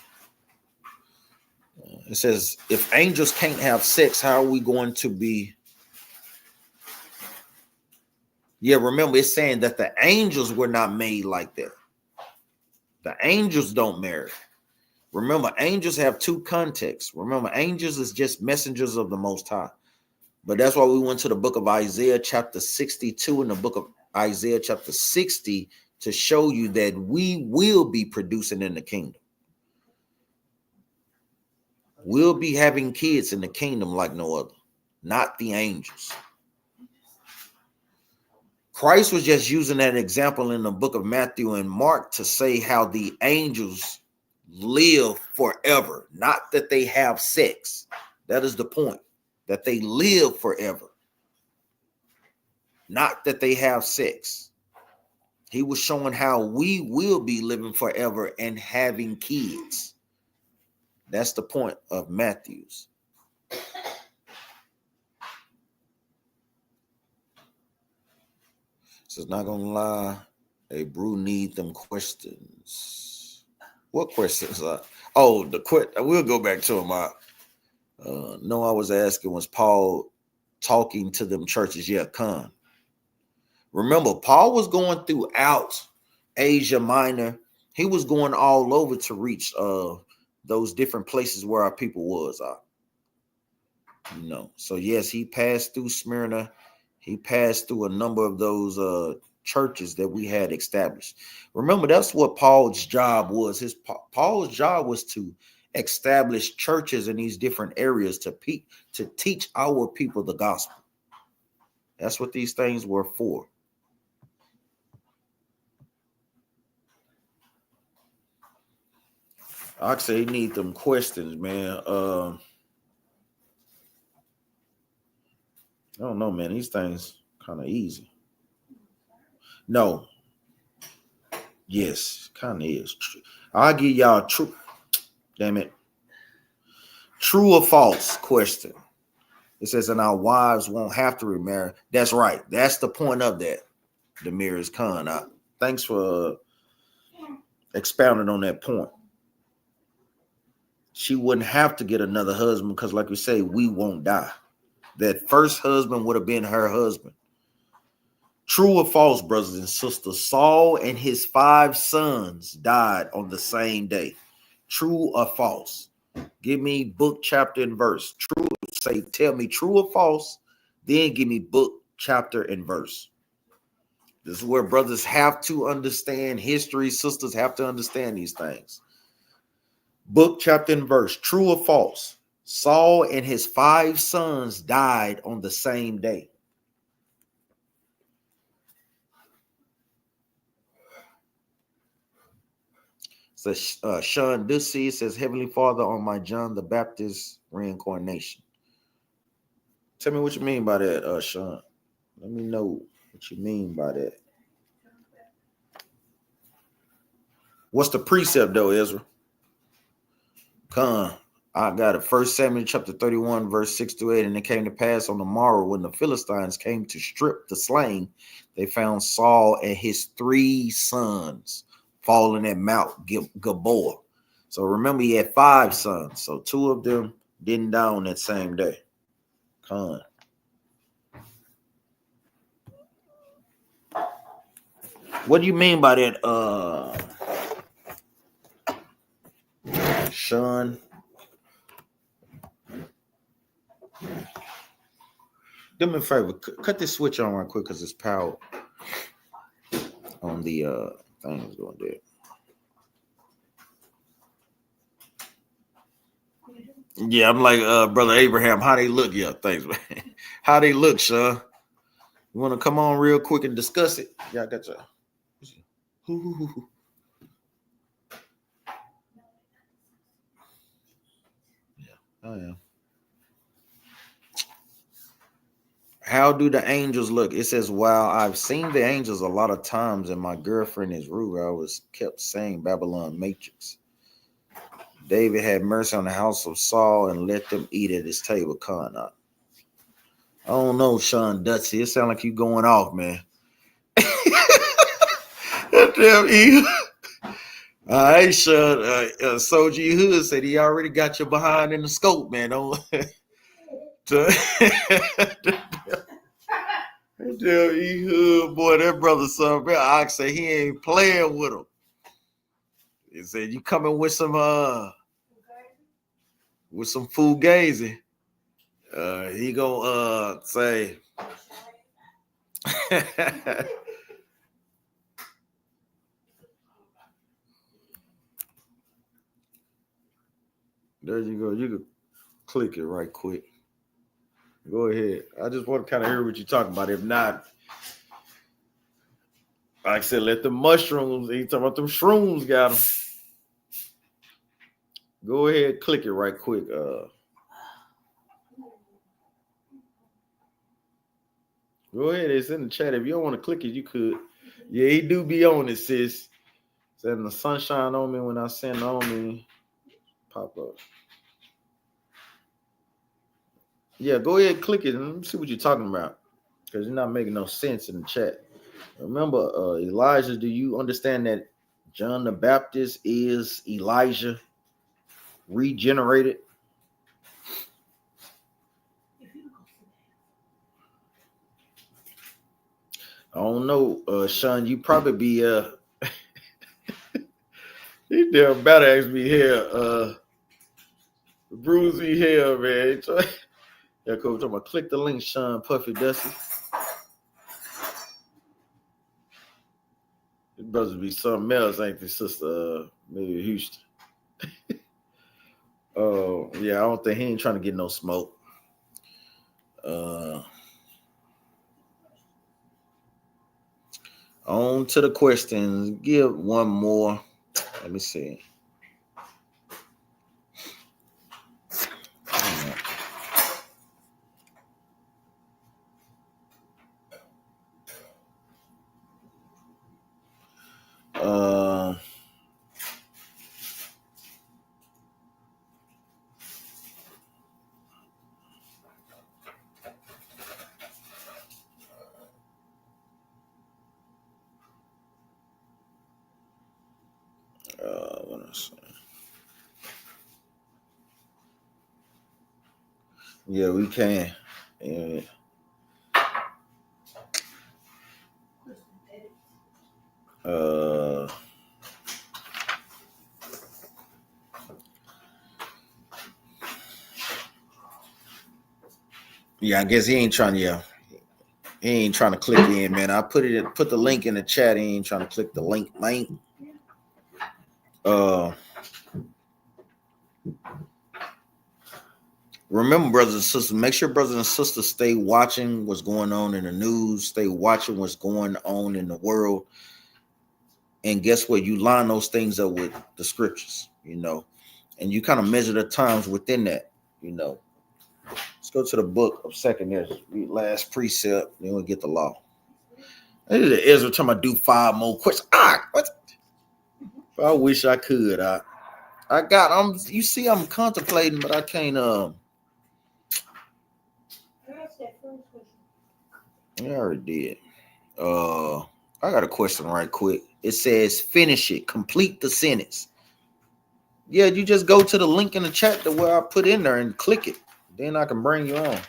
It says, if angels can't have sex, how are we going to be? Yeah, remember, it's saying that the angels were not made like that. The angels don't marry. Remember, angels have two contexts. Remember, angels is just messengers of the Most High. But that's why we went to the book of Isaiah chapter 62 and the book of Isaiah chapter 60 to show you that we will be producing in the kingdom. We'll be having kids in the kingdom like no other, not the angels. Christ was just using that example in the book of Matthew and Mark to say how the angels live forever, not that they have sex. That is the point, that they live forever, not that they have sex. He was showing how we will be living forever and having kids. That's the point of Matthew's. So it's not gonna lie, hey, Brew need them questions. What questions are? Oh, we'll go back to them. No, I was asking, was Paul talking to them churches? Yeah, come. Remember, Paul was going throughout Asia Minor. He was going all over to reach those different places where our people was. So yes, he passed through Smyrna. He passed through a number of those churches that we had established. Remember, that's what Paul's job was. Paul's job was to establish churches in these different areas to teach our people the gospel. That's what these things were for. I say you need them questions, man. I don't know, man. These things kind of easy. No. Yes, kind of is. I'll give y'all true. Damn it. True or false question. It says, and our wives won't have to remarry. That's right. That's the point of that. Demir's Khan. Thanks for expounding on that point. She wouldn't have to get another husband because, like we say, we won't die. That first husband would have been her husband. True or false, brothers and sisters? Saul and his 5 sons died on the same day. True or false? Give me book, chapter, and verse. True. Tell me true or false. Then give me book, chapter, and verse. This is where brothers have to understand history. Sisters have to understand these things. Book, chapter, and verse. True or false? Saul and his 5 sons died on the same day. So Sean Ducey says, Heavenly Father, on my John the Baptist reincarnation. Tell me what you mean by that, Sean. Let me know what you mean by that. What's the precept, though, Ezra? Come. I got it. 1 Samuel chapter 31, verse 6-8. And it came to pass on the morrow when the Philistines came to strip the slain, they found Saul and his 3 sons falling at Mount Gilboa. So remember, he had 5 sons. So 2 of them didn't die on that same day. Con. What do you mean by that, Sean? Do me a favor, cut this switch on right quick because it's power on the thing is going there. Yeah, I'm like Brother Abraham, how they look? Yeah, thanks, man. How they look, Sean? You want to come on real quick and discuss it? Yeah, I got you. Yeah, I am. How do the angels look? It says, "Wow, I've seen the angels a lot of times, and my girlfriend is rude. I was kept saying Babylon Matrix. David had mercy on the house of Saul and let them eat at his table." Carnal. I don't know, Sean Dutsy. It sounds like you going off, man. Damn you. All right, Sean. Soji Hood said he already got you behind in the scope, man. Don't. Damn E Hood, boy, that brother son, man. I say he ain't playing with him. He said you coming with some fugazi. He gonna say. There you go. You can click it right quick. Go ahead. I just want to kind of hear what you're talking about. If not, like I said, let the mushrooms. He talking about them shrooms got them. Go ahead, click it right quick. Go ahead. It's in the chat. If you don't want to click it, you could. Yeah, he do be on it, sis. Setting the sunshine on me when I send on me. Pop up. Yeah, go ahead, click it and see what you're talking about. Because you're not making no sense in the chat. Remember, Elijah, do you understand that John the Baptist is Elijah regenerated? I don't know, Sean. You probably be he damn about to ask me here, Brucey here, man. Yeah, cool. Talking about click the link, Sean Puffy Dusty. His brothers be something else, ain't they, sister? Maybe Houston. Oh, yeah, I don't think he ain't trying to get no smoke. On to the questions. Give one more. Let me see. What else? Yeah, we can. Yeah. Yeah, I guess he ain't trying to. Yeah, he ain't trying to click in, man. I put the link in the chat. He ain't trying to click the link, man. Remember, brothers and sisters, make sure brothers and sisters stay watching what's going on in the news, stay watching what's going on in the world. And guess what? You line those things up with the scriptures, and you kind of measure the times within that, Let's go to the book of 2 Ezra, read last precept, then we'll get the law. This is Ezra talking about do 5 more questions. What? I wish I could. You see, I'm contemplating, but I can't. I already did. I got a question right quick. It says, finish it, complete the sentence. Yeah, you just go to the link in the chat to where I put in there and click it. Then I can bring you on.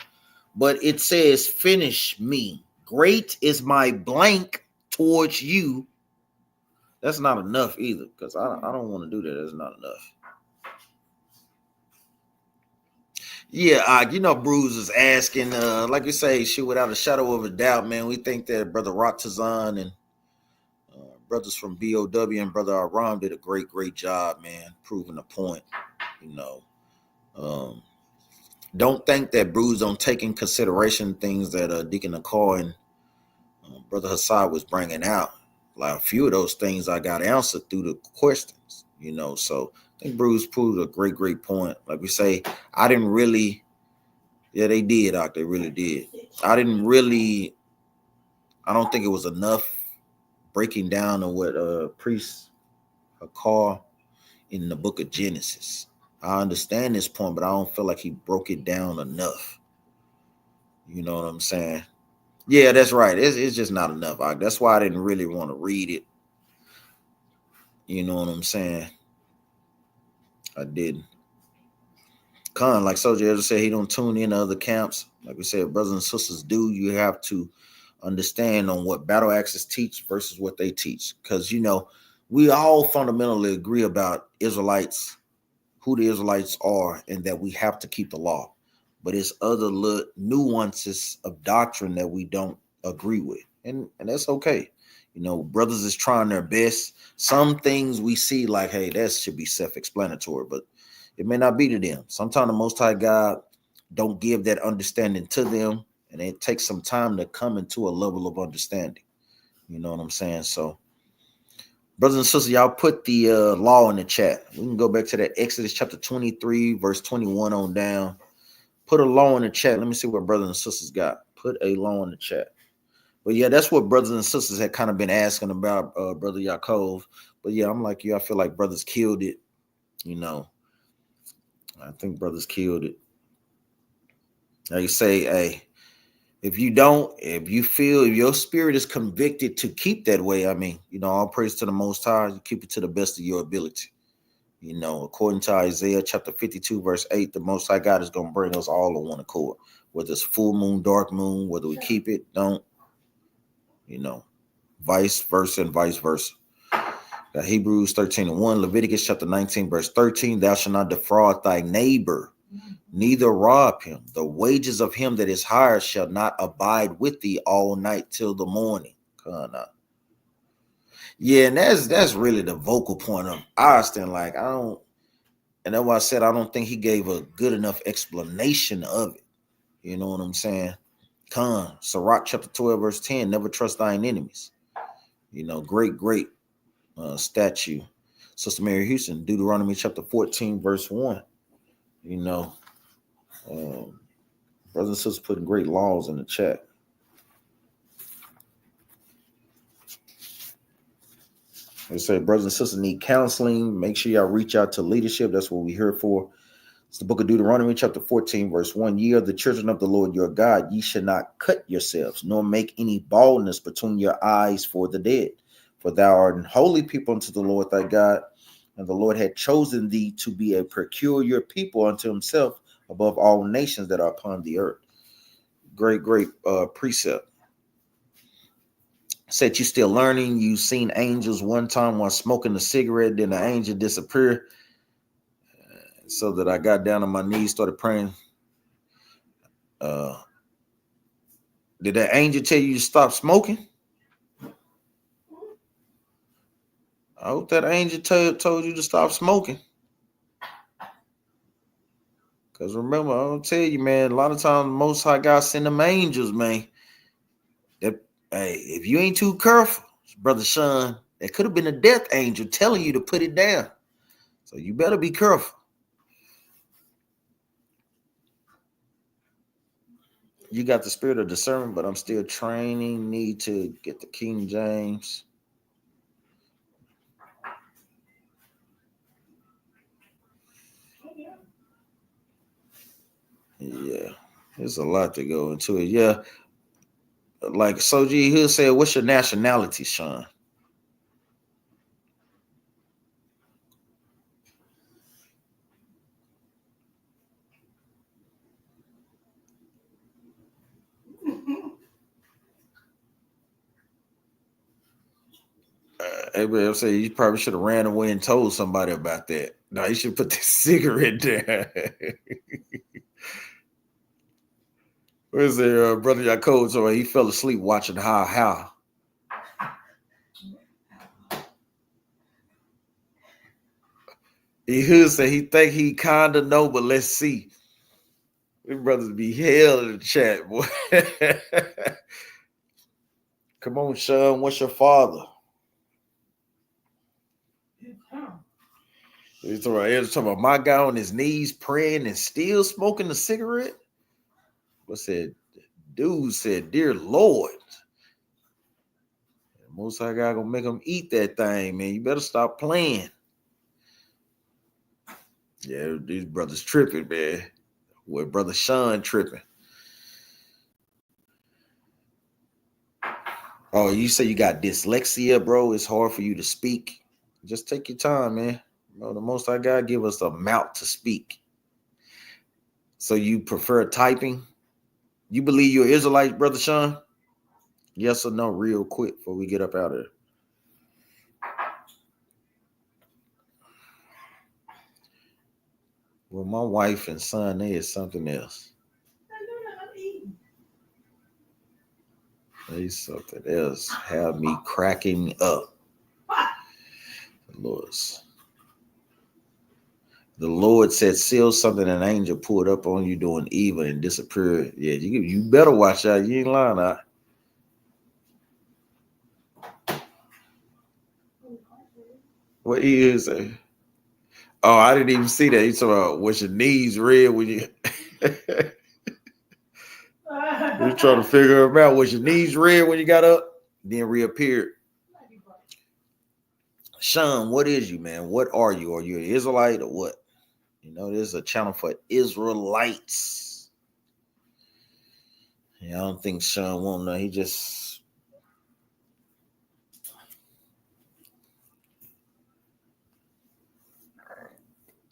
But it says, finish me. Great is my blank towards you. That's not enough either, because I don't want to do that. That's not enough. Yeah, you know, Bruce is asking, like you say, shoot, without a shadow of a doubt, man, we think that Brother Rotazan and brothers from BOW and Brother Aram did a great job, man, proving the point. You know, don't think that Bruce don't take in consideration things that Deacon Nicole and Brother Hassad was bringing out. Like a few of those things I got answered through the questions, you know. So I think Bruce proved a great point. Like we say, I didn't really, yeah, they did, Doc. They really did. I don't think it was enough breaking down on what priest call in the book of Genesis. I understand this point, but I don't feel like he broke it down enough. You know what I'm saying? Yeah, that's right. It's just not enough. That's why I didn't really want to read it. You know what I'm saying? I didn't. Like Soldier ever said, he don't tune in to other camps. Like we said, brothers and sisters do. You have to understand on what battle axes teach versus what they teach. Because, you know, we all fundamentally agree about Israelites, who the Israelites are, and that we have to keep the law. But it's other little nuances of doctrine that we don't agree with. And that's okay. You know, brothers is trying their best. Some things we see like, hey, that should be self-explanatory, but it may not be to them. Sometimes the Most High God don't give that understanding to them, and it takes some time to come into a level of understanding. You know what I'm saying? So, brothers and sisters, y'all put the law in the chat. We can go back to that Exodus chapter 23, verse 21 on down. Put a law in the chat. Let me see what brothers and sisters got. Put a law in the chat. But yeah, that's what brothers and sisters had kind of been asking about, Brother Yaakov. But yeah, I'm like you. I feel like brothers killed it. You know, I think brothers killed it. Like you say, hey, if you feel, if your spirit is convicted to keep that way, I mean, you know, all praise to the Most High, you keep it to the best of your ability. You know, according to Isaiah chapter 52, verse 8, the Most High God is going to bring us all on one accord. Whether it's full moon, dark moon, whether we keep it, don't, you know, vice versa and vice versa. Got Hebrews 13:1, Leviticus chapter 19, verse 13, thou shalt not defraud thy neighbor, neither rob him. The wages of him that is hired shall not abide with thee all night till the morning. Yeah, and that's really the vocal point of Austin. Like, and that's why I said I don't think he gave a good enough explanation of it. You know what I'm saying? Sirach chapter 12, verse 10, never trust thine enemies. You know, great statue. Sister Mary Houston, Deuteronomy chapter 14, verse 1. You know, brothers and sisters putting great laws in the chat. They say brothers and sisters need counseling. Make sure y'all reach out to leadership. That's what we're here for. It's the book of Deuteronomy chapter 14, verse 1. Ye are the children of the Lord your God. Ye shall not cut yourselves, nor make any baldness between your eyes for the dead. For thou art an holy people unto the Lord thy God, and the Lord had chosen thee to be a peculiar people unto himself above all nations that are upon the earth. Great precept. Said you still learning. You seen angels one time while smoking a cigarette, then the angel disappeared. So that I got down on my knees, started praying. Did that angel tell you to stop smoking? I hope that angel told you to stop smoking. Because remember, I'll tell you, man, a lot of times the Most High God send them angels, man. That, hey, if you ain't too careful, Brother Sean, that could have been a death angel telling you to put it down. So you better be careful. You got the spirit of discernment, but I'm still training. Need to get the King James. Yeah, there's a lot to go into it. Yeah, like Soji, he'll say, what's your nationality, Sean? Hey, man, I'm saying you probably should have ran away and told somebody about that. No, you should put the cigarette down. Where's there, brother Yaakov? So he fell asleep watching how. He said he think he kinda know, but let's see. These brothers be hell in the chat, boy. Come on, Sean. What's your father? He's talking about my guy on his knees praying and still smoking a cigarette. What said? Dude said, "Dear Lord, Most High God gonna make him eat that thing, man. You better stop playing." Yeah, these brothers tripping, man. With brother Sean tripping. Oh, you say you got dyslexia, bro? It's hard for you to speak. Just take your time, man. The Most High God give us a mouth to speak. So you prefer typing? You believe you're Israelite, brother Sean? Yes or no, real quick before we get up out of here. Well, my wife and son, they is something else. They something else. Have me cracking up. The Lord said, seal something an angel pulled up on you doing evil and disappeared. Yeah, you better watch out. You ain't lying out. What he is? Oh, I didn't even see that. He's talking about, was your knees red when you... You're trying to figure him out. Was your knees red when you got up? Then reappeared. Sean, what is you, man? What are you? Are you an Israelite or what? You know, there's a channel for Israelites. Yeah, I don't think Sean won't know. He just...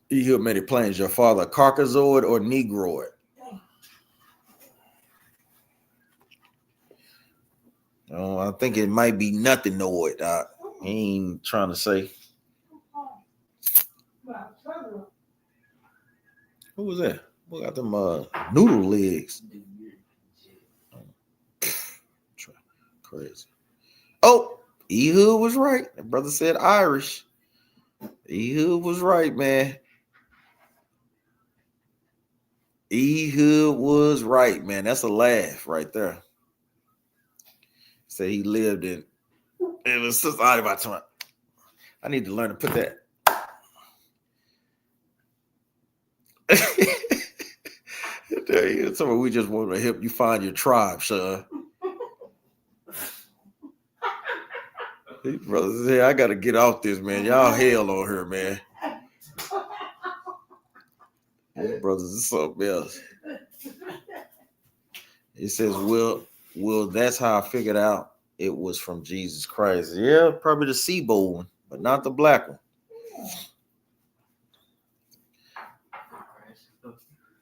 He heard many planes. Your father, Caucasoid or Negroid? Oh, I think it might be nothing noid. He ain't trying to say. Who was that? Who got them noodle legs? Crazy. Oh, Ehud was right. The brother said Irish. Ehud was right, man. Ehud was right, man. That's a laugh right there. Say he lived in. It was society about time. I need to learn to put that. We just want to help you find your tribe, son. These brothers say, I gotta get off this, man. Y'all hell on her, man. These brothers is something else. It says, well, that's how I figured out it was from Jesus Christ. Yeah, probably the seabold one, but not the black one.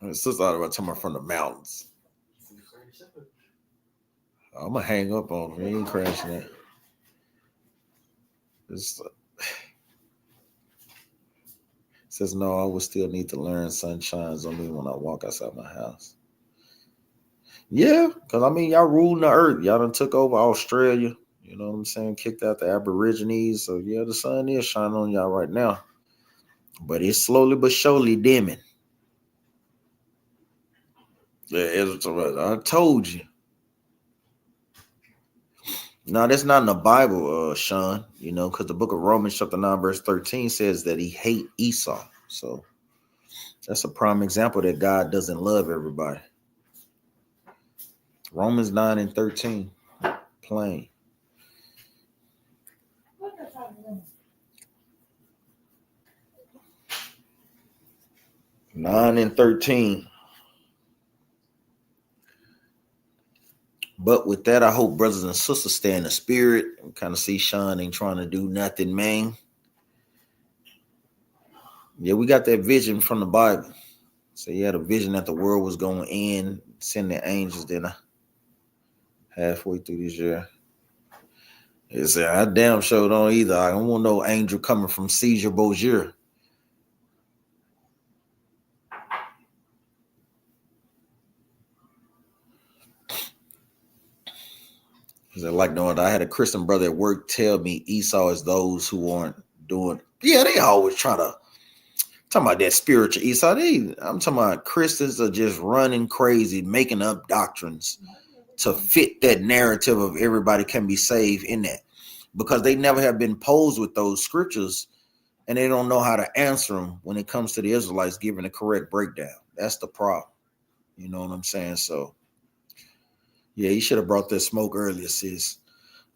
It's just out about talking about from the mountains. I'm gonna hang up on him. He ain't crashing that. Says no, I would still need to learn sun shines on me when I walk outside my house. Yeah, because I mean y'all ruling the earth. Y'all done took over Australia. You know what I'm saying? Kicked out the Aborigines. So yeah, the sun is shining on y'all right now. But it's slowly but surely dimming. Yeah, I told you. No, that's not in the Bible, Sean. You know, because the book of Romans chapter 9, verse 13 says that he hate Esau. So that's a prime example that God doesn't love everybody. Romans 9 and 13. Plain. 9 and 13. But with that, I hope brothers and sisters stay in the spirit. We kind of see Sean ain't trying to do nothing, man. Yeah, we got that vision from the Bible. So he had a vision that the world was going to end, send the angels then halfway through this year. It's I damn sure don't either. I don't want no angel coming from Caesar Borgia. Like knowing I had a Christian brother at work tell me Esau is those who aren't doing. Yeah, they always try to talking about that spiritual Esau. I'm talking about Christians are just running crazy, making up doctrines to fit that narrative of everybody can be saved in that, because they never have been posed with those scriptures and they don't know how to answer them when it comes to the Israelites giving the correct breakdown. That's the problem. You know what I'm saying? So, yeah, you should have brought that smoke earlier, sis.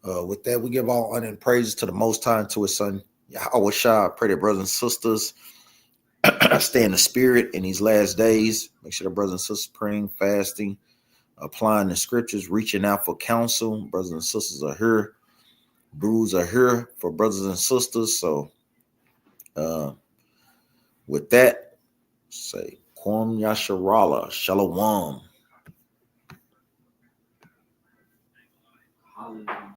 With that, we give all honor and praises to the Most High and to His Son, Yahweh Shah. Pray that brothers and sisters stay in the spirit in these last days. Make sure the brothers and sisters praying, fasting, applying the scriptures, reaching out for counsel. Brothers and sisters are here. Brews are here for brothers and sisters. So, with that, say Kwam Yasharala, Shalom.